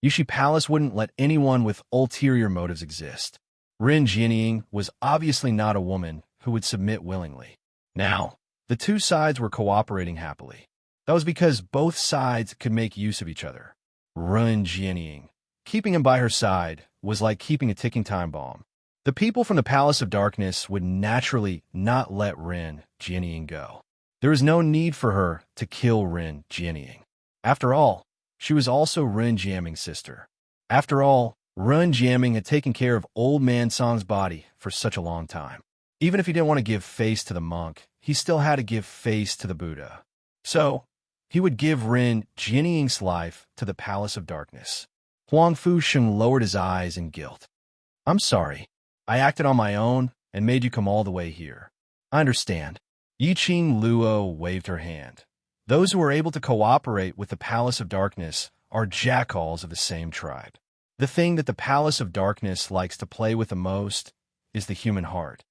Yushi Palace wouldn't let anyone with ulterior motives exist. Ren Jianing was obviously not a woman who would submit willingly. Now, the two sides were cooperating happily. That was because both sides could make use of each other. Ren Jianing, keeping him by her side, was like keeping a ticking time bomb. The people from the Palace of Darkness would naturally not let Ren Jianing go. There was no need for her to kill Ren Jianing. After all, she was also Ren Jiaming's sister. After all, Ren Jiaming had taken care of old man Song's body for such a long time. Even if he didn't want to give face to the monk, he still had to give face to the Buddha. So, he would give Ren Jianing's life to the Palace of Darkness. Huang Fusheng lowered his eyes in guilt. I'm sorry. I acted on my own and made you come all the way here. I understand. Yi Qing Luo waved her hand. Those who are able to cooperate with the Palace of Darkness are jackals of the same tribe. The thing that the Palace of Darkness likes to play with the most is the human heart.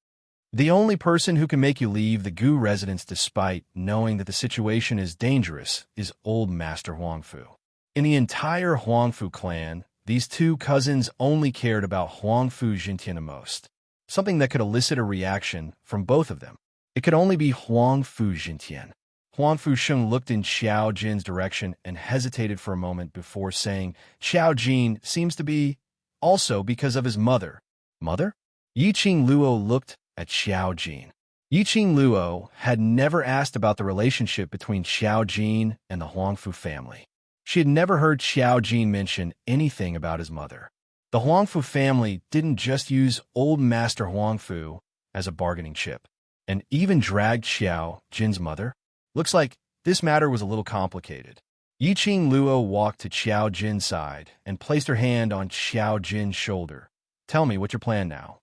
The only person who can make you leave the Gu residence despite knowing that the situation is dangerous is Old Master Huangfu. In the entire Huangfu clan, these two cousins only cared about Huangfu Jintian the most, something that could elicit a reaction from both of them. It could only be Huangfu Jintian. Huangfu Sheng looked in Xiao Jin's direction and hesitated for a moment before saying, Xiao Jin seems to be also because of his mother. Mother? Yiqing Luo looked at Xiao Jin. Yiqing Luo had never asked about the relationship between Xiao Jin and the Huangfu family. She had never heard Xiao Jin mention anything about his mother. The Huangfu family didn't just use Old Master Huangfu as a bargaining chip, and even dragged Xiao Jin's mother. Looks like this matter was a little complicated. Yiqing Luo walked to Xiao Jin's side and placed her hand on Xiao Jin's shoulder. Tell me what's your plan now.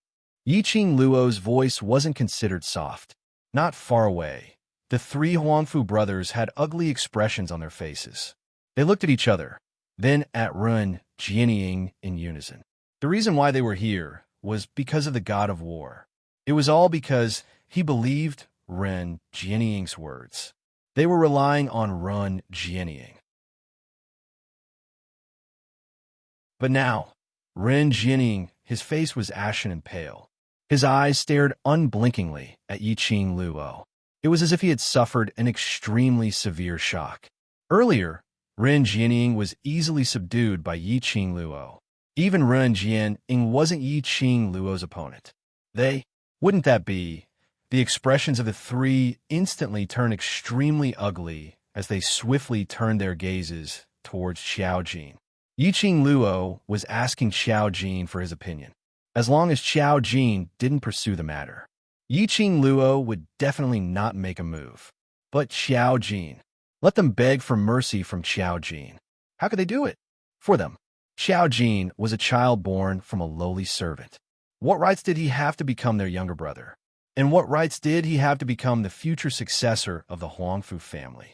Yiqing Luo's voice wasn't considered soft. Not far away, the three Huangfu brothers had ugly expressions on their faces. They looked at each other, then at Ren Jianying in unison. The reason why they were here was because of the god of war. It was all because he believed Ren Jianying's words. They were relying on Ren Jianying. But now, Ren Jianying, his face was ashen and pale. His eyes stared unblinkingly at Yiqing Luo. It was as if he had suffered an extremely severe shock. Earlier, Ren Jianying was easily subdued by Yiqing Luo. Even Ren Jianying wasn't Yiqing Luo's opponent. Wouldn't that be? The expressions of the three instantly turned extremely ugly as they swiftly turned their gazes towards Xiao Jin. Yiqing Luo was asking Xiao Jin for his opinion. As long as Xiao Jin didn't pursue the matter, Yiqing Luo would definitely not make a move. But Xiao Jin, let them beg for mercy from Xiao Jin. How could they do it? For them, Xiao Jin was a child born from a lowly servant. What rights did he have to become their younger brother? And what rights did he have to become the future successor of the Huangfu family?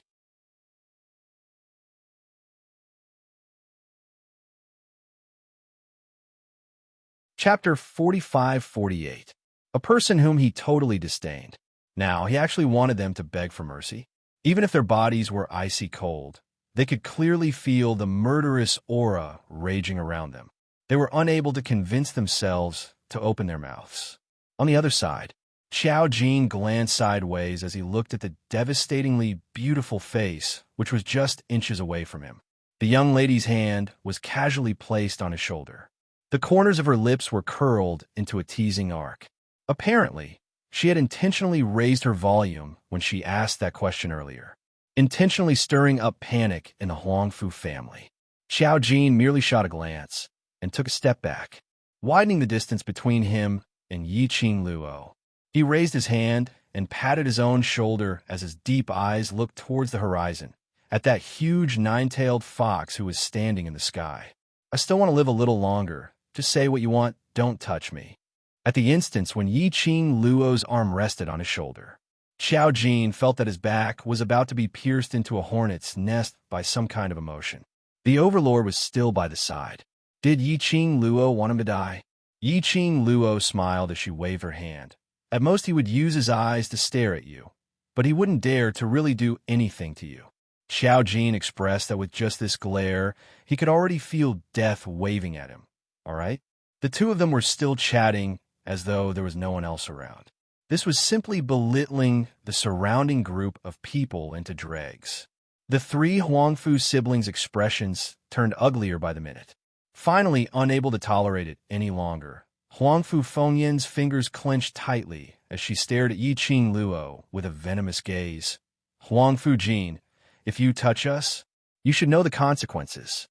Chapter 45-48. A person whom he totally disdained. Now, he actually wanted them to beg for mercy. Even if their bodies were icy cold, they could clearly feel the murderous aura raging around them. They were unable to convince themselves to open their mouths. On the other side, Xiao Jin glanced sideways as he looked at the devastatingly beautiful face, which was just inches away from him. The young lady's hand was casually placed on his shoulder. The corners of her lips were curled into a teasing arc. Apparently, she had intentionally raised her volume when she asked that question earlier, intentionally stirring up panic in the Huangfu family. Xiao Jin merely shot a glance and took a step back, widening the distance between him and Yiqing Luo. He raised his hand and patted his own shoulder as his deep eyes looked towards the horizon, at that huge nine-tailed fox who was standing in the sky. I still want to live a little longer. Just say what you want, don't touch me. At the instant when Yiqing Luo's arm rested on his shoulder, Xiao Jin felt that his back was about to be pierced into a hornet's nest by some kind of emotion. The overlord was still by the side. Did Yiqing Luo want him to die? Yiqing Luo smiled as she waved her hand. At most he would use his eyes to stare at you, but he wouldn't dare to really do anything to you. Xiao Jin expressed that with just this glare, he could already feel death waving at him. All right? The two of them were still chatting as though there was no one else around. This was simply belittling the surrounding group of people into dregs. The three Huangfu siblings' expressions turned uglier by the minute. Finally, unable to tolerate it any longer, Huangfu Fengyan's fingers clenched tightly as she stared at Yiqing Luo with a venomous gaze. Huangfu Jin, if you touch us, you should know the consequences.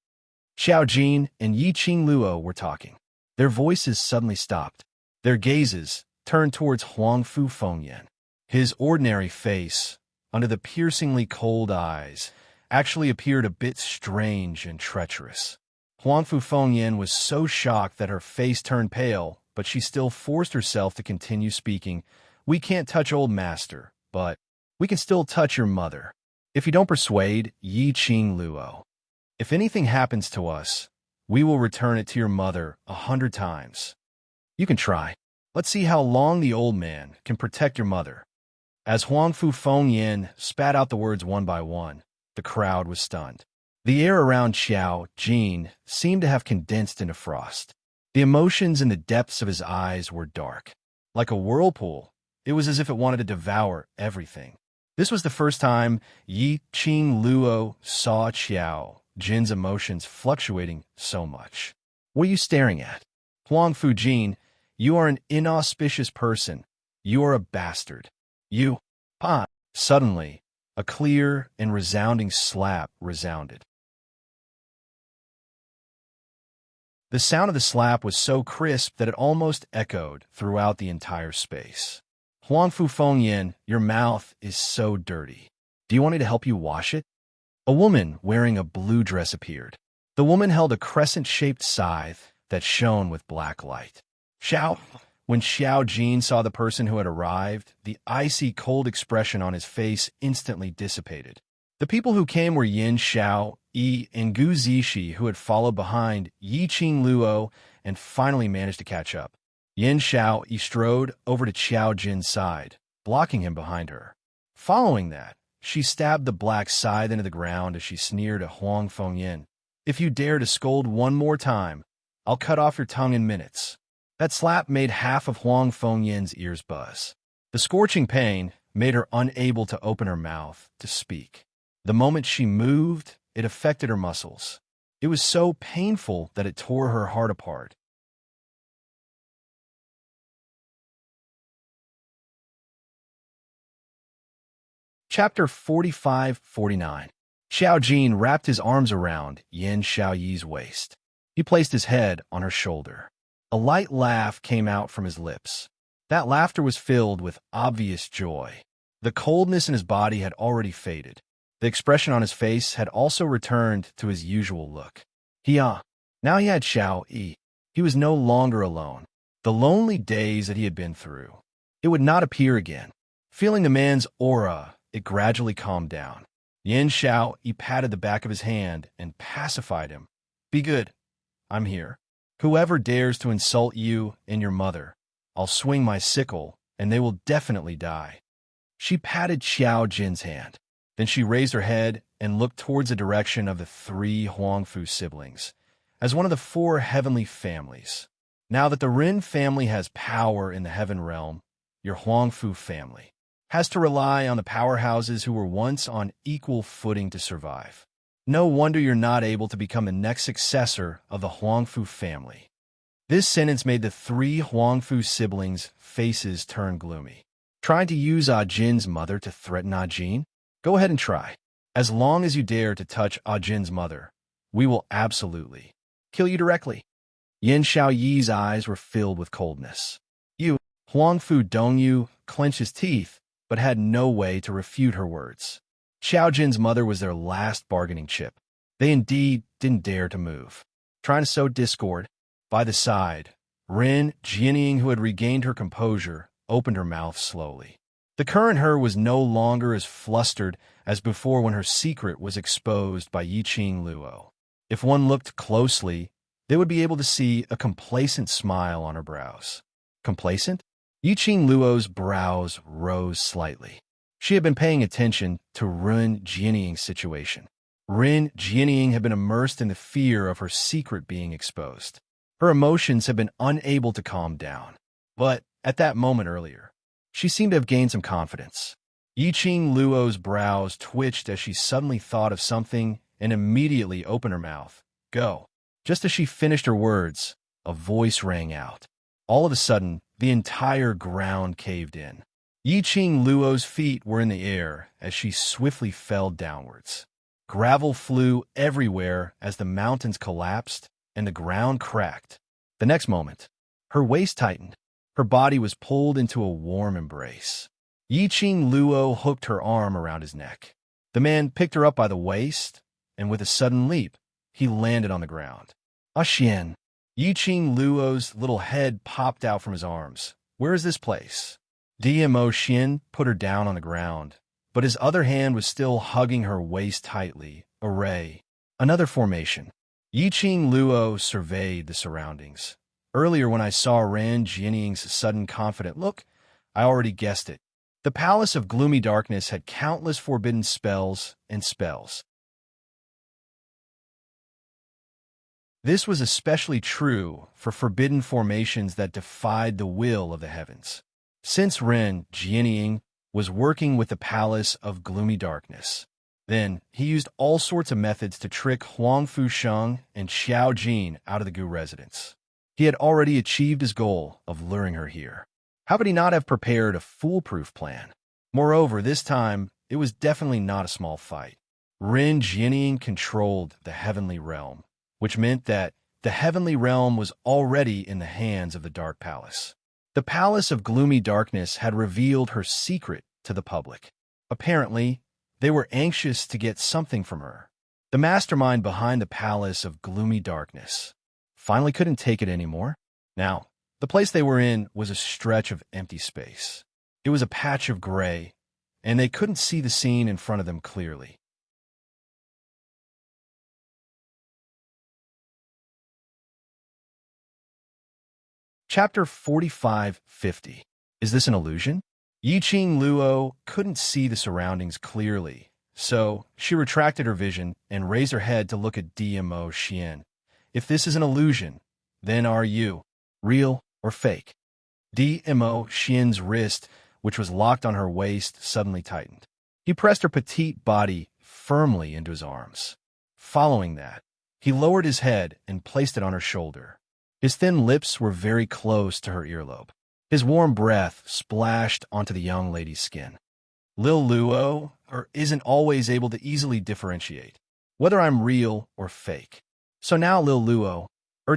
Xiao Jin and Yiqing Luo were talking. Their voices suddenly stopped. Their gazes turned towards Huangfu Fengyan. His ordinary face, under the piercingly cold eyes, actually appeared a bit strange and treacherous. Huangfu Fengyan was so shocked that her face turned pale, but she still forced herself to continue speaking. We can't touch old master, but we can still touch your mother. If you don't persuade Yiqing Luo, if anything happens to us, we will return it to your mother 100 times. You can try. Let's see how long the old man can protect your mother. As Huangfu Fengyan spat out the words one by one, the crowd was stunned. The air around Xiao Jin seemed to have condensed into frost. The emotions in the depths of his eyes were dark. Like a whirlpool, it was as if it wanted to devour everything. This was the first time Yi Qing Luo saw Xiao Jin's emotions fluctuating so much. What are you staring at? Huangfu Jin, you are an inauspicious person. You are a bastard. You, Pa. Suddenly, a clear and resounding slap resounded. The sound of the slap was so crisp that it almost echoed throughout the entire space. Huangfu Fengyan, your mouth is so dirty. Do you want me to help you wash it? A woman wearing a blue dress appeared. The woman held a crescent-shaped scythe that shone with black light. When Xiao Jin saw the person who had arrived, the icy cold expression on his face instantly dissipated. The people who came were Yin Xiao, Yi, and Gu Zishi, who had followed behind Yi Qing Luo and finally managed to catch up. Yin Xiao strode over to Xiao Jin's side, blocking him behind her. Following that, she stabbed the black scythe into the ground as she sneered at Huang Fengyan. If you dare to scold one more time, I'll cut off your tongue in minutes. That slap made half of Huang Fengyan's ears buzz. The scorching pain made her unable to open her mouth to speak. The moment she moved, it affected her muscles. It was so painful that it tore her heart apart. Chapter 45-49. Xiao Jin wrapped his arms around Yin Xiaoyi's waist. He placed his head on her shoulder. A light laugh came out from his lips. That laughter was filled with obvious joy. The coldness in his body had already faded. The expression on his face had also returned to his usual look. Now he had Xiao Yi. He was no longer alone. The lonely days that he had been through, it would not appear again. Feeling the man's aura, it gradually calmed down. Yin Xiao Yi patted the back of his hand and pacified him. Be good. I'm here. Whoever dares to insult you and your mother, I'll swing my sickle, and they will definitely die. She patted Xiao Jin's hand. Then she raised her head and looked towards the direction of the 3 Huangfu siblings, as one of the 4 heavenly families. Now that the Ren family has power in the heaven realm, your Huangfu family has to rely on the powerhouses who were once on equal footing to survive. No wonder you're not able to become the next successor of the Huangfu family. This sentence made the 3 Huangfu siblings' faces turn gloomy. Trying to use Jin's mother to threaten Jin? Go ahead and try. As long as you dare to touch Jin's mother, we will absolutely kill you directly. Yin Xiaoyi's eyes were filled with coldness. Huangfu Dongyu clenched his teeth, but had no way to refute her words. Xiao Jin's mother was their last bargaining chip. They indeed didn't dare to move. Trying to sow discord. By the side, Ren Jianying, who had regained her composure, opened her mouth slowly. The current her was no longer as flustered as before when her secret was exposed by Yi Qing Luo. If one looked closely, they would be able to see a complacent smile on her brows. Complacent? Yi Qing Luo's brows rose slightly. She had been paying attention to Ren Jianying's situation. Ren Jianying had been immersed in the fear of her secret being exposed. Her emotions had been unable to calm down. But at that moment earlier, she seemed to have gained some confidence. Yi Qing Luo's brows twitched as she suddenly thought of something and immediately opened her mouth. Go. Just as she finished her words, a voice rang out. All of a sudden, the entire ground caved in. Yi Qing Luo's feet were in the air as she swiftly fell downwards. Gravel flew everywhere as the mountains collapsed and the ground cracked. The next moment, her waist tightened. Her body was pulled into a warm embrace. Yi Qing Luo hooked her arm around his neck. The man picked her up by the waist, and with a sudden leap, he landed on the ground. Xian. Yi Qing Luo's little head popped out from his arms. Where is this place? Dmo Xian put her down on the ground, but his other hand was still hugging her waist tightly. Array. Another formation. Yi Qing Luo surveyed the surroundings. Earlier when I saw Ran Jianying's sudden confident look, I already guessed it. The Palace of Gloomy Darkness had countless forbidden spells and spells. This was especially true for forbidden formations that defied the will of the heavens. Since Ren Jianying was working with the Palace of Gloomy Darkness, then he used all sorts of methods to trick Huang Fusheng and Xiao Jin out of the Gu residence. He had already achieved his goal of luring her here. How could he not have prepared a foolproof plan? Moreover, this time, it was definitely not a small fight. Ren Jianying controlled the heavenly realm, which meant that the heavenly realm was already in the hands of the Dark Palace. The Palace of Gloomy Darkness had revealed her secret to the public. Apparently, they were anxious to get something from her. The mastermind behind the Palace of Gloomy Darkness finally couldn't take it anymore. Now, the place they were in was a stretch of empty space. It was a patch of gray, and they couldn't see the scene in front of them clearly. Chapter 45-50. Is this an illusion? Yiqing Luo couldn't see the surroundings clearly, so she retracted her vision and raised her head to look at DMO Xian. If this is an illusion, then are you real or fake? DMO Xian's wrist, which was locked on her waist, suddenly tightened. He pressed her petite body firmly into his arms. Following that, he lowered his head and placed it on her shoulder. His thin lips were very close to her earlobe. His warm breath splashed onto the young lady's skin. Lil Luo isn't always able to easily differentiate whether I'm real or fake. So now, Lil Luo,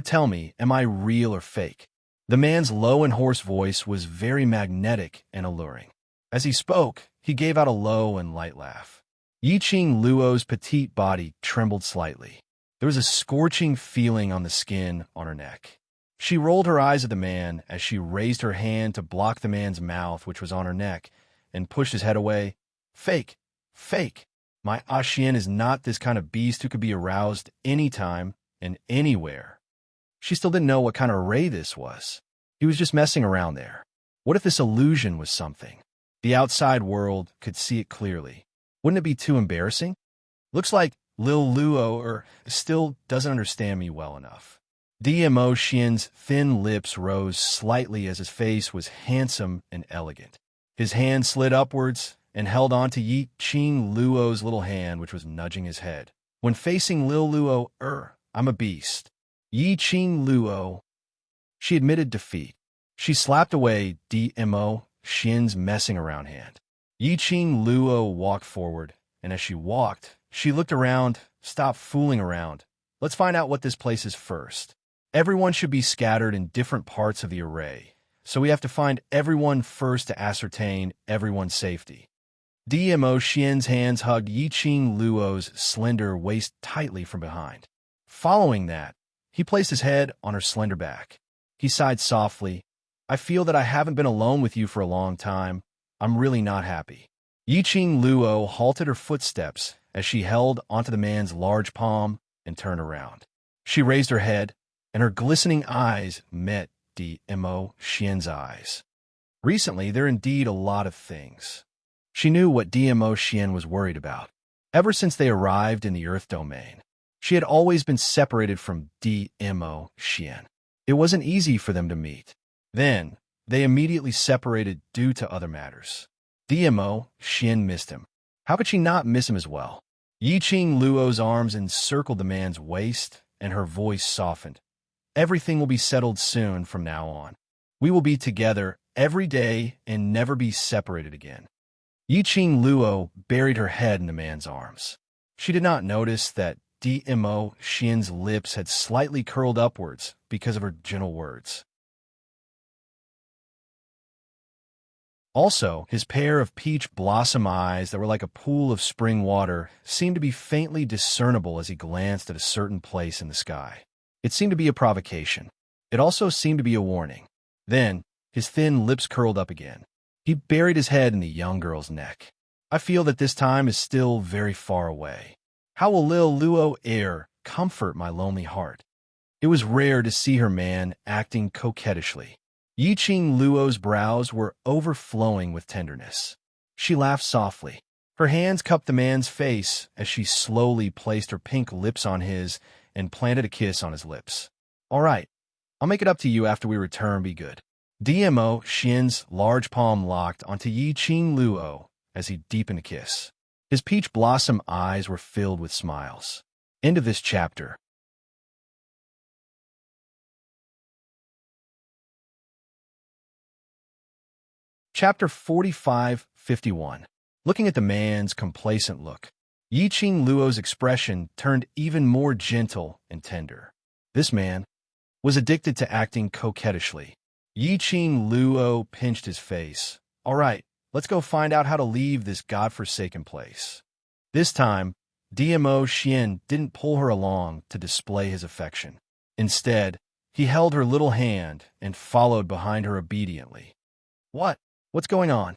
tell me, am I real or fake? The man's low and hoarse voice was very magnetic and alluring. As he spoke, he gave out a low and light laugh. Yiqing Luo's petite body trembled slightly. There was a scorching feeling on the skin on her neck. She rolled her eyes at the man as she raised her hand to block the man's mouth, which was on her neck, and pushed his head away. Fake. Fake. My Xian is not this kind of beast who could be aroused anytime and anywhere. She still didn't know what kind of ray this was. He was just messing around there. What if this illusion was something? The outside world could see it clearly. Wouldn't it be too embarrassing? Looks like Lil Luo still doesn't understand me well enough. DMO Xian's thin lips rose slightly as his face was handsome and elegant. His hand slid upwards and held on to Yiqing Luo's little hand, which was nudging his head. When facing Lil Luo, I'm a beast. Yiqing Luo. She admitted defeat. She slapped away DMO Xian's messing around hand. Yiqing Luo walked forward, and as she walked, she looked around. Stop fooling around. Let's find out what this place is first. Everyone should be scattered in different parts of the array, so we have to find everyone first to ascertain everyone's safety. DMO Xian's hands hugged Yiqing Luo's slender waist tightly from behind. Following that, he placed his head on her slender back. He sighed softly. I feel that I haven't been alone with you for a long time. I'm really not happy. Yiqing Luo halted her footsteps as she held onto the man's large palm and turned around. She raised her head, and her glistening eyes met DMO Xian's eyes. Recently, there are indeed a lot of things. She knew what DMO Xian was worried about. Ever since they arrived in the Earth domain, she had always been separated from DMO Xian. It wasn't easy for them to meet. Then, they immediately separated due to other matters. DMO Xian missed him. How could she not miss him as well? Yiqing Luo's arms encircled the man's waist, and her voice softened. Everything will be settled soon from now on. We will be together every day and never be separated again. Yiqing Luo buried her head in the man's arms. She did not notice that DMO Xian's lips had slightly curled upwards because of her gentle words. Also, his pair of peach blossom eyes that were like a pool of spring water seemed to be faintly discernible as he glanced at a certain place in the sky. It seemed to be a provocation. It also seemed to be a warning. Then, his thin lips curled up again. He buried his head in the young girl's neck. I feel that this time is still very far away. How will Lil Luo comfort my lonely heart? It was rare to see her man acting coquettishly. Yi Qing Luo's brows were overflowing with tenderness. She laughed softly. Her hands cupped the man's face as she slowly placed her pink lips on his and planted a kiss on his lips. "All right, I'll make it up to you after we return, be good." DMO Xian's large palm locked onto Yi Qing Luo as he deepened a kiss. His peach blossom eyes were filled with smiles. End of this chapter. Chapter 45-51. Looking at the man's complacent look, Yi Qing Luo's expression turned even more gentle and tender. This man was addicted to acting coquettishly. Yi Qing Luo pinched his face. "All right, let's go find out how to leave this godforsaken place." This time, DMO Xian didn't pull her along to display his affection. Instead, he held her little hand and followed behind her obediently. What's going on?"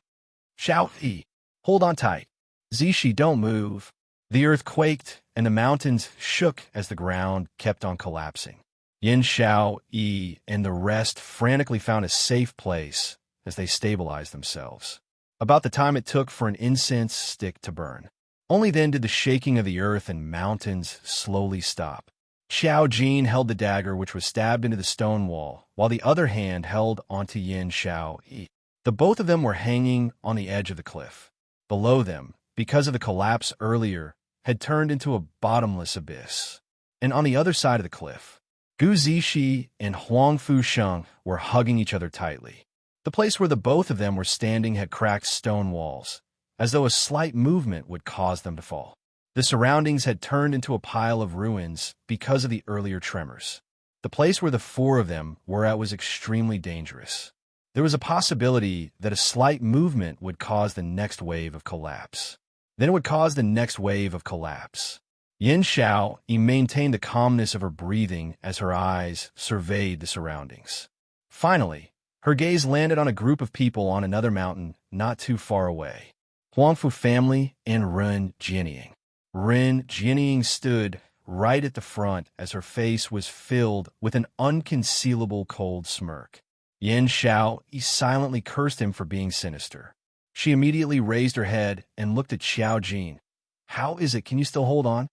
"Xiao Yi, hold on tight. Zishi, don't move." The earth quaked and the mountains shook as the ground kept on collapsing. Yin Xiao Yi and the rest frantically found a safe place as they stabilized themselves. About the time it took for an incense stick to burn. Only then did the shaking of the earth and mountains slowly stop. Xiao Jin held the dagger which was stabbed into the stone wall, while the other hand held onto Yin Xiao Yi. The both of them were hanging on the edge of the cliff. Below them, because of the collapse earlier, had turned into a bottomless abyss. And on the other side of the cliff, Gu Zishi and Huang Fusheng were hugging each other tightly. The place where the both of them were standing had cracked stone walls, as though a slight movement would cause them to fall. The surroundings had turned into a pile of ruins because of the earlier tremors. The place where the four of them were at was extremely dangerous. There was a possibility that a slight movement would cause the next wave of collapse. Then it would cause the next wave of collapse. Yin Xiao maintained the calmness of her breathing as her eyes surveyed the surroundings. Finally, her gaze landed on a group of people on another mountain not too far away. Huangfu family and Ren Jianying. Ren Jianying stood right at the front as her face was filled with an unconcealable cold smirk. Yin Xiao silently cursed him for being sinister. She immediately raised her head and looked at Xiao Jin. "How is it? Can you still hold on?"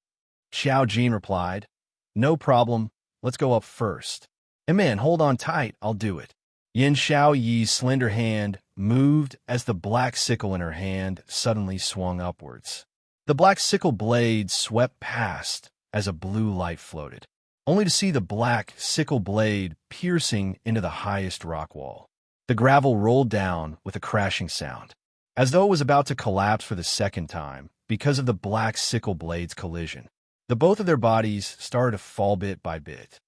Xiao Jin replied, "No problem. Let's go up first." "And man, hold on tight. I'll do it." Yin Xiao Yi's slender hand moved as the black sickle in her hand suddenly swung upwards. The black sickle blade swept past as a blue light floated, only to see the black sickle blade piercing into the highest rock wall. The gravel rolled down with a crashing sound, as though it was about to collapse for the second time because of the black sickle blade's collision. The both of their bodies started to fall bit by bit.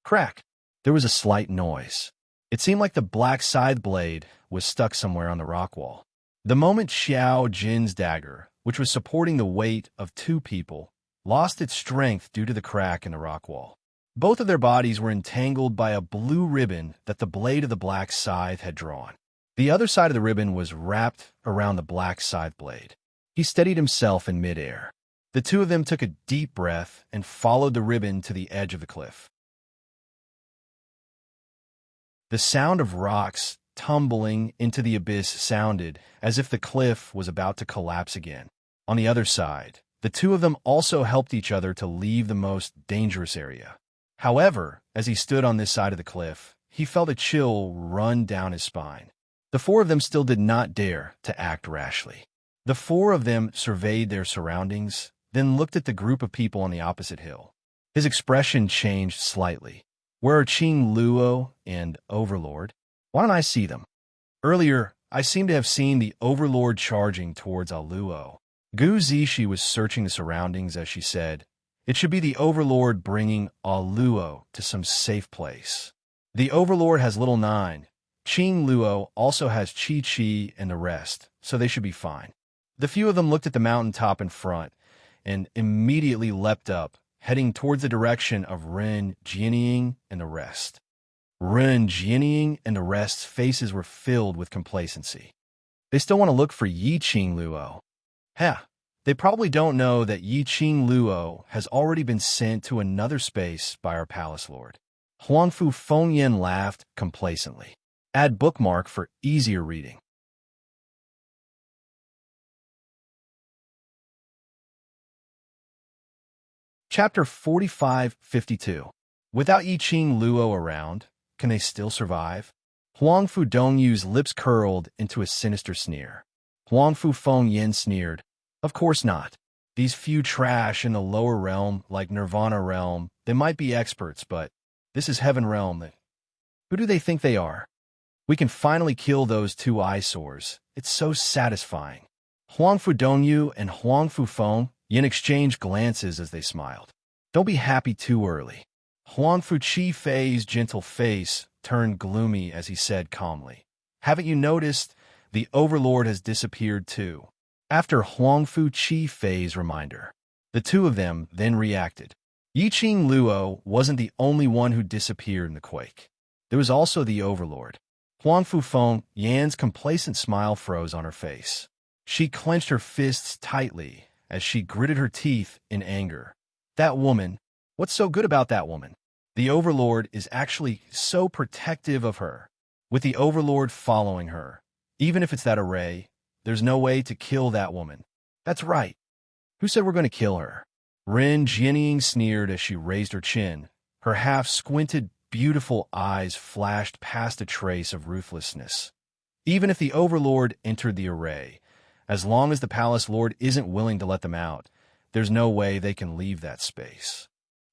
Crack! There was a slight noise. It seemed like the black scythe blade was stuck somewhere on the rock wall. The moment Xiao Jin's dagger, which was supporting the weight of two people, lost its strength due to the crack in the rock wall. Both of their bodies were entangled by a blue ribbon that the blade of the black scythe had drawn. The other side of the ribbon was wrapped around the black scythe blade. He steadied himself in midair. The two of them took a deep breath and followed the ribbon to the edge of the cliff. The sound of rocks tumbling into the abyss sounded as if the cliff was about to collapse again. On the other side, the two of them also helped each other to leave the most dangerous area. However, as he stood on this side of the cliff, he felt a chill run down his spine. The four of them still did not dare to act rashly. The four of them surveyed their surroundings, then looked at the group of people on the opposite hill. His expression changed slightly. "Where are Qing Luo and Overlord? Why don't I see them?" Earlier, I seem to have seen the Overlord charging towards Luo. Gu Zishi was searching the surroundings as she said, "It should be the Overlord bringing Luo to some safe place. The Overlord has Little Nine. Qing Luo also has Chi Chi and the rest, so they should be fine." The few of them looked at the mountaintop in front and immediately leapt up, heading towards the direction of Ren Jianying and the rest. Ren Jianying and the rest's faces were filled with complacency. They still want to look for Yi Qing Luo. They probably don't know that Yi Qing Luo has already been sent to another space by our palace lord. Huangfu Fengyan laughed complacently. Add bookmark for easier reading. Chapter 45-52. Without Yiqing Luo around, can they still survive? Huangfu Dongyu's lips curled into a sinister sneer. Huangfu Fengyan sneered, "Of course not. These few trash in the lower realm, like Nirvana realm, they might be experts, but this is Heaven realm. Who do they think they are? We can finally kill those two eyesores. It's so satisfying." Huangfu Dongyu and Huangfu Fengyan exchanged glances as they smiled. "Don't be happy too early." Huangfu Qifei's gentle face turned gloomy as he said calmly, "Haven't you noticed? The Overlord has disappeared too." After Huangfu Qifei's reminder, the two of them then reacted. Yiqing Luo wasn't the only one who disappeared in the quake. There was also the Overlord. Huangfu Fengyan's complacent smile froze on her face. She clenched her fists tightly as she gritted her teeth in anger. That woman, what's so good about that woman? The Overlord is actually so protective of her. With the Overlord following her, even if it's that array, there's no way to kill that woman. That's right. Who said we're going to kill her? Ren Jianying sneered as she raised her chin. Her half-squinted, beautiful eyes flashed past a trace of ruthlessness. Even if the Overlord entered the array, as long as the Palace Lord isn't willing to let them out, there's no way they can leave that space.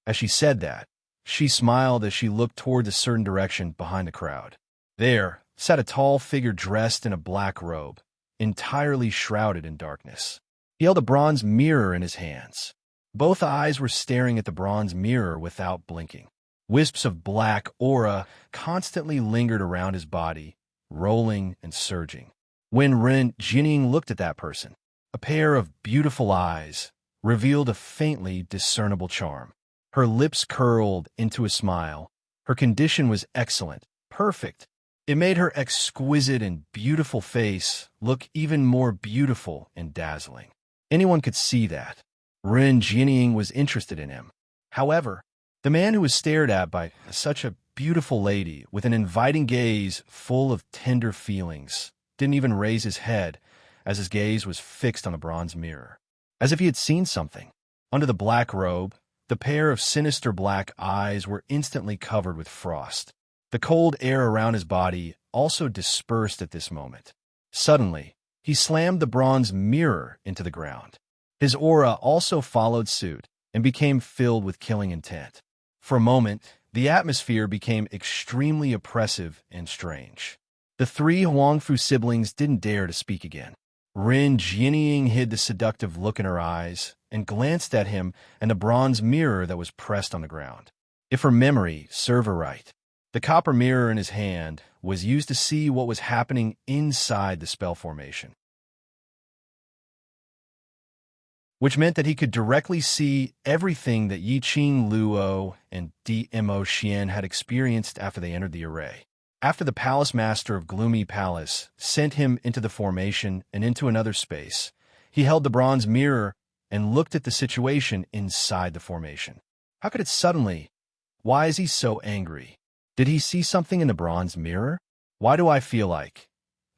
As she said that, she smiled as she looked toward a certain direction behind the crowd. There sat a tall figure dressed in a black robe, entirely shrouded in darkness. He held a bronze mirror in his hands. Both eyes were staring at the bronze mirror without blinking. Wisps of black aura constantly lingered around his body, rolling and surging. When Ren Jianying looked at that person, a pair of beautiful eyes revealed a faintly discernible charm. Her lips curled into a smile. Her condition was excellent, perfect. It made her exquisite and beautiful face look even more beautiful and dazzling. Anyone could see that. Ren Jianying was interested in him. However, the man who was stared at by such a beautiful lady with an inviting gaze full of tender feelings didn't even raise his head as his gaze was fixed on the bronze mirror, as if he had seen something. Under the black robe, the pair of sinister black eyes were instantly covered with frost. The cold air around his body also dispersed at this moment. Suddenly, he slammed the bronze mirror into the ground. His aura also followed suit and became filled with killing intent. For a moment, the atmosphere became extremely oppressive and strange. The three Huangfu siblings didn't dare to speak again. Ren Jianying hid the seductive look in her eyes and glanced at him and the bronze mirror that was pressed on the ground. If her memory served her right, the copper mirror in his hand was used to see what was happening inside the spell formation, which meant that he could directly see everything that Yiqing Luo and Dmo Xian had experienced after they entered the array. After the Palace Master of Gloomy Palace sent him into the formation and into another space, he held the bronze mirror and looked at the situation inside the formation. How could it suddenly? Why is he so angry? Did he see something in the bronze mirror? Why do I feel like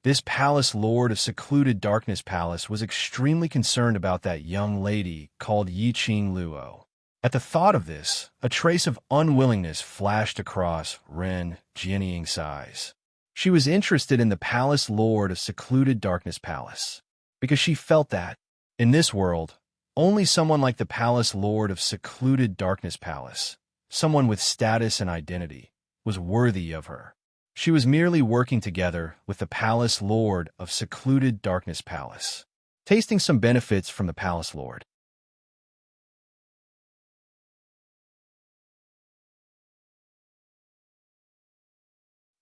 this Palace Lord of Secluded Darkness Palace was extremely concerned about that young lady called Yiqing Luo? At the thought of this, a trace of unwillingness flashed across Ren Jianying's eyes. She was interested in the Palace Lord of Secluded Darkness Palace, because she felt that, in this world, only someone like the Palace Lord of Secluded Darkness Palace, someone with status and identity, was worthy of her. She was merely working together with the Palace Lord of Secluded Darkness Palace, tasting some benefits from the Palace Lord.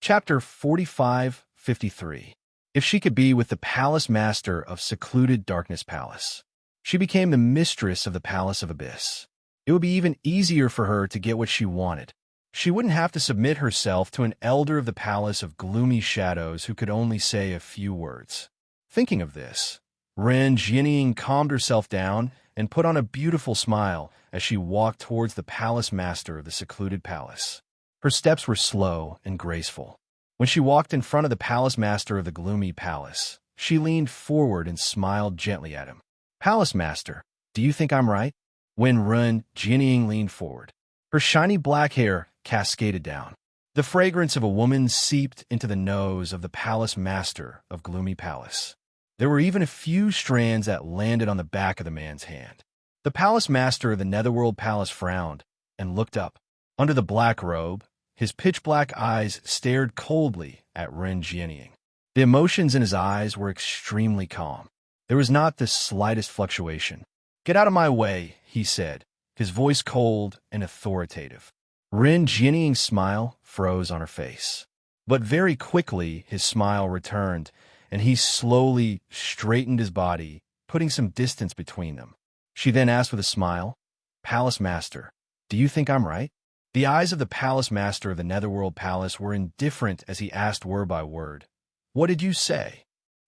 Chapter 45-53. If she could be with the Palace Master of Secluded Darkness Palace, she became the mistress of the Palace of Abyss. It would be even easier for her to get what she wanted. She wouldn't have to submit herself to an elder of the Palace of Gloomy Shadows who could only say a few words. Thinking of this, Ren Jianying calmed herself down and put on a beautiful smile as she walked towards the Palace Master of the Secluded Palace. Her steps were slow and graceful. When she walked in front of the palace master of the gloomy palace, she leaned forward and smiled gently at him. "Palace master, do you think I'm right?" When Ren Jianying leaned forward, her shiny black hair cascaded down. The fragrance of a woman seeped into the nose of the palace master of gloomy palace. There were even a few strands that landed on the back of the man's hand. The palace master of the Netherworld Palace frowned and looked up. Under the black robe, his pitch-black eyes stared coldly at Ren Jianying. The emotions in his eyes were extremely calm. There was not the slightest fluctuation. "Get out of my way," he said, his voice cold and authoritative. Ren Jianying's smile froze on her face. But very quickly his smile returned, and he slowly straightened his body, putting some distance between them. She then asked with a smile, "Palace Master, do you think I'm right?" The eyes of the Palace Master of the Netherworld Palace were indifferent as he asked word by word. "What did you say?"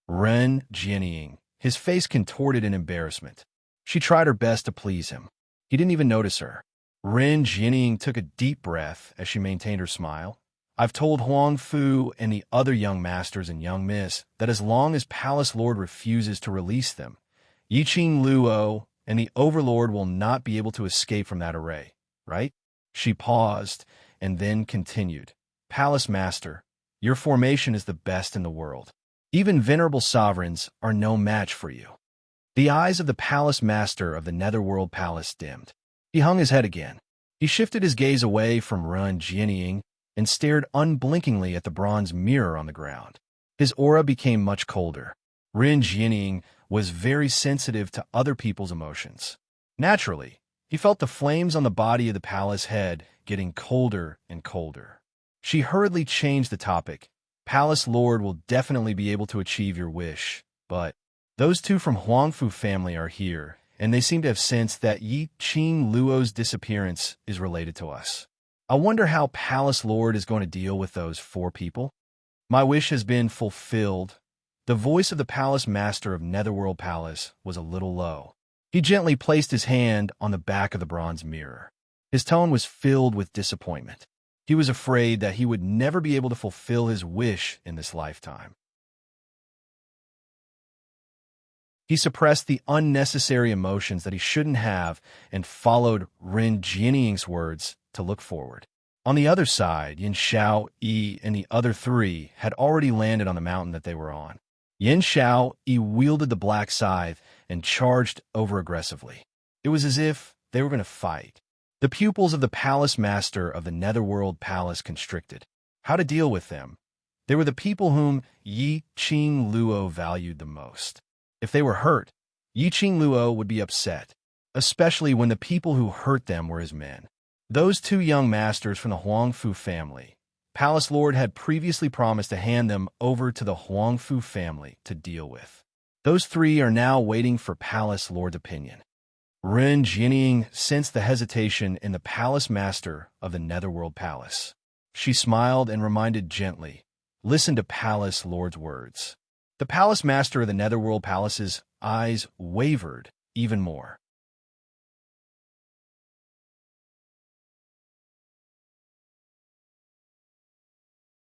Ren Jianying, his face contorted in embarrassment. She tried her best to please him. He didn't even notice her. Ren Jianying took a deep breath as she maintained her smile. "I've told Huang Fu and the other young masters and young miss that as long as Palace Lord refuses to release them, Yiqing Luo and the Overlord will not be able to escape from that array, right?" She paused and then continued. "Palace Master, your formation is the best in the world. Even venerable sovereigns are no match for you." The eyes of the Palace Master of the Netherworld Palace dimmed. He hung his head again. He shifted his gaze away from Ren Jianying and stared unblinkingly at the bronze mirror on the ground. His aura became much colder. Ren Jianying was very sensitive to other people's emotions. Naturally, he felt the flames on the body of the palace head getting colder and colder. She hurriedly changed the topic. "Palace Lord will definitely be able to achieve your wish, but those two from Huangfu family are here, and they seem to have sensed that Yiqing Luo's disappearance is related to us. I wonder how Palace Lord is going to deal with those 4 people. My wish has been fulfilled." The voice of the Palace Master of Netherworld Palace was a little low. He gently placed his hand on the back of the bronze mirror. His tone was filled with disappointment. He was afraid that he would never be able to fulfill his wish in this lifetime. He suppressed the unnecessary emotions that he shouldn't have and followed Ren Jianying's words to look forward. On the other side, Yin Xiao, Yi, and the other 3 had already landed on the mountain that they were on. Yin Xiao, Yi wielded the black scythe and charged over aggressively. It was as if they were going to fight. The pupils of the Palace Master of the Netherworld Palace constricted. How to deal with them? They were the people whom Yiqing Luo valued the most. If they were hurt, Yiqing Luo would be upset, especially when the people who hurt them were his men. Those 2 young masters from the Huangfu family, Palace Lord had previously promised to hand them over to the Huangfu family to deal with. Those 3 are now waiting for Palace Lord's opinion. Ren Jianying sensed the hesitation in the Palace Master of the Netherworld Palace. She smiled and reminded gently, "Listen to Palace Lord's words." The Palace Master of the Netherworld Palace's eyes wavered even more.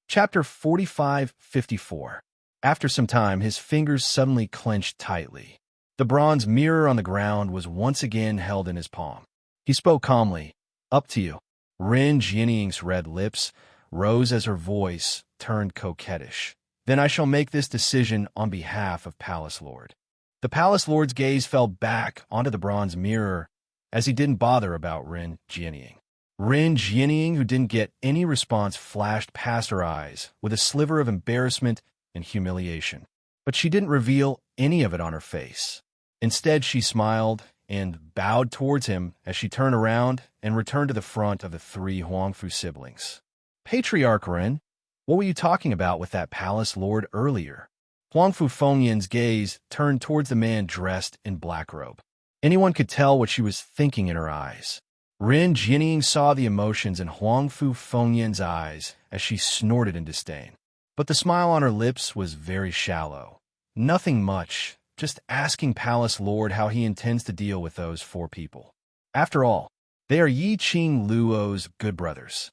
Chapter 45-54. After some time, his fingers suddenly clenched tightly. The bronze mirror on the ground was once again held in his palm. He spoke calmly, "Up to you." Ren Jianying's red lips rose as her voice turned coquettish. "Then I shall make this decision on behalf of Palace Lord." The Palace Lord's gaze fell back onto the bronze mirror as he didn't bother about Ren Jianying. Ren Jianying, who didn't get any response, flashed past her eyes with a sliver of embarrassment and humiliation. But she didn't reveal any of it on her face. Instead, she smiled and bowed towards him as she turned around and returned to the front of the 3 Huangfu siblings. "Patriarch Ren, what were you talking about with that Palace Lord earlier?" Huangfu Fengyan's gaze turned towards the man dressed in black robe. Anyone could tell what she was thinking in her eyes. Ren Jianying saw the emotions in Huangfu Fengyan's eyes as she snorted in disdain. But the smile on her lips was very shallow. Nothing much, just asking Palace Lord how he intends to deal with those 4 people. After all, they are Yiqing Luo's good brothers.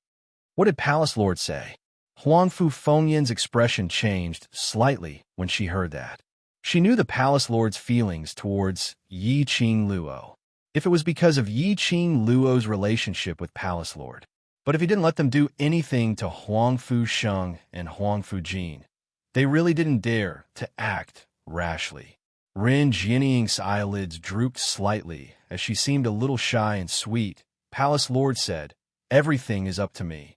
What did Palace Lord say? Huangfu Fengyan's expression changed slightly when she heard that. She knew the Palace Lord's feelings towards Yi Qing Luo. If it was because of Yi Qing Luo's relationship with Palace Lord. But if he didn't let them do anything to Huangfu Sheng and Huangfu Jin, they really didn't dare to act rashly. Ren Jianying's eyelids drooped slightly as she seemed a little shy and sweet. Palace Lord said, "Everything is up to me."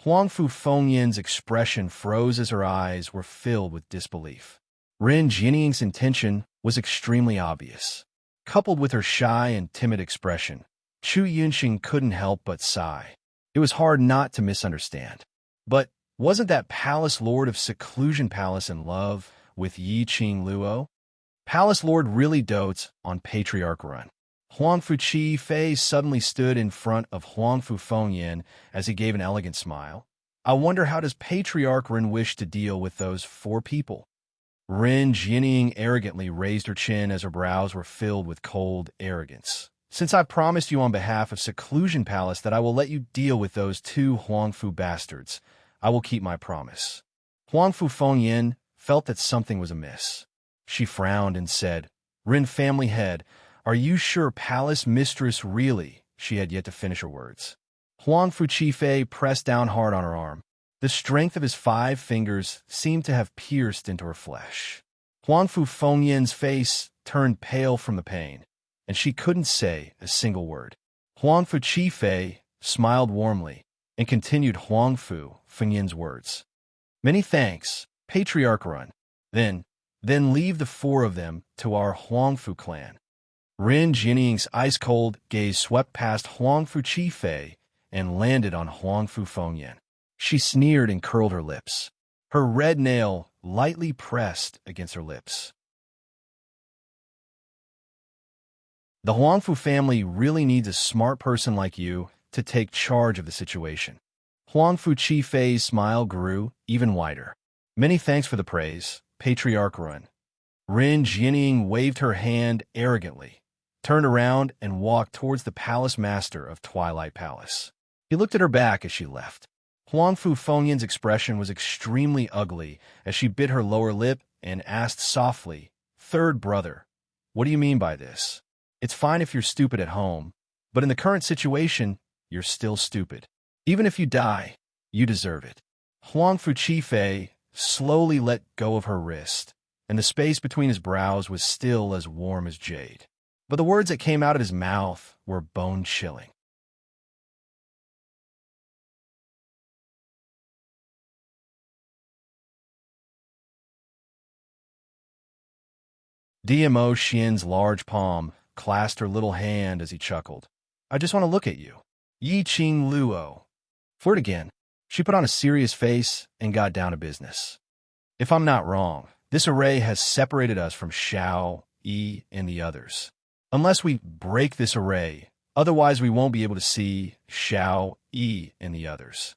Huangfu Fengyan's expression froze as her eyes were filled with disbelief. Ren Jianying's intention was extremely obvious. Coupled with her shy and timid expression, Chu Yunxing couldn't help but sigh. It was hard not to misunderstand. But wasn't that Palace Lord of Seclusion Palace in love with Yi Qing Luo? Palace Lord really dotes on Patriarch Run. Huangfu Chi Fei suddenly stood in front of Huangfu Fengyan as he gave an elegant smile. I wonder, how does Patriarch Ren wish to deal with those 4 people? Ren Jianying arrogantly raised her chin as her brows were filled with cold arrogance. Since I promised you on behalf of Seclusion Palace that I will let you deal with those 2 Huangfu bastards, I will keep my promise. Huangfu Fengyan felt that something was amiss. She frowned and said, Ren family head, are you sure Palace Mistress really? She had yet to finish her words. Huangfu Qifei pressed down hard on her arm. The strength of his 5 fingers seemed to have pierced into her flesh. Huangfu Fengyan's face turned pale from the pain, and she couldn't say a single word. Huangfu Qifei smiled warmly and continued Huangfu Fengyan's words. Many thanks, Patriarch Run. Then leave the 4 of them to our Huangfu clan. Ren Jianying's ice-cold gaze swept past Huangfu Qifei and landed on Huangfu Fengyan. She sneered and curled her lips. Her red nail lightly pressed against her lips. The Huangfu family really needs a smart person like you to take charge of the situation. Huangfu Qifei's smile grew even wider. Many thanks for the praise, Patriarch Run. Ren Jianying waved her hand arrogantly, turned around and walked towards the palace master of Twilight Palace. He looked at her back as she left. Huangfu Fengyan's expression was extremely ugly as she bit her lower lip and asked softly, Third brother, what do you mean by this? It's fine if you're stupid at home, but in the current situation, you're still stupid. Even if you die, you deserve it. Huangfu Qifei slowly let go of her wrist, and the space between his brows was still as warm as jade. But the words that came out of his mouth were bone-chilling. DMO Xian's large palm clasped her little hand as he chuckled. I just want to look at you. Yi Qing Luo. Flirt again. She put on a serious face and got down to business. If I'm not wrong, this array has separated us from Xiao, Yi, and the others. Unless we break this array, otherwise we won't be able to see Xiao, Yi, and the others.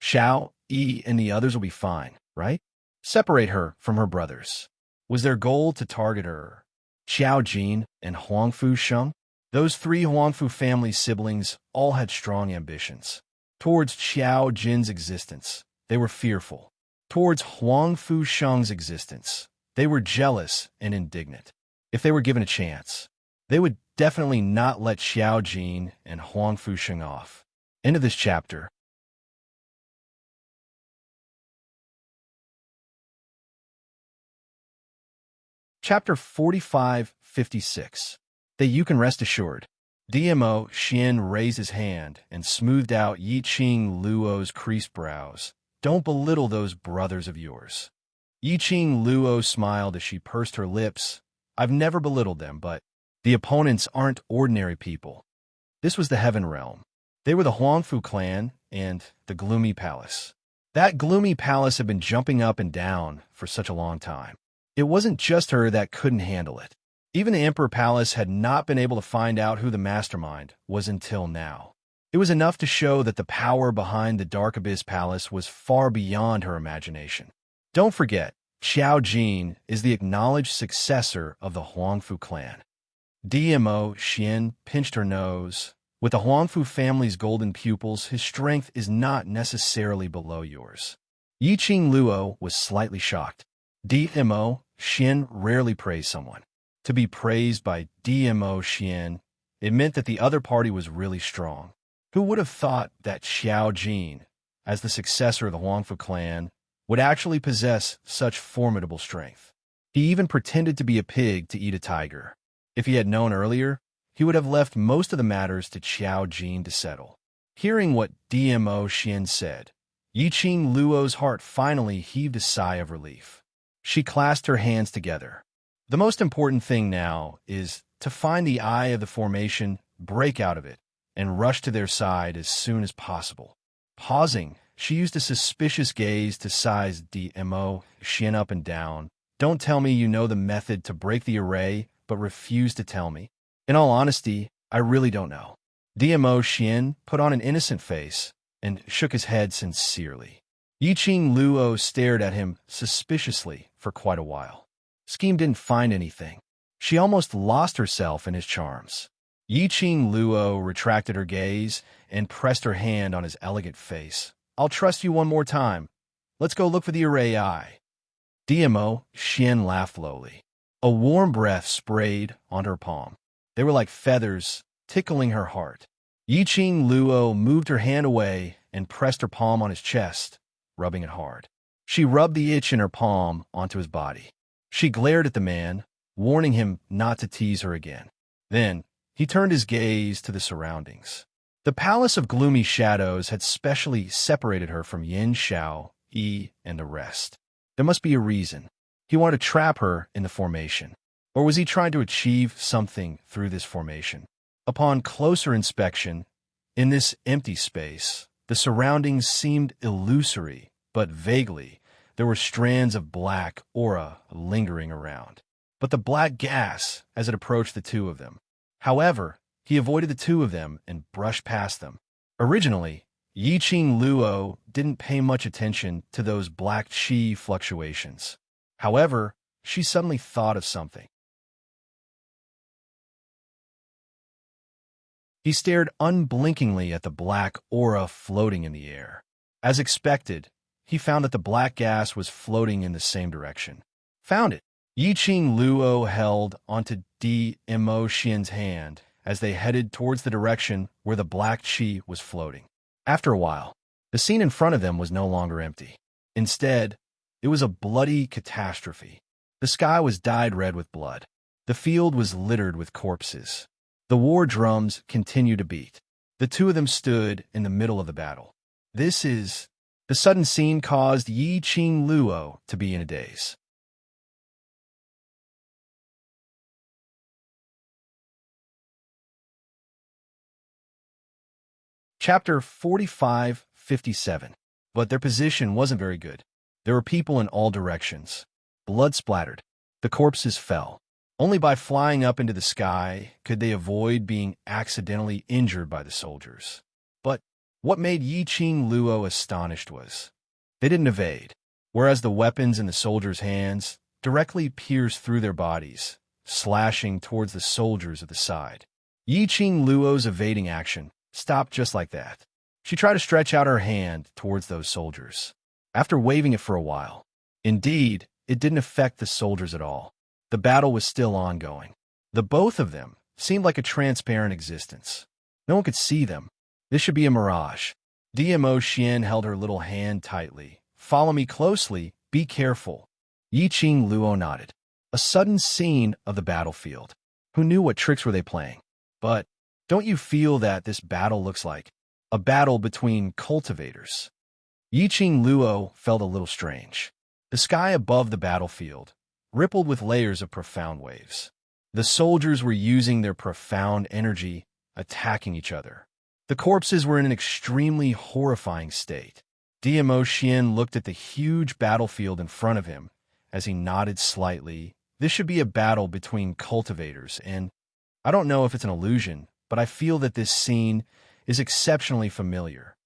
Xiao, Yi, and the others will be fine, right? Separate her from her brothers. Was their goal to target her? Xiao Jin and Huangfu Sheng? Those 3 Huangfu family siblings all had strong ambitions. Towards Xiao Jin's existence, they were fearful. Towards Huangfu Sheng's existence, they were jealous and indignant. If they were given a chance, they would definitely not let Xiao Jin and Huangfu Sheng off. End of this chapter. Chapter 45-56. That you can rest assured. DMO Xian raised his hand and smoothed out Yi Qing Luo's creased brows. Don't belittle those brothers of yours. Yi Qing Luo smiled as she pursed her lips. I've never belittled them, but the opponents aren't ordinary people. This was the Heaven Realm. They were the Huangfu clan and the Gloomy Palace. That Gloomy Palace had been jumping up and down for such a long time. It wasn't just her that couldn't handle it. Even the Emperor Palace had not been able to find out who the mastermind was until now. It was enough to show that the power behind the Dark Abyss Palace was far beyond her imagination. Don't forget, Xiao Jin is the acknowledged successor of the Huangfu clan. DMO Xian pinched her nose. With the Huangfu family's golden pupils, his strength is not necessarily below yours. Yiqing Luo was slightly shocked. DMO Xian rarely praised someone. To be praised by DMO Xian, it meant that the other party was really strong. Who would have thought that Xiao Jin, as the successor of the Huangfu clan, would actually possess such formidable strength? He even pretended to be a pig to eat a tiger. If he had known earlier, he would have left most of the matters to Xiao Jin to settle. Hearing what DMO Xian said, Yiqing Luo's heart finally heaved a sigh of relief. She clasped her hands together. The most important thing now is to find the eye of the formation, break out of it, and rush to their side as soon as possible. Pausing, she used a suspicious gaze to size DMO Xian up and down. Don't tell me you know the method to break the array, but refuse to tell me. In all honesty, I really don't know. DMO Xian put on an innocent face and shook his head sincerely. Yiqing Luo stared at him suspiciously for quite a while. Scheme didn't find anything. She almost lost herself in his charms. Yiqing Luo retracted her gaze and pressed her hand on his elegant face. I'll trust you one more time. Let's go look for the array eye. DMO Xian laughed lowly. A warm breath sprayed on her palm. They were like feathers, tickling her heart. Yiqing Luo moved her hand away and pressed her palm on his chest, rubbing it hard. She rubbed the itch in her palm onto his body. She glared at the man, warning him not to tease her again. Then, he turned his gaze to the surroundings. The Palace of Gloomy Shadows had specially separated her from Yin Xiao, Yi, and the rest. There must be a reason. He wanted to trap her in the formation. Or was he trying to achieve something through this formation? Upon closer inspection, in this empty space, the surroundings seemed illusory, but vaguely, there were strands of black aura lingering around. But the black gas as it approached the two of them. However, he avoided the two of them and brushed past them. Originally, Yiqing Luo didn't pay much attention to those black qi fluctuations. However, she suddenly thought of something. He stared unblinkingly at the black aura floating in the air. As expected, he found that the black gas was floating in the same direction. Found it. Yiqing Luo held onto DMO Xian's hand as they headed towards the direction where the black qi was floating. After a while, the scene in front of them was no longer empty. Instead, it was a bloody catastrophe. The sky was dyed red with blood. The field was littered with corpses. The war drums continued to beat. The two of them stood in the middle of the battle. The sudden scene caused Yiqing Luo to be in a daze. Chapter 45-57. But their position wasn't very good. There were people in all directions. Blood splattered. The corpses fell. Only by flying up into the sky could they avoid being accidentally injured by the soldiers. But what made Yiqing Luo astonished was they didn't evade, whereas the weapons in the soldiers' hands directly pierced through their bodies, slashing towards the soldiers at the side. Yiqing Luo's evading action stopped just like that. She tried to stretch out her hand towards those soldiers. After waving it for a while, indeed, it didn't affect the soldiers at all. The battle was still ongoing. The both of them seemed like a transparent existence. No one could see them. This should be a mirage. DMO Xian held her little hand tightly. Follow me closely. Be careful. Yiqing Luo nodded. A sudden scene of the battlefield. Who knew what tricks were they playing? But don't you feel that this battle looks like a battle between cultivators? Yiqing Luo felt a little strange. The sky above the battlefield rippled with layers of profound waves. The soldiers were using their profound energy, attacking each other. The corpses were in an extremely horrifying state. DMO Xian looked at the huge battlefield in front of him as he nodded slightly. This should be a battle between cultivators, and I don't know if it's an illusion, but I feel that this scene is exceptionally familiar.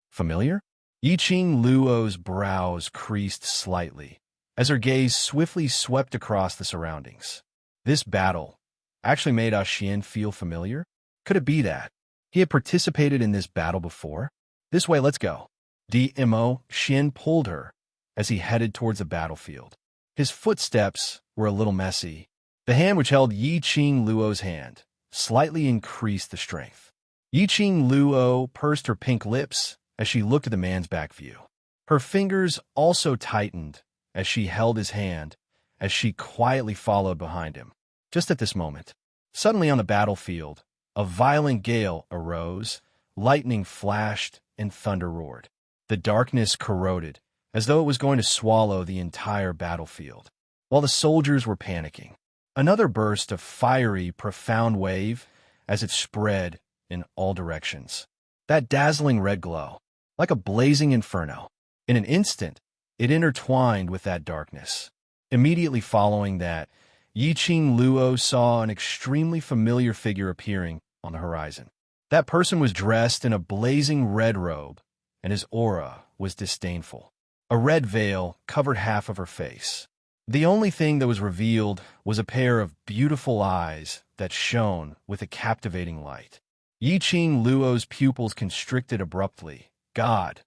Familiar? Yiqing Luo's brows creased slightly as her gaze swiftly swept across the surroundings. This battle actually made Xian feel familiar? Could it be that? He had participated in this battle before. This way, let's go. DMO Xian pulled her as he headed towards the battlefield. His footsteps were a little messy. The hand which held Yi Qing Luo's hand slightly increased the strength. Yi Qing Luo pursed her pink lips as she looked at the man's back view. Her fingers also tightened as she held his hand as she quietly followed behind him. Just at this moment, suddenly on the battlefield, a violent gale arose, lightning flashed, and thunder roared. The darkness corroded, as though it was going to swallow the entire battlefield. While the soldiers were panicking, another burst of fiery, profound wave as it spread in all directions. That dazzling red glow, like a blazing inferno. In an instant, it intertwined with that darkness. Immediately following that, Yi Qing Luo saw an extremely familiar figure appearing on the horizon. That person was dressed in a blazing red robe, and his aura was disdainful. A red veil covered half of her face. The only thing that was revealed was a pair of beautiful eyes that shone with a captivating light. Yi Qing Luo's pupils constricted abruptly. God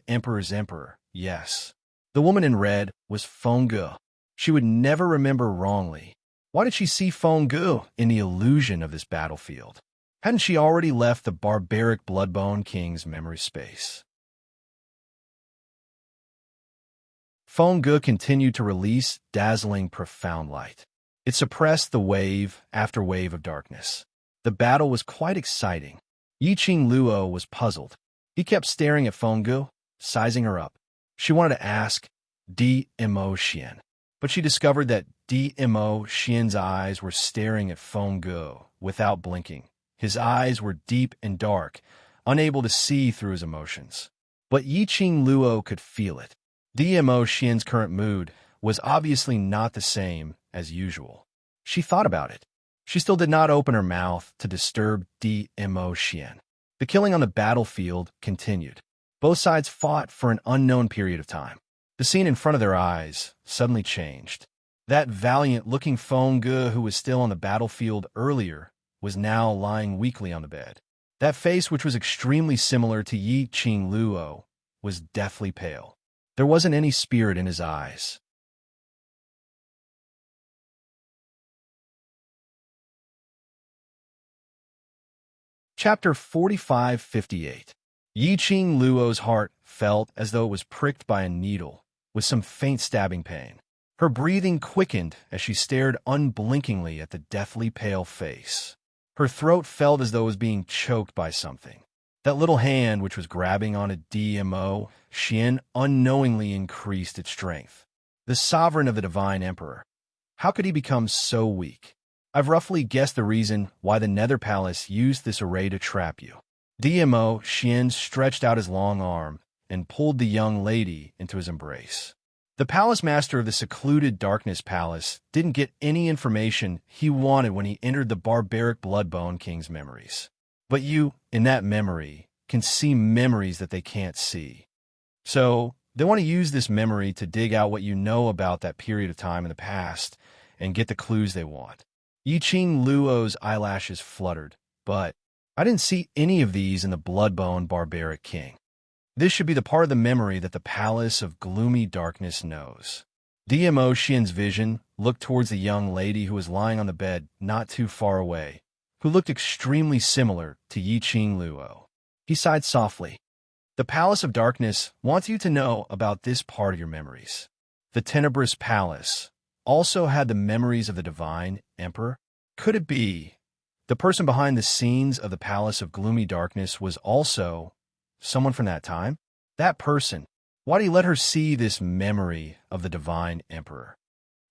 Emperor's Emperor, yes. The woman in red was Fengge. She would never remember wrongly. Why did she see Fengge in the illusion of this battlefield? Hadn't she already left the barbaric Bloodbone King's memory space? Fengge continued to release dazzling, profound light. It suppressed the wave after wave of darkness. The battle was quite exciting. Yi Qing Luo was puzzled. He kept staring at Fengge, sizing her up. She wanted to ask DMO Xian, but she discovered that DMO Xian's eyes were staring at Fengge without blinking. His eyes were deep and dark, unable to see through his emotions. But Yi Qing Luo could feel it. DMO Xian's current mood was obviously not the same as usual. She thought about it. She still did not open her mouth to disturb DMO Xian. The killing on the battlefield continued. Both sides fought for an unknown period of time. The scene in front of their eyes suddenly changed. That valiant-looking Fengge who was still on the battlefield earlier was now lying weakly on the bed. That face, which was extremely similar to Yi Qing Luo, was deathly pale. There wasn't any spirit in his eyes. Chapter 45-58. Yi Qing Luo's heart felt as though it was pricked by a needle, with some faint stabbing pain. Her breathing quickened as she stared unblinkingly at the deathly pale face. Her throat felt as though it was being choked by something. That little hand which was grabbing on a DMO Xian unknowingly increased its strength. The sovereign of the Divine Emperor. How could he become so weak? I've roughly guessed the reason why the Nether Palace used this array to trap you. DMO Xian stretched out his long arm and pulled the young lady into his embrace. The palace master of the secluded Darkness Palace didn't get any information he wanted when he entered the barbaric Bloodbone King's memories. But you, in that memory, can see memories that they can't see. So, they want to use this memory to dig out what you know about that period of time in the past and get the clues they want. Yi Qing Luo's eyelashes fluttered, but I didn't see any of these in the Bloodbone Barbaric King. This should be the part of the memory that the Palace of Gloomy Darkness knows. DMO Xian's vision looked towards the young lady who was lying on the bed not too far away, who looked extremely similar to Yi Qing Luo. He sighed softly. The Palace of Darkness wants you to know about this part of your memories. The Tenebrous Palace also had the memories of the Divine Emperor. Could it be the person behind the scenes of the Palace of Gloomy Darkness was also someone from that time? That person. Why do you let her see this memory of the Divine Emperor?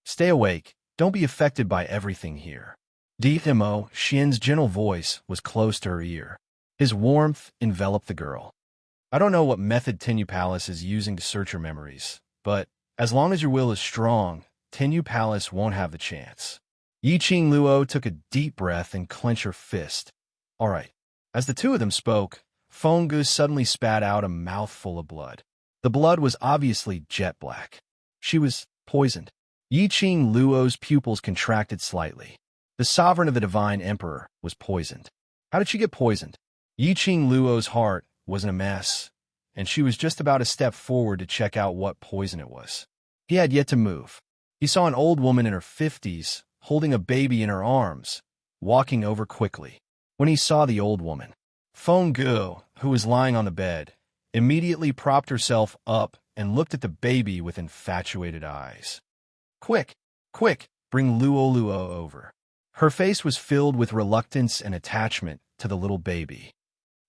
Stay awake. Don't be affected by everything here. DMO Xian's gentle voice was close to her ear. His warmth enveloped the girl. I don't know what method Tenyu Palace is using to search your memories, but as long as your will is strong, Tenyu Palace won't have the chance. Yi Qing Luo took a deep breath and clenched her fist. All right. As the two of them spoke, Fengge suddenly spat out a mouthful of blood. The blood was obviously jet black. She was poisoned. Yi Qing Luo's pupils contracted slightly. The sovereign of the Divine Emperor was poisoned. How did she get poisoned? Yiqing Luo's heart was in a mess, and she was just about to step forward to check out what poison it was. He had yet to move. He saw an old woman in her 50s, holding a baby in her arms, walking over quickly. When he saw the old woman, Feng Gu, who was lying on the bed, immediately propped herself up and looked at the baby with infatuated eyes. Quick, quick, bring Luo over. Her face was filled with reluctance and attachment to the little baby.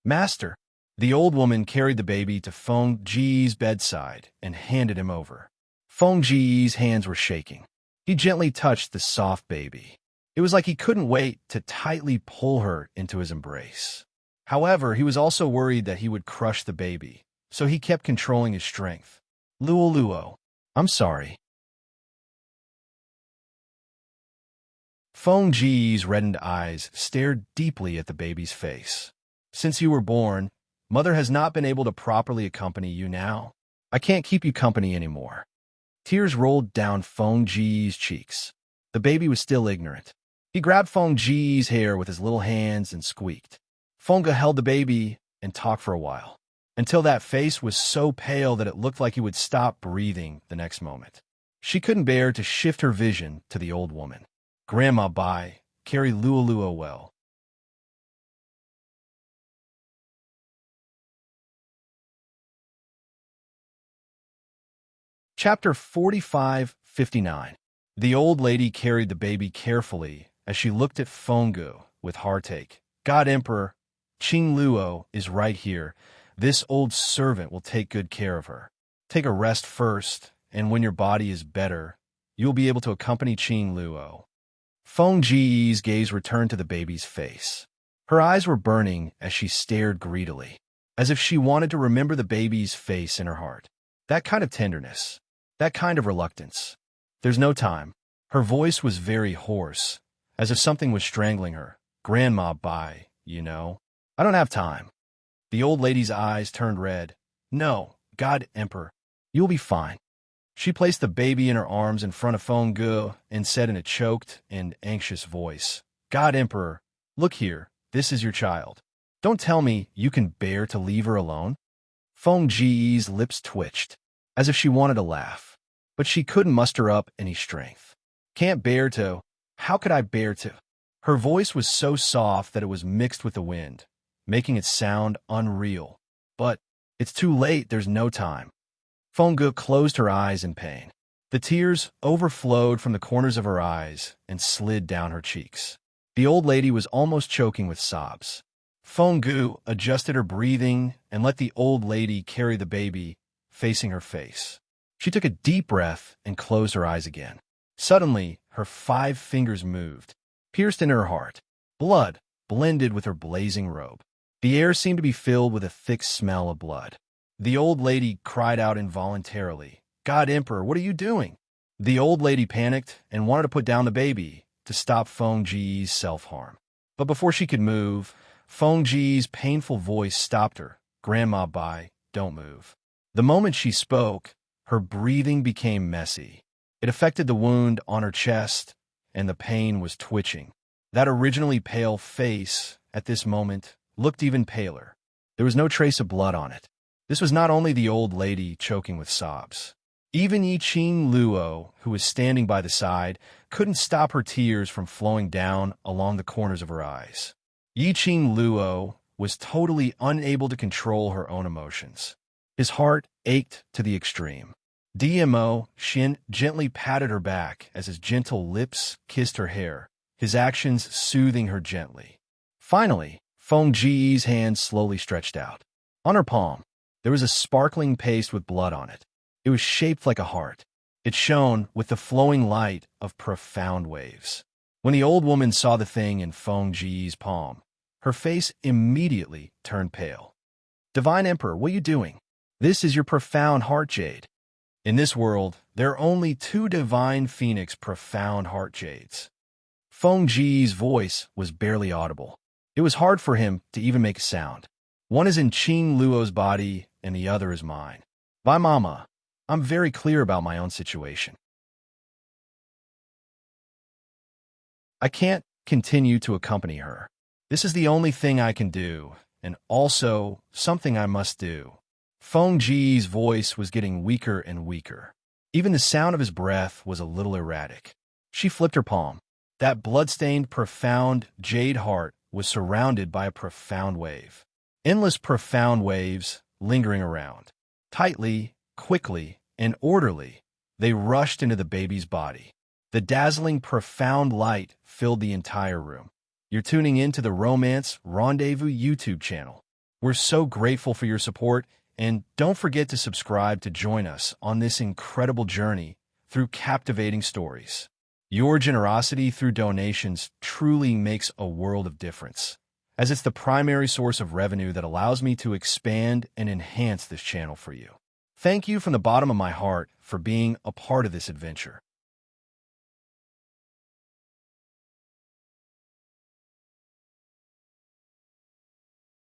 Master, the old woman carried the baby to Feng Ji's bedside and handed him over. Feng Ji's hands were shaking. He gently touched the soft baby. It was like he couldn't wait to tightly pull her into his embrace. However, he was also worried that he would crush the baby, so he kept controlling his strength. Luo, I'm sorry. Feng Ji's reddened eyes stared deeply at the baby's face. Since you were born, Mother has not been able to properly accompany you now. I can't keep you company anymore. Tears rolled down Feng Ji's cheeks. The baby was still ignorant. He grabbed Feng Ji's hair with his little hands and squeaked. Feng Ge held the baby and talked for a while, until that face was so pale that it looked like he would stop breathing the next moment. She couldn't bear to shift her vision to the old woman. Grandma Bai, carry Luo well. Chapter 45-59. The old lady carried the baby carefully as she looked at Feng Gu with heartache. God Emperor, Qing Luo is right here. This old servant will take good care of her. Take a rest first, and when your body is better, you'll be able to accompany Qing Luo. Feng Ji's gaze returned to the baby's face. Her eyes were burning as she stared greedily, as if she wanted to remember the baby's face in her heart. That kind of tenderness, that kind of reluctance. There's no time. Her voice was very hoarse, as if something was strangling her. Grandma Bai, you know. I don't have time. The old lady's eyes turned red. No, God Emperor, you'll be fine. She placed the baby in her arms in front of Feng Gu and said in a choked and anxious voice, God Emperor, look here, this is your child. Don't tell me you can bear to leave her alone. Feng Ji's lips twitched, as if she wanted to laugh, but she couldn't muster up any strength. Can't bear to? How could I bear to? Her voice was so soft that it was mixed with the wind, making it sound unreal. But it's too late, there's no time. Feng Gu closed her eyes in pain. The tears overflowed from the corners of her eyes and slid down her cheeks. The old lady was almost choking with sobs. Feng Gu adjusted her breathing and let the old lady carry the baby, facing her face. She took a deep breath and closed her eyes again. Suddenly, her 5 fingers moved, pierced into her heart. Blood blended with her blazing robe. The air seemed to be filled with a thick smell of blood. The old lady cried out involuntarily, God Emperor, what are you doing? The old lady panicked and wanted to put down the baby to stop Feng Ji's self-harm. But before she could move, Feng Ji's painful voice stopped her. Grandma Bai, don't move. The moment she spoke, her breathing became messy. It affected the wound on her chest, and the pain was twitching. That originally pale face, at this moment, looked even paler. There was no trace of blood on it. This was not only the old lady choking with sobs. Even Yiqing Luo, who was standing by the side, couldn't stop her tears from flowing down along the corners of her eyes. Yiqing Luo was totally unable to control her own emotions. His heart ached to the extreme. Dmo Xin gently patted her back as his gentle lips kissed her hair, his actions soothing her gently. Finally, Feng Ji's hand slowly stretched out. On her palm, there was a sparkling paste with blood on it. It was shaped like a heart. It shone with the flowing light of profound waves. When the old woman saw the thing in Feng Ji's palm, her face immediately turned pale. Divine Emperor, what are you doing? This is your profound heart jade. In this world, there are only 2 divine phoenix profound heart jades. Feng Ji's voice was barely audible. It was hard for him to even make a sound. One is in Qing Luo's body, and the other is mine. By Mama, I'm very clear about my own situation. I can't continue to accompany her. This is the only thing I can do, and also something I must do. Feng Ji's voice was getting weaker and weaker. Even the sound of his breath was a little erratic. She flipped her palm. That blood-stained, profound jade heart was surrounded by a profound wave. Endless profound waves lingering around. Tightly, quickly, and orderly, they rushed into the baby's body. The dazzling, profound light filled the entire room. You're tuning in to the Romance Rendezvous YouTube channel. We're so grateful for your support, and don't forget to subscribe to join us on this incredible journey through captivating stories. Your generosity through donations truly makes a world of difference, as it's the primary source of revenue that allows me to expand and enhance this channel for you. Thank you from the bottom of my heart for being a part of this adventure.